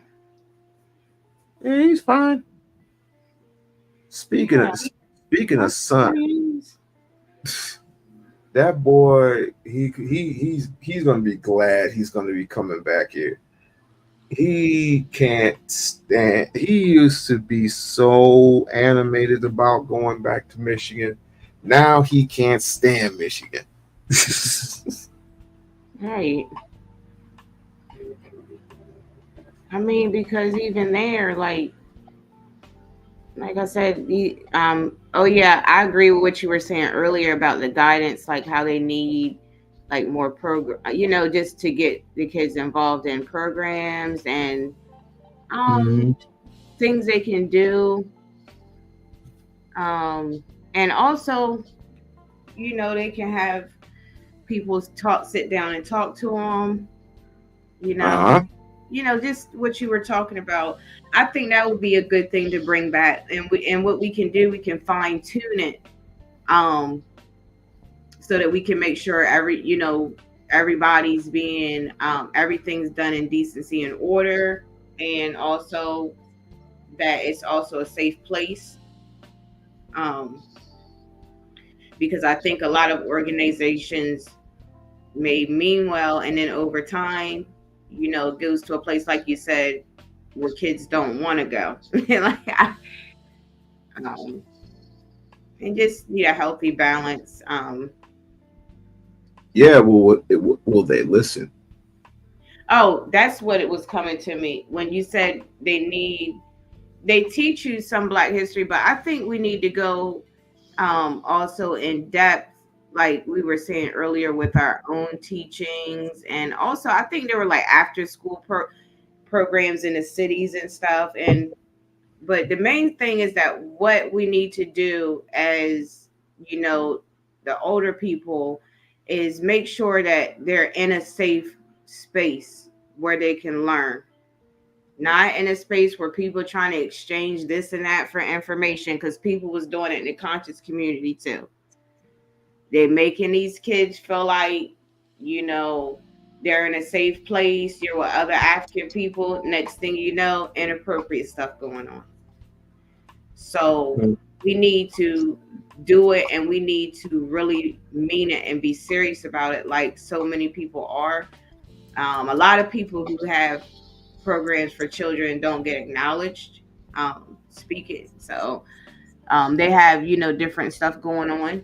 Speaker 8: Yeah, he's fine. Speaking of son, that boy, he's gonna be glad he's gonna be coming back here. He can't stand. He used to be so animated about going back to Michigan. Now he can't stand Michigan.
Speaker 13: Right. I mean, because even there, like I said, oh yeah, I agree with what you were saying earlier about the guidance, like how they need like more program, just to get the kids involved in programs and things they can do. And also, they can have people sit down and talk to them, just what you were talking about. I think that would be a good thing to bring back. And what we can do, we can fine tune it, so that we can make sure everybody's being, everything's done in decency and order, and also that it's also a safe place. because I think a lot of organizations may mean well, and then over time, you know, it goes to a place like you said where kids don't want to go. And just need a healthy balance.
Speaker 8: Yeah, well, will they listen?
Speaker 13: Oh, that's what it was coming to me when you said they teach you some Black history, but I think we need to go also in depth, like we were saying earlier, with our own teachings. And also I think there were like after school programs in the cities and stuff. But the main thing is that what we need to do as, you know, the older people is make sure that they're in a safe space where they can learn. Not in a space where people are trying to exchange this and that for information, because people was doing it in the conscious community too. They're making these kids feel like, you know, they're in a safe place. You're with other African people. Next thing you know, inappropriate stuff going on. So we need to do it, and we need to really mean it and be serious about it, like so many people are. A lot of people who have programs for children don't get acknowledged speaking. So they have, you know, different stuff going on.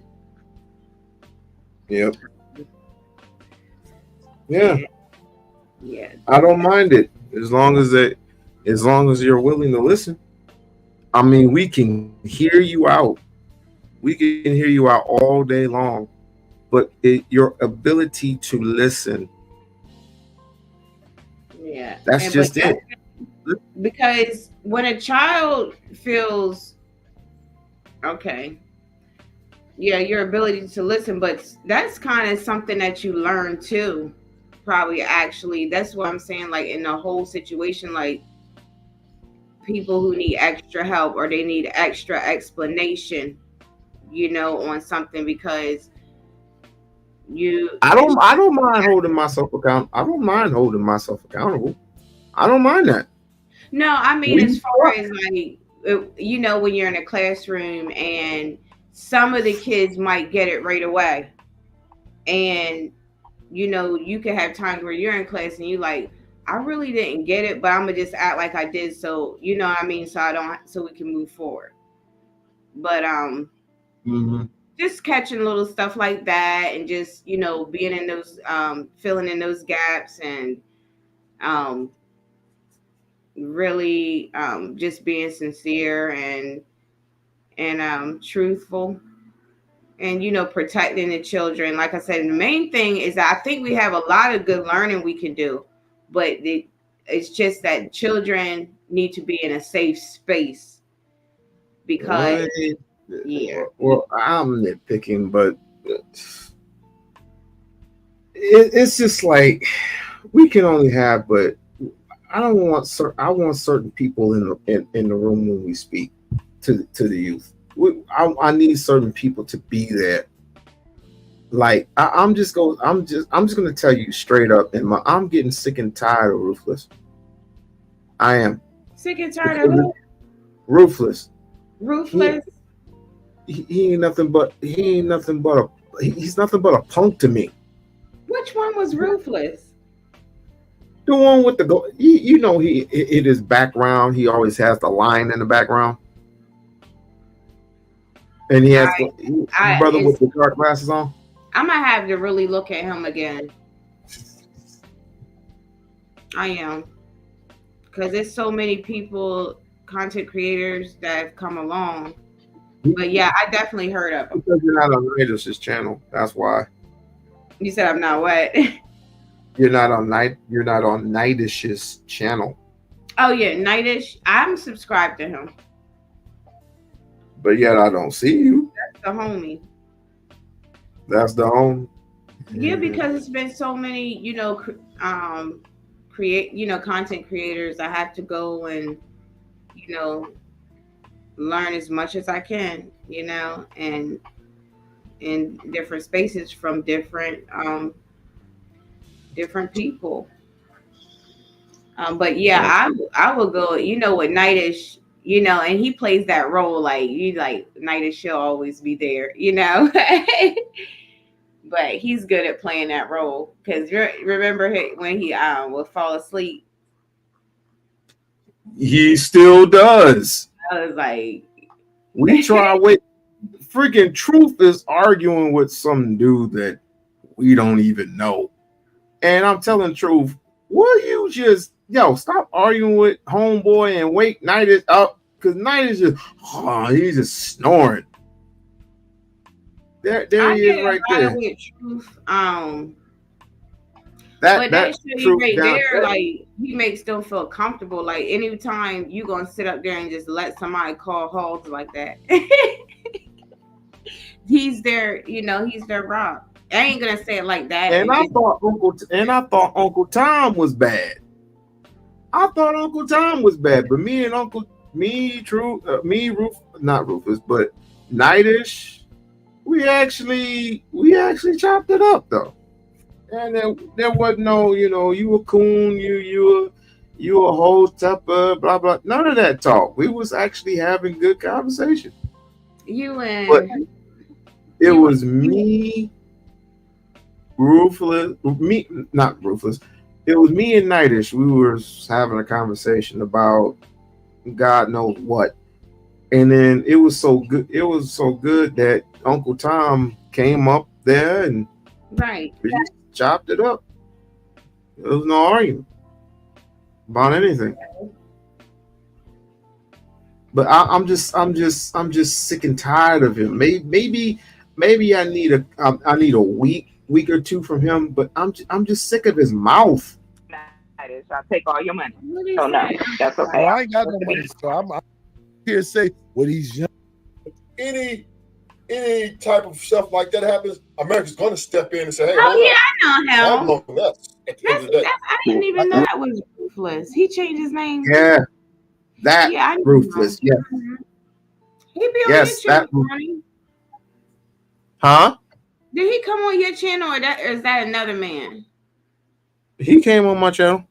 Speaker 8: Yep. Yeah.
Speaker 13: Yeah.
Speaker 8: I don't mind it as long as you're willing to listen. I mean, we can hear you out. We can hear you out all day long, but your ability to listen.
Speaker 13: Yeah.
Speaker 8: That's just it.
Speaker 13: Because when a child feels okay, yeah, your ability to listen, but that's kind of something that you learn too. Probably actually, that's what I'm saying, like in the whole situation, like people who need extra help or they need extra explanation, you know, on something, because
Speaker 8: I don't mind holding myself accountable. I don't mind holding myself accountable. I don't mind that.
Speaker 13: No, I mean, as far as like, you know, when you're in a classroom and some of the kids might get it right away, and you know, you can have times where you're in class and you like, I really didn't get it, but I'm gonna just act like I did, so you know what I mean, so we can move forward. But just catching little stuff like that, and just, you know, being in those filling in those gaps, and really just being sincere and truthful, and, you know, protecting the children. Like I said, the main thing is that I think we have a lot of good learning we can do, but it's just that children need to be in a safe space, because yeah.
Speaker 8: Well, I'm nitpicking, but it's just like we can only have, but I don't want I want certain people in the room when we speak to the youth. I need certain people to be there. Like I'm just going to tell you straight up, I'm getting sick and tired of Ruthless. I am
Speaker 13: sick and tired of who?
Speaker 8: Ruthless.
Speaker 13: Ruthless.
Speaker 8: He ain't nothing but he's nothing but a punk to me.
Speaker 13: Which one was Ruthless?
Speaker 8: The one with the you know, in his background, he always has the line in the background, and he has the brother with the dark glasses on.
Speaker 13: I might have to really look at him again. I am, because there's so many people, content creators that have come along. But yeah, I definitely heard of him.
Speaker 8: Because you're not on Nightish's channel, that's why.
Speaker 13: You said I'm not what?
Speaker 8: You're not on Nightish's channel.
Speaker 13: Oh yeah, Nightish. I'm subscribed to him.
Speaker 8: But yet I don't see you.
Speaker 13: That's the homie.
Speaker 8: That's the home.
Speaker 13: Yeah, because it's been so many, you know, content creators. I have to go and, you know, learn as much as I can, you know, and in different spaces from different people. But yeah, I will go, you know, with Nightish, you know, and he plays that role like you like Nida, she'll always be there, you know. But he's good at playing that role because remember when he would fall asleep.
Speaker 8: He still does.
Speaker 13: I was like,
Speaker 8: we try. Wait, freaking Truth is arguing with some dude that we don't even know, and I'm telling Truth, will you just stop arguing with homeboy and wake Night is up because Night is just he's just snoring. There he is right there.
Speaker 13: With Truth,
Speaker 8: that
Speaker 13: show you
Speaker 8: Truth
Speaker 13: right
Speaker 8: down
Speaker 13: there, like he makes them feel comfortable. Like anytime you gonna sit up there and just let somebody call halls like that, he's there. You know, he's their rock. I ain't gonna say it like that.
Speaker 8: And I thought Uncle Tom was bad. I thought Uncle Tom was bad, but not Rufus, but Nightish, we actually chopped it up though. And there wasn't no, you a coon, you a whole stepper, blah blah. None of that talk. We was actually having good conversation. But it was me, not Ruthless. It was me and Nightish. We were having a conversation about God knows what, and then it was so good. It was so good that Uncle Tom came up there and we just chopped it up. There was no argument about anything. But I'm just sick and tired of him. Maybe I need a week or two from him. But I'm just sick of his mouth.
Speaker 19: I'll take all your money. So no, that's okay.
Speaker 20: Well, I ain't got no money, so I'm here to say what he's young.
Speaker 11: Any type of stuff like that happens, America's going to step in and say, "Hey,
Speaker 13: I know him.
Speaker 11: belong to us." At the end of the day.
Speaker 13: I didn't even know that was Ruthless. He changed his name.
Speaker 8: Yeah, that Ruthless. Yeah.
Speaker 13: He be on
Speaker 8: Yes,
Speaker 13: your channel,
Speaker 8: that.
Speaker 13: Ronnie.
Speaker 8: Huh?
Speaker 13: Did he come on your channel, or is that another man?
Speaker 8: He came on my channel.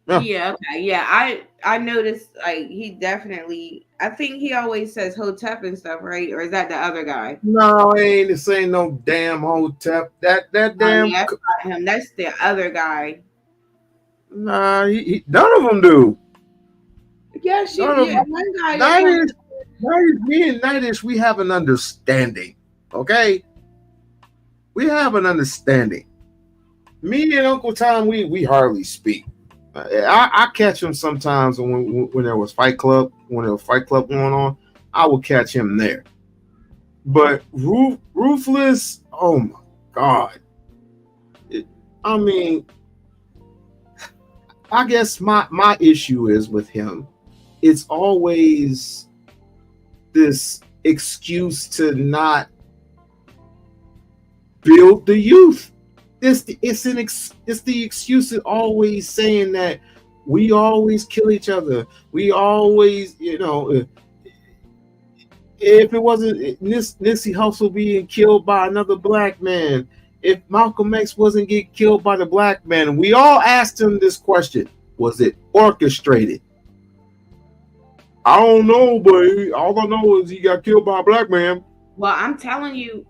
Speaker 13: Yeah. Okay. Yeah. I noticed. Like he definitely. I think he always says Hotep and stuff, right? Or is that the other guy?
Speaker 8: No, ain't this ain't no damn Hotep. That damn.
Speaker 13: That's not him. That's the other guy.
Speaker 8: Nah, none of them do.
Speaker 13: Yeah, one guy.
Speaker 8: Me and Nightish, we have an understanding. Okay, we have an understanding. Me and Uncle Tom, we hardly speak. I catch him sometimes when there was Fight Club going on. I would catch him there. But Ruthless, oh my God! I mean, I guess my issue is with him. It's always this excuse to not build the youth. It's the excuse of always saying that we always kill each other. We always, if it wasn't Nipsey Hussle being killed by another black man, if Malcolm X wasn't getting killed by the black man, we all asked him this question: was it orchestrated? I don't know, but all I know is he got killed by a black man.
Speaker 13: Well, I'm telling you,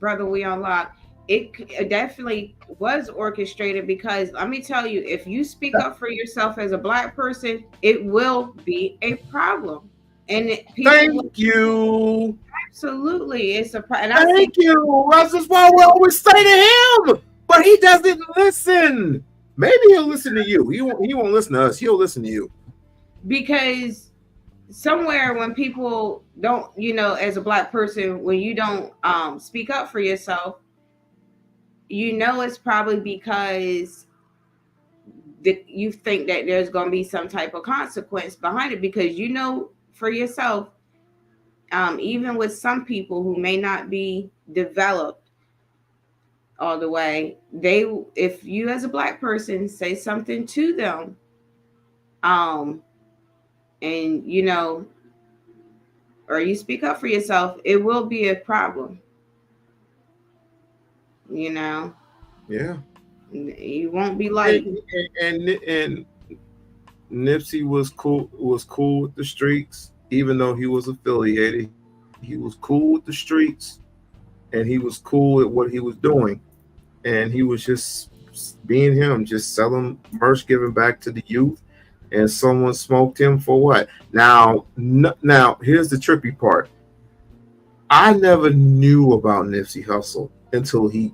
Speaker 13: brother, We-On-Loc, it definitely was orchestrated because let me tell you, if you speak up for yourself as a black person, it will be a problem. And
Speaker 8: thank you.
Speaker 13: Absolutely, it's a problem.
Speaker 8: Thank you. That's just why we always say to him, but he doesn't listen. Maybe he'll listen to you. He won't listen to us. He'll listen to you.
Speaker 13: Because somewhere when people don't, as a black person, when you don't speak up for yourself, it's probably because you think that there's going to be some type of consequence behind it, because for yourself, even with some people who may not be developed all the way, if you as a black person say something to them, and or you speak up for yourself, it will be a problem.
Speaker 8: Yeah.
Speaker 13: You won't be like
Speaker 8: and Nipsey was cool with the streets, even though he was affiliated. He was cool with the streets, and he was cool with what he was doing, and he was just being him, just selling merch, giving back to the youth. And someone smoked him for what? Now here's the trippy part. I never knew about Nipsey Hussle until he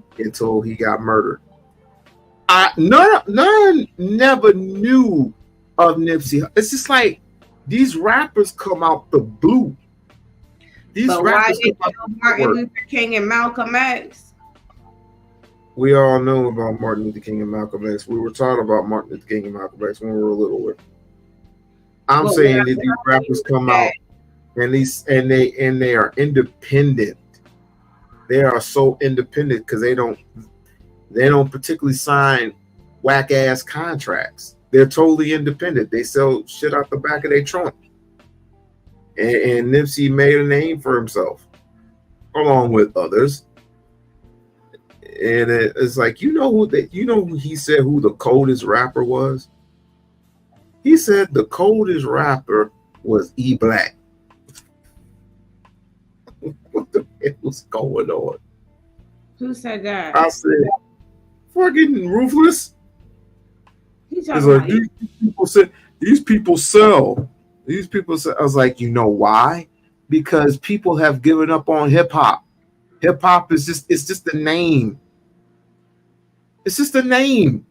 Speaker 8: got murdered. None never knew of Nipsey. It's just like these rappers come out the blue.
Speaker 13: But why did you know Martin Luther King and Malcolm X?
Speaker 8: We all know about Martin Luther King and Malcolm X. We were taught about Martin Luther King and Malcolm X when we were littler. I'm saying that these rappers come out and they are independent. They are so independent because they don't particularly sign whack ass contracts. They're totally independent. They sell shit out the back of their trunk. And Nipsey made a name for himself along with others. And it's like, you know who he said who the coldest rapper was? He said the coldest rapper was E Black. What the hell was going on?
Speaker 13: Who said that?
Speaker 8: I said, fucking Ruthless.
Speaker 13: He's
Speaker 8: like, these people sell. These people sell. I was like, you know why? Because people have given up on hip hop. Hip hop is just a name. It's just a name.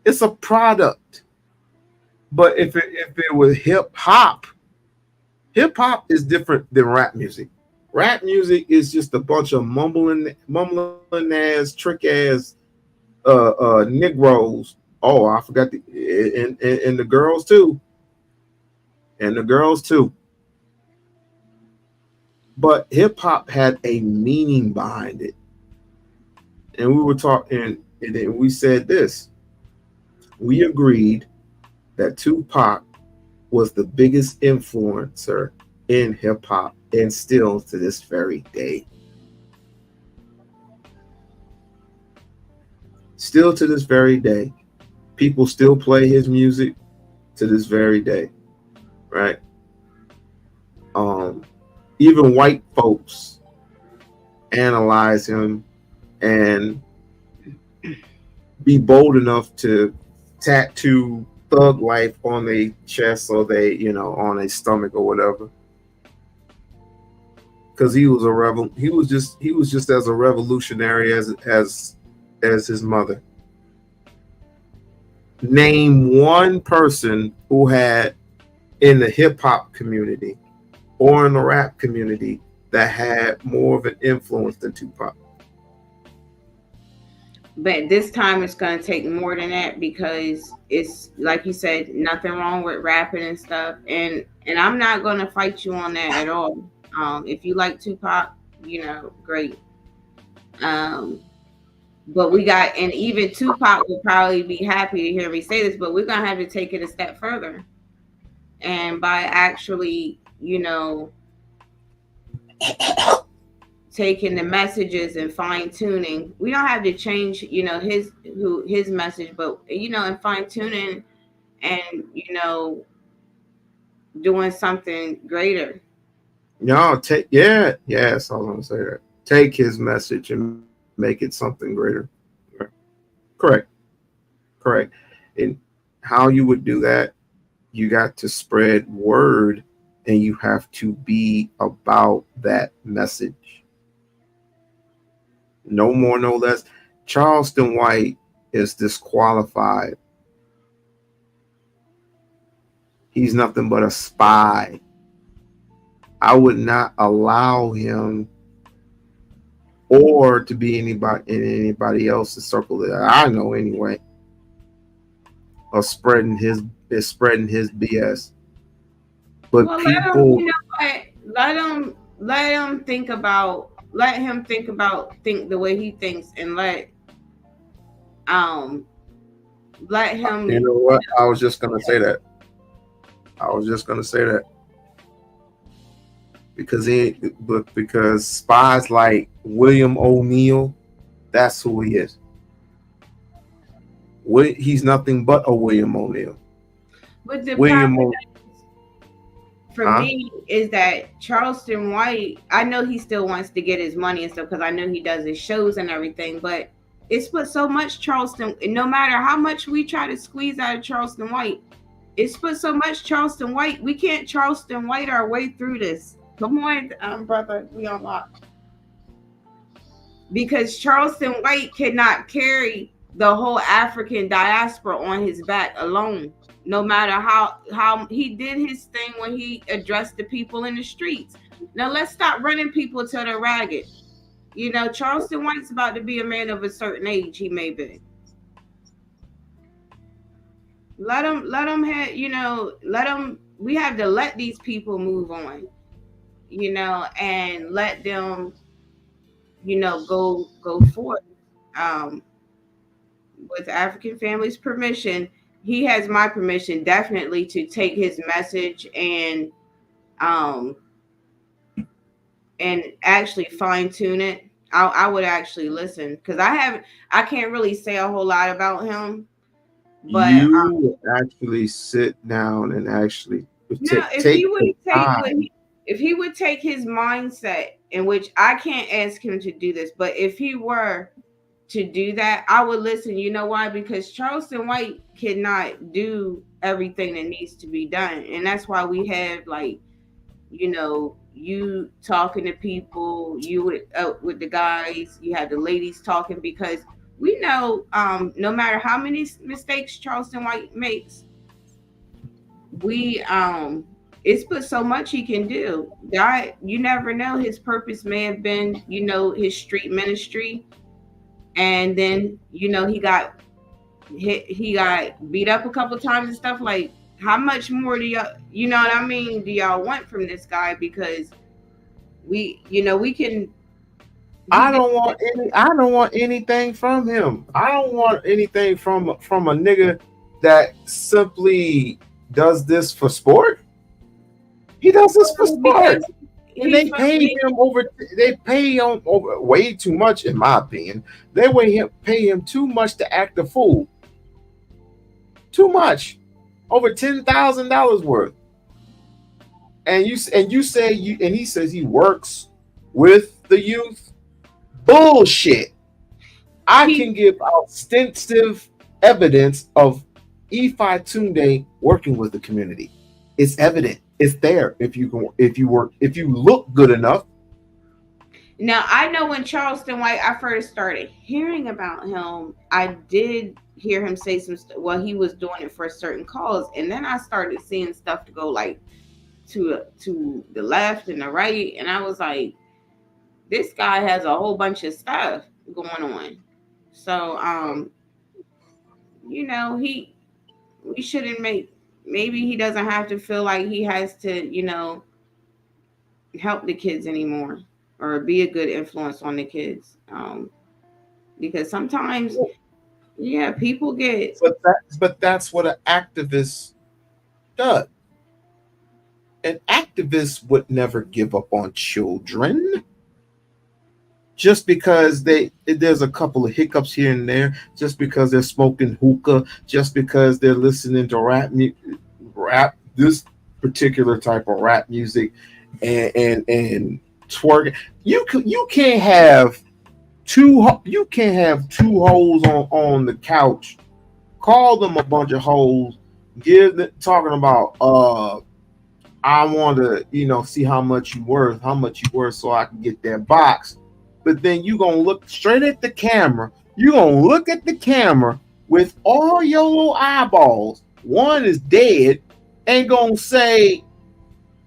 Speaker 8: It's a product. But if it was hip hop is different than rap music. Rap music is just a bunch of mumbling ass, trick ass Negroes. Oh, I forgot and the girls too. And the girls too. But hip hop had a meaning behind it. And we were talking, and then we said this. We agreed that Tupac was the biggest influencer in hip hop and still to this very day. Still to this very day. People still play his music to this very day. Right? Even white folks analyze him and be bold enough to tattoo Thug Life on their chest or on their stomach or whatever. Because he was just as a revolutionary as his mother. Name one person who had in the hip hop community or in the rap community that had more of an influence than Tupac.
Speaker 13: But this time it's going to take more than that because it's like you said, nothing wrong with rapping and stuff. And I'm not going to fight you on that at all. If you like Tupac, great. But we got, and even Tupac will probably be happy to hear me say this, but we're going to have to take it a step further. And by actually, taking the messages and fine tuning, we don't have to change, his message, but and fine tuning and doing something greater.
Speaker 8: No, yes, I was gonna say that. Take his message and make it something greater. Correct. And how you would do that, you got to spread word and you have to be about that message. No more, no less. Charleston White is disqualified. He's nothing but a spy. I would not allow him or to be anybody else's circle that I know anyway of spreading his BS. But people,
Speaker 13: let him think about the way he thinks and let him.
Speaker 8: You know what? I was just gonna say that. Because spies like William O'Neal, that's who he is. He's nothing but a William O'Neal.
Speaker 13: But the
Speaker 8: William
Speaker 13: problem for
Speaker 8: Huh?
Speaker 13: me is that Charleston White, I know he still wants to get his money and stuff because I know he does his shows and everything, but it's put so much Charleston, no matter how much we try to squeeze out of Charleston White, it's put so much Charleston White. We can't Charleston White our way through this. Come on, brother, We-On-Loc. Because Charleston White cannot carry the whole African diaspora on his back alone. No matter how he did his thing when he addressed the people in the streets. Now let's stop running people till they're ragged. You know, Charleston White's about to be a man of a certain age. He may be. Let him have, you know, let him. We have to let these people move on, you know, and let them, you know, go forth. With African families' permission, he has my permission definitely to take his message and actually fine tune it. I would actually listen because I can't really say a whole lot about him. But
Speaker 8: you actually sit down and actually
Speaker 13: if he would take his mindset, in which I can't ask him to do this, but if he were to do that, I would listen. You know why? Because Charleston White cannot do everything that needs to be done, and that's why we have, like, you know, you talking to people, you with the guys, you have the ladies talking, because we know no matter how many mistakes Charleston White makes, it's put so much he can do. God, you never know. His purpose may have been, you know, his street ministry, and then, you know, he got beat up a couple of times and stuff. Like, how much more do y'all, you know what I mean, do y'all want from this guy? Because we, you know, we can.
Speaker 8: I don't want anything from him. I don't want anything from a nigga that simply does this for sport. He does this for sport. And they pay him over way too much, in my opinion. They pay him too much to act a fool. Too much. Over $10,000 worth. And he says he works with the youth. Bullshit. I can give extensive evidence of Ifatunde working with the community. It's evident. It's there if you look good enough.
Speaker 13: Now, I know when Charleston White, I first started hearing about him, I did hear him say some stuff. Well, he was doing it for certain cause, and then I started seeing stuff to go like to the left and the right, and I was like, this guy has a whole bunch of stuff going on. So, you know, we shouldn't maybe he doesn't have to feel like he has to, you know, help the kids anymore or be a good influence on the kids. Because sometimes, yeah, people get.
Speaker 8: But that's what an activist does. An activist would never give up on children. Just because there's a couple of hiccups here and there, just because they're smoking hookah, just because they're listening to rap, this particular type of rap music, and twerking. You can't have two hoes on the couch. Call them a bunch of hoes. Talking about I want to, you know, see how much you worth, so I can get that box. But then you're going to look straight at the camera. You're going to look at the camera with all your little eyeballs. One is dead, and going to say,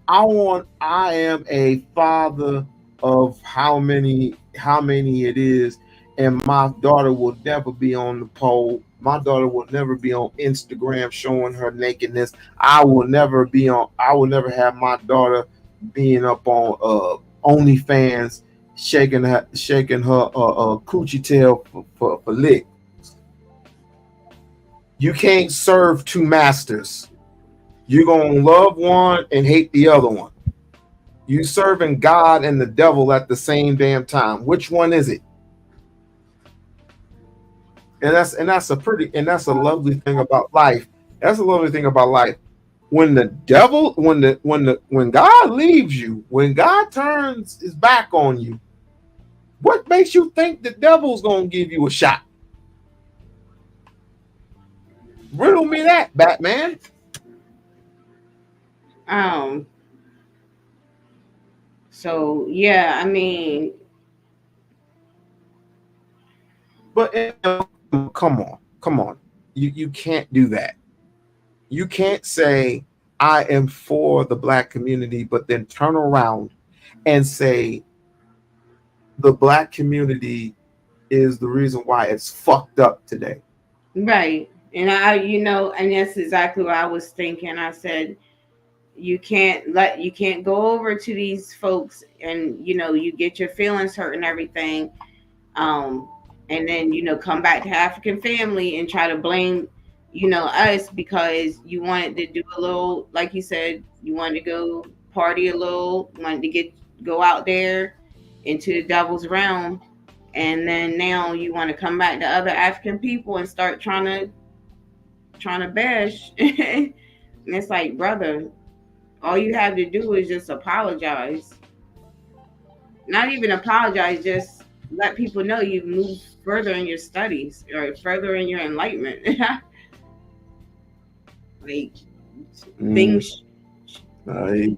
Speaker 8: I am a father of how many it is, and my daughter will never be on the pole. My daughter will never be on Instagram showing her nakedness. I will never have my daughter being up on OnlyFans shaking her coochie tail for lick. You can't serve two masters. You're gonna love one and hate the other one. You serving God and the devil at the same damn time. Which one is it? And that's a lovely thing about life. That's a lovely thing about life. when the devil, when God leaves you, when God turns his back on you, what makes you think the devil's gonna give you a shot? Riddle me that, Batman.
Speaker 13: So yeah, I mean,
Speaker 8: but come on, you can't do that. You can't say I am for the black community, but then turn around and say the black community is the reason why it's fucked up today.
Speaker 13: right. And and that's exactly what I was thinking. I said, you can't go over to these folks and you get your feelings hurt and everything, and then come back to African family and try to blame us because you wanted to do a little, like you said, you wanted to go party a little, wanted to go out there into the devil's realm, and then now you want to come back to other African people and start trying to bash. And it's like, brother, all you have to do is just apologize. Not even apologize, just let people know you've moved further in your studies or further in your enlightenment. Like things. I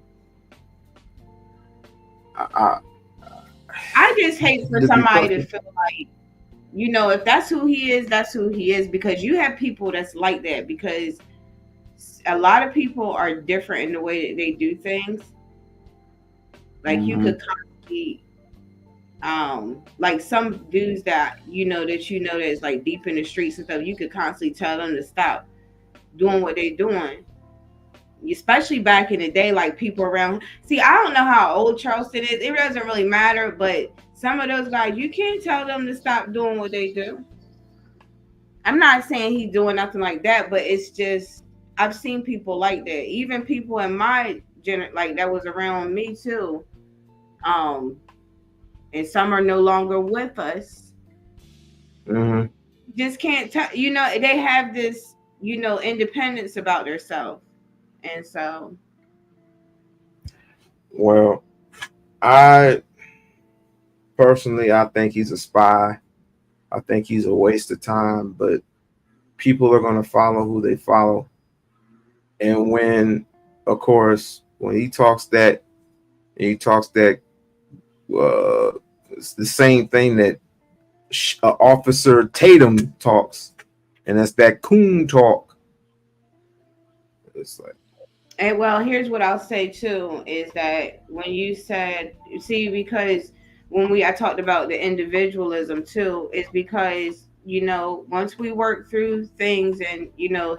Speaker 13: just hate for somebody to feel like, if that's who he is, that's who he is. Because you have people that's like that. Because a lot of people are different in the way that they do things. Like you could constantly, like some dudes that that's like deep in the streets and stuff, you could constantly tell them to stop doing what they're doing. Especially back in the day, like people around. See, I don't know how old Charleston is. It doesn't really matter, but some of those guys, you can't tell them to stop doing what they do. I'm not saying he's doing nothing like that, but it's just I've seen people like that. Even people in my like that was around me too. And some are no longer with us. Just can't tell. They have this, independence about themselves. And so,
Speaker 8: well, I personally think he's a spy. I think he's a waste of time, but people are going to follow who they follow. And when, of course, when he talks that it's the same thing that Officer Tatum talks, and that's that coon talk. It's like,
Speaker 13: and well, here's what I'll say too, is that when you said, because when I talked about the individualism too, is because, once we work through things and,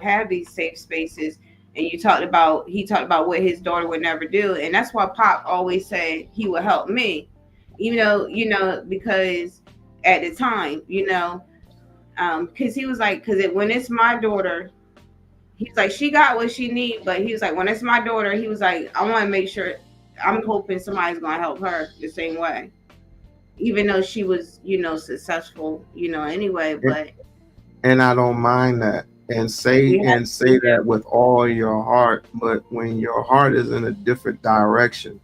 Speaker 13: have these safe spaces, and he talked about what his daughter would never do. And that's why Pop always said he would help me, even though, because at the time, because he was like, when it's my daughter, he's like, she got what she needs, but he was like, when it's my daughter, he was like, I want to make sure, I'm hoping somebody's going to help her the same way. Even though she was, successful, anyway, but.
Speaker 8: And I don't mind that. And say that with all your heart. But when your heart is in a different direction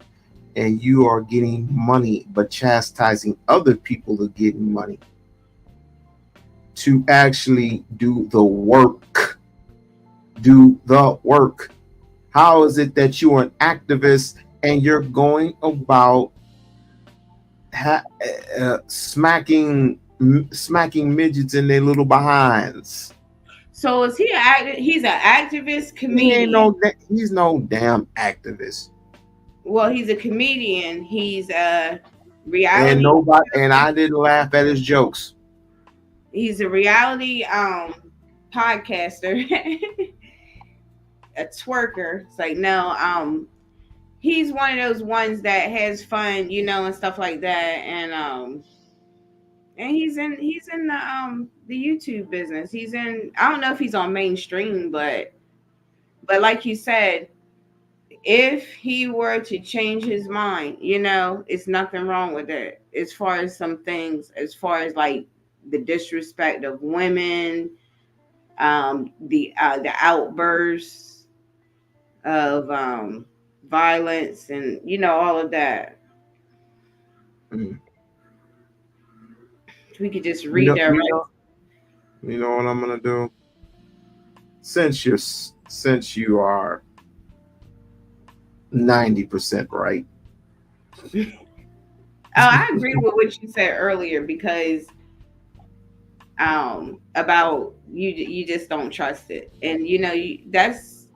Speaker 8: and you are getting money, but chastising other people are getting money to actually do the work. How is it that you're an activist and you're going about smacking midgets in their little behinds?
Speaker 13: So is he he's an activist comedian?
Speaker 8: He's no damn activist.
Speaker 13: Well, he's a comedian. He's a reality.
Speaker 8: And I didn't laugh at his jokes.
Speaker 13: He's a reality podcaster, a twerker. It's like, no, he's one of those ones that has fun, and stuff like that. And he's in the YouTube business. He's in, I don't know if he's on mainstream, but like you said, if he were to change his mind, it's nothing wrong with it. As far as some things, as far as like the disrespect of women, the outbursts, of violence and all of that. We could just redirect.
Speaker 8: You know what I'm gonna do? Since you are 90% right.
Speaker 13: I agree with what you said earlier because about you just don't trust it, and that's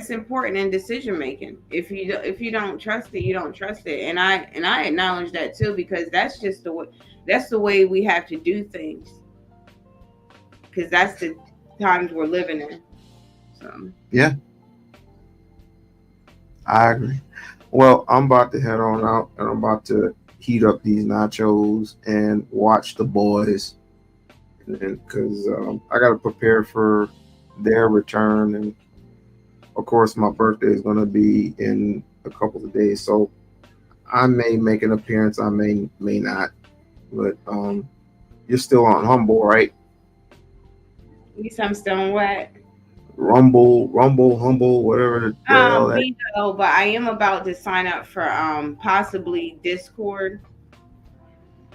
Speaker 13: important in decision making. If you don't trust it, you don't trust it, and I acknowledge that too, because that's just the way we have to do things, because that's the times we're living in. So
Speaker 8: yeah, I agree. Well, I'm about to head on out, and I'm about to heat up these nachos and watch The Boys, because I got to prepare for their return, and of course my birthday is going to be in a couple of days, so I may make an appearance, I may not, but you're still on Humble, right?
Speaker 13: I'm still on what?
Speaker 8: Rumble, Humble, whatever the hell that.
Speaker 13: But I am about to sign up for possibly Discord.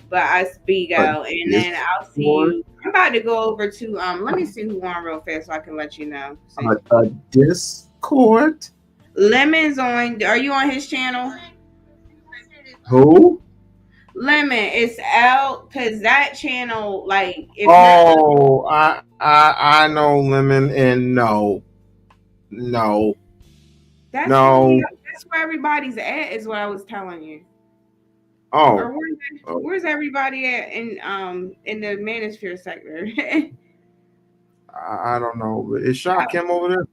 Speaker 13: But I Bigo, and then I'll see you. I'm about to go over to let me see who on real fast so I can let you know.
Speaker 8: A Discord?
Speaker 13: Lemon's on. Are you on his channel?
Speaker 8: Who?
Speaker 13: Lemon. It's L, because that channel, like.
Speaker 8: I know Lemon, and no.
Speaker 13: That's where everybody's at, is what I was telling you.
Speaker 8: Oh.
Speaker 13: Or where's everybody at in the manosphere sector?
Speaker 8: I don't know, but is Shakim over there?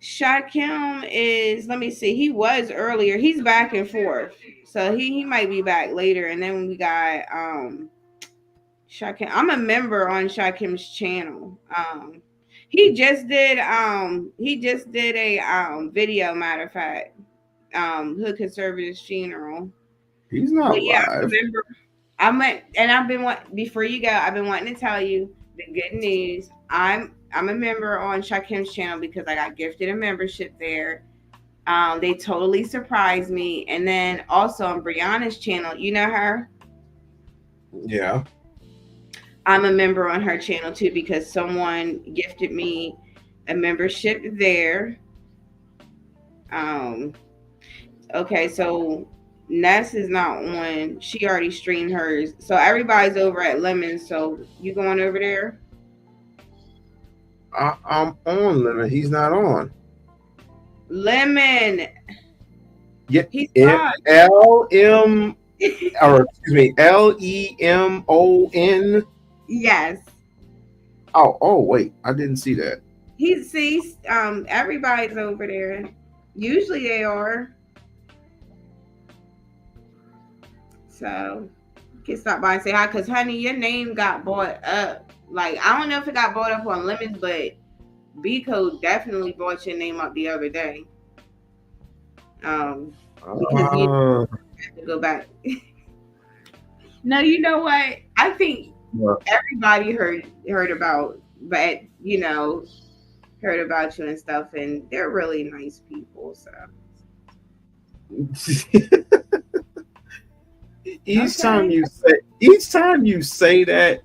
Speaker 13: Shakim is, let me see, he was earlier. He's back and forth. So he might be back later. And then we got Shakim. I'm a member on Shakim's channel. He just did a video, matter of fact. Hood Conservatives Funeral.
Speaker 8: He's not live.
Speaker 13: Before you go, I've been wanting to tell you the good news. I'm a member on Shakim's channel because I got gifted a membership there. They totally surprised me. And then also on Brianna's channel, you know her?
Speaker 8: Yeah.
Speaker 13: I'm a member on her channel too because someone gifted me a membership there. Okay, so Ness is not on. She already streamed hers. So everybody's over at Lemon. So you going over there?
Speaker 8: I'm on Lemon. He's not on.
Speaker 13: Lemon.
Speaker 8: Yeah.
Speaker 13: He's not.
Speaker 8: LEMON.
Speaker 13: Yes.
Speaker 8: Oh, wait. I didn't see that.
Speaker 13: He sees everybody's over there. Usually they are. So you can stop by and say hi, because honey, your name got bought up. Like, I don't know if it got bought up on Lemons, but B-Code definitely brought your name up the other day. Because you have to go back. No, you know what? I think everybody heard about, but heard about you and stuff, and they're really nice people. So
Speaker 8: each time you say that,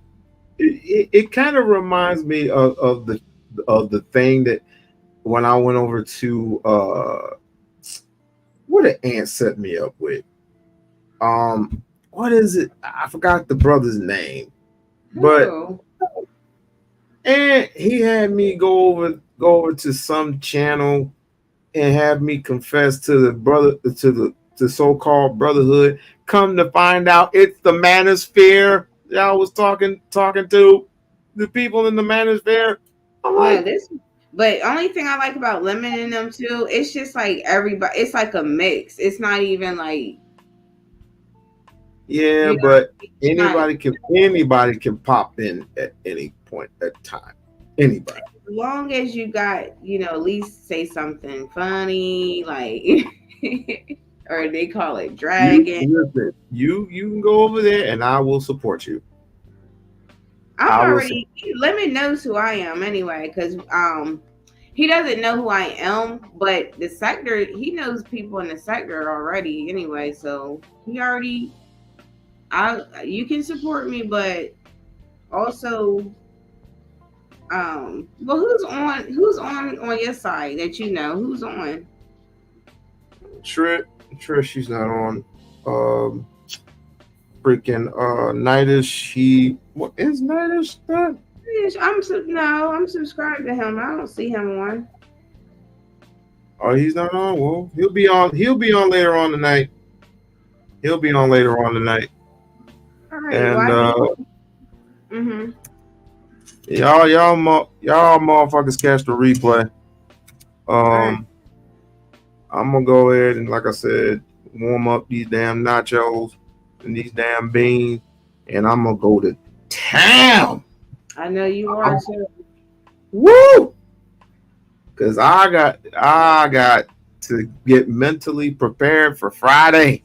Speaker 8: it kind of reminds me of the thing that when I went over to what an aunt set me up with. What is it? I forgot the brother's name, but and he had me go over to some channel and have me confess to the so-called brotherhood. Come to find out, it's the manosphere. I was talking to the people in the manosphere. I'm like,
Speaker 13: but only thing I like about Lemon and them too, it's just like everybody. It's like a mix. It's not even like.
Speaker 8: Yeah, but anybody can pop in at any point at time. Anybody.
Speaker 13: As long as you got, at least say something funny, like, or they call it dragging.
Speaker 8: You can go over there and I will support you.
Speaker 13: Lemon knows who I am anyway, because He doesn't know who I am, but the sector, he knows people in the sector already anyway. So he already, you can support me, but also, well, who's on your side that you know? Who's on?
Speaker 8: Trish, she's not on. Freaking Nightish, what is Nightish that?
Speaker 13: I'm subscribed to him. I don't see him on.
Speaker 8: Oh, he's not on. Well, he'll be on later on tonight. All
Speaker 13: right,
Speaker 8: and y'all motherfuckers catch the replay. I'm gonna go ahead and, like I said, warm up these damn nachos and these damn beans, and I'm gonna go to town.
Speaker 13: I know you are too.
Speaker 8: Woo! Because I got to get mentally prepared for Friday.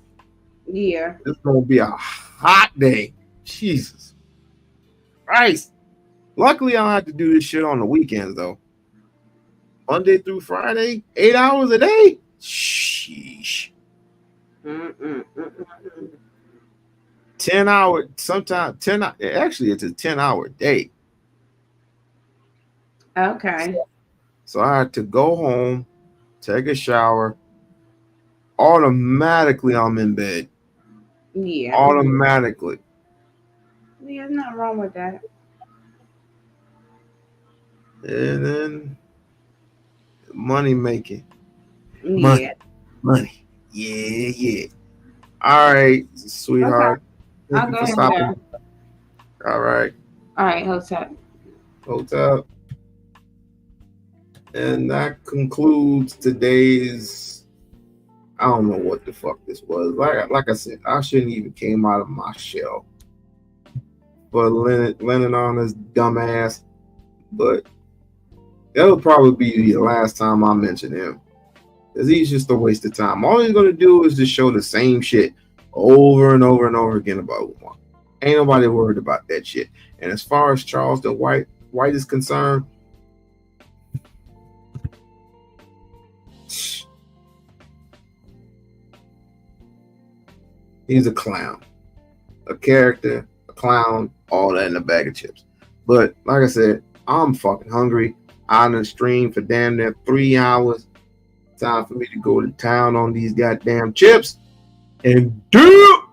Speaker 13: Yeah.
Speaker 8: It's gonna be a hot day. Jesus Christ. Luckily, I don't have to do this shit on the weekends though. Monday through Friday, 8 hours a day. Sheesh. 10 hour, sometimes 10. Actually, it's a 10-hour day.
Speaker 13: Okay.
Speaker 8: So I had to go home, take a shower. Automatically, I'm in bed.
Speaker 13: Yeah.
Speaker 8: Automatically.
Speaker 13: Yeah, there's nothing wrong with that.
Speaker 8: And then money making.
Speaker 13: Yeah.
Speaker 8: Money. Yeah. All right, sweetheart.
Speaker 13: Okay. I'll go ahead and go.
Speaker 8: All right.
Speaker 13: All right, Hotep.
Speaker 8: And that concludes today's. I don't know what the fuck this was. Like I said, I shouldn't even came out of my shell. But Lennon on his dumb ass. But that'll probably be the last time I mention him. Because he's just a waste of time. All he's going to do is just show the same shit over and over and over again about Umar. Ain't nobody worried about that shit. And as far as Charleston White is concerned, he's a clown. A character, a clown, all that in a bag of chips. But like I said, I'm fucking hungry. I done streamed for damn near 3 hours. Time for me to go to town on these goddamn chips and do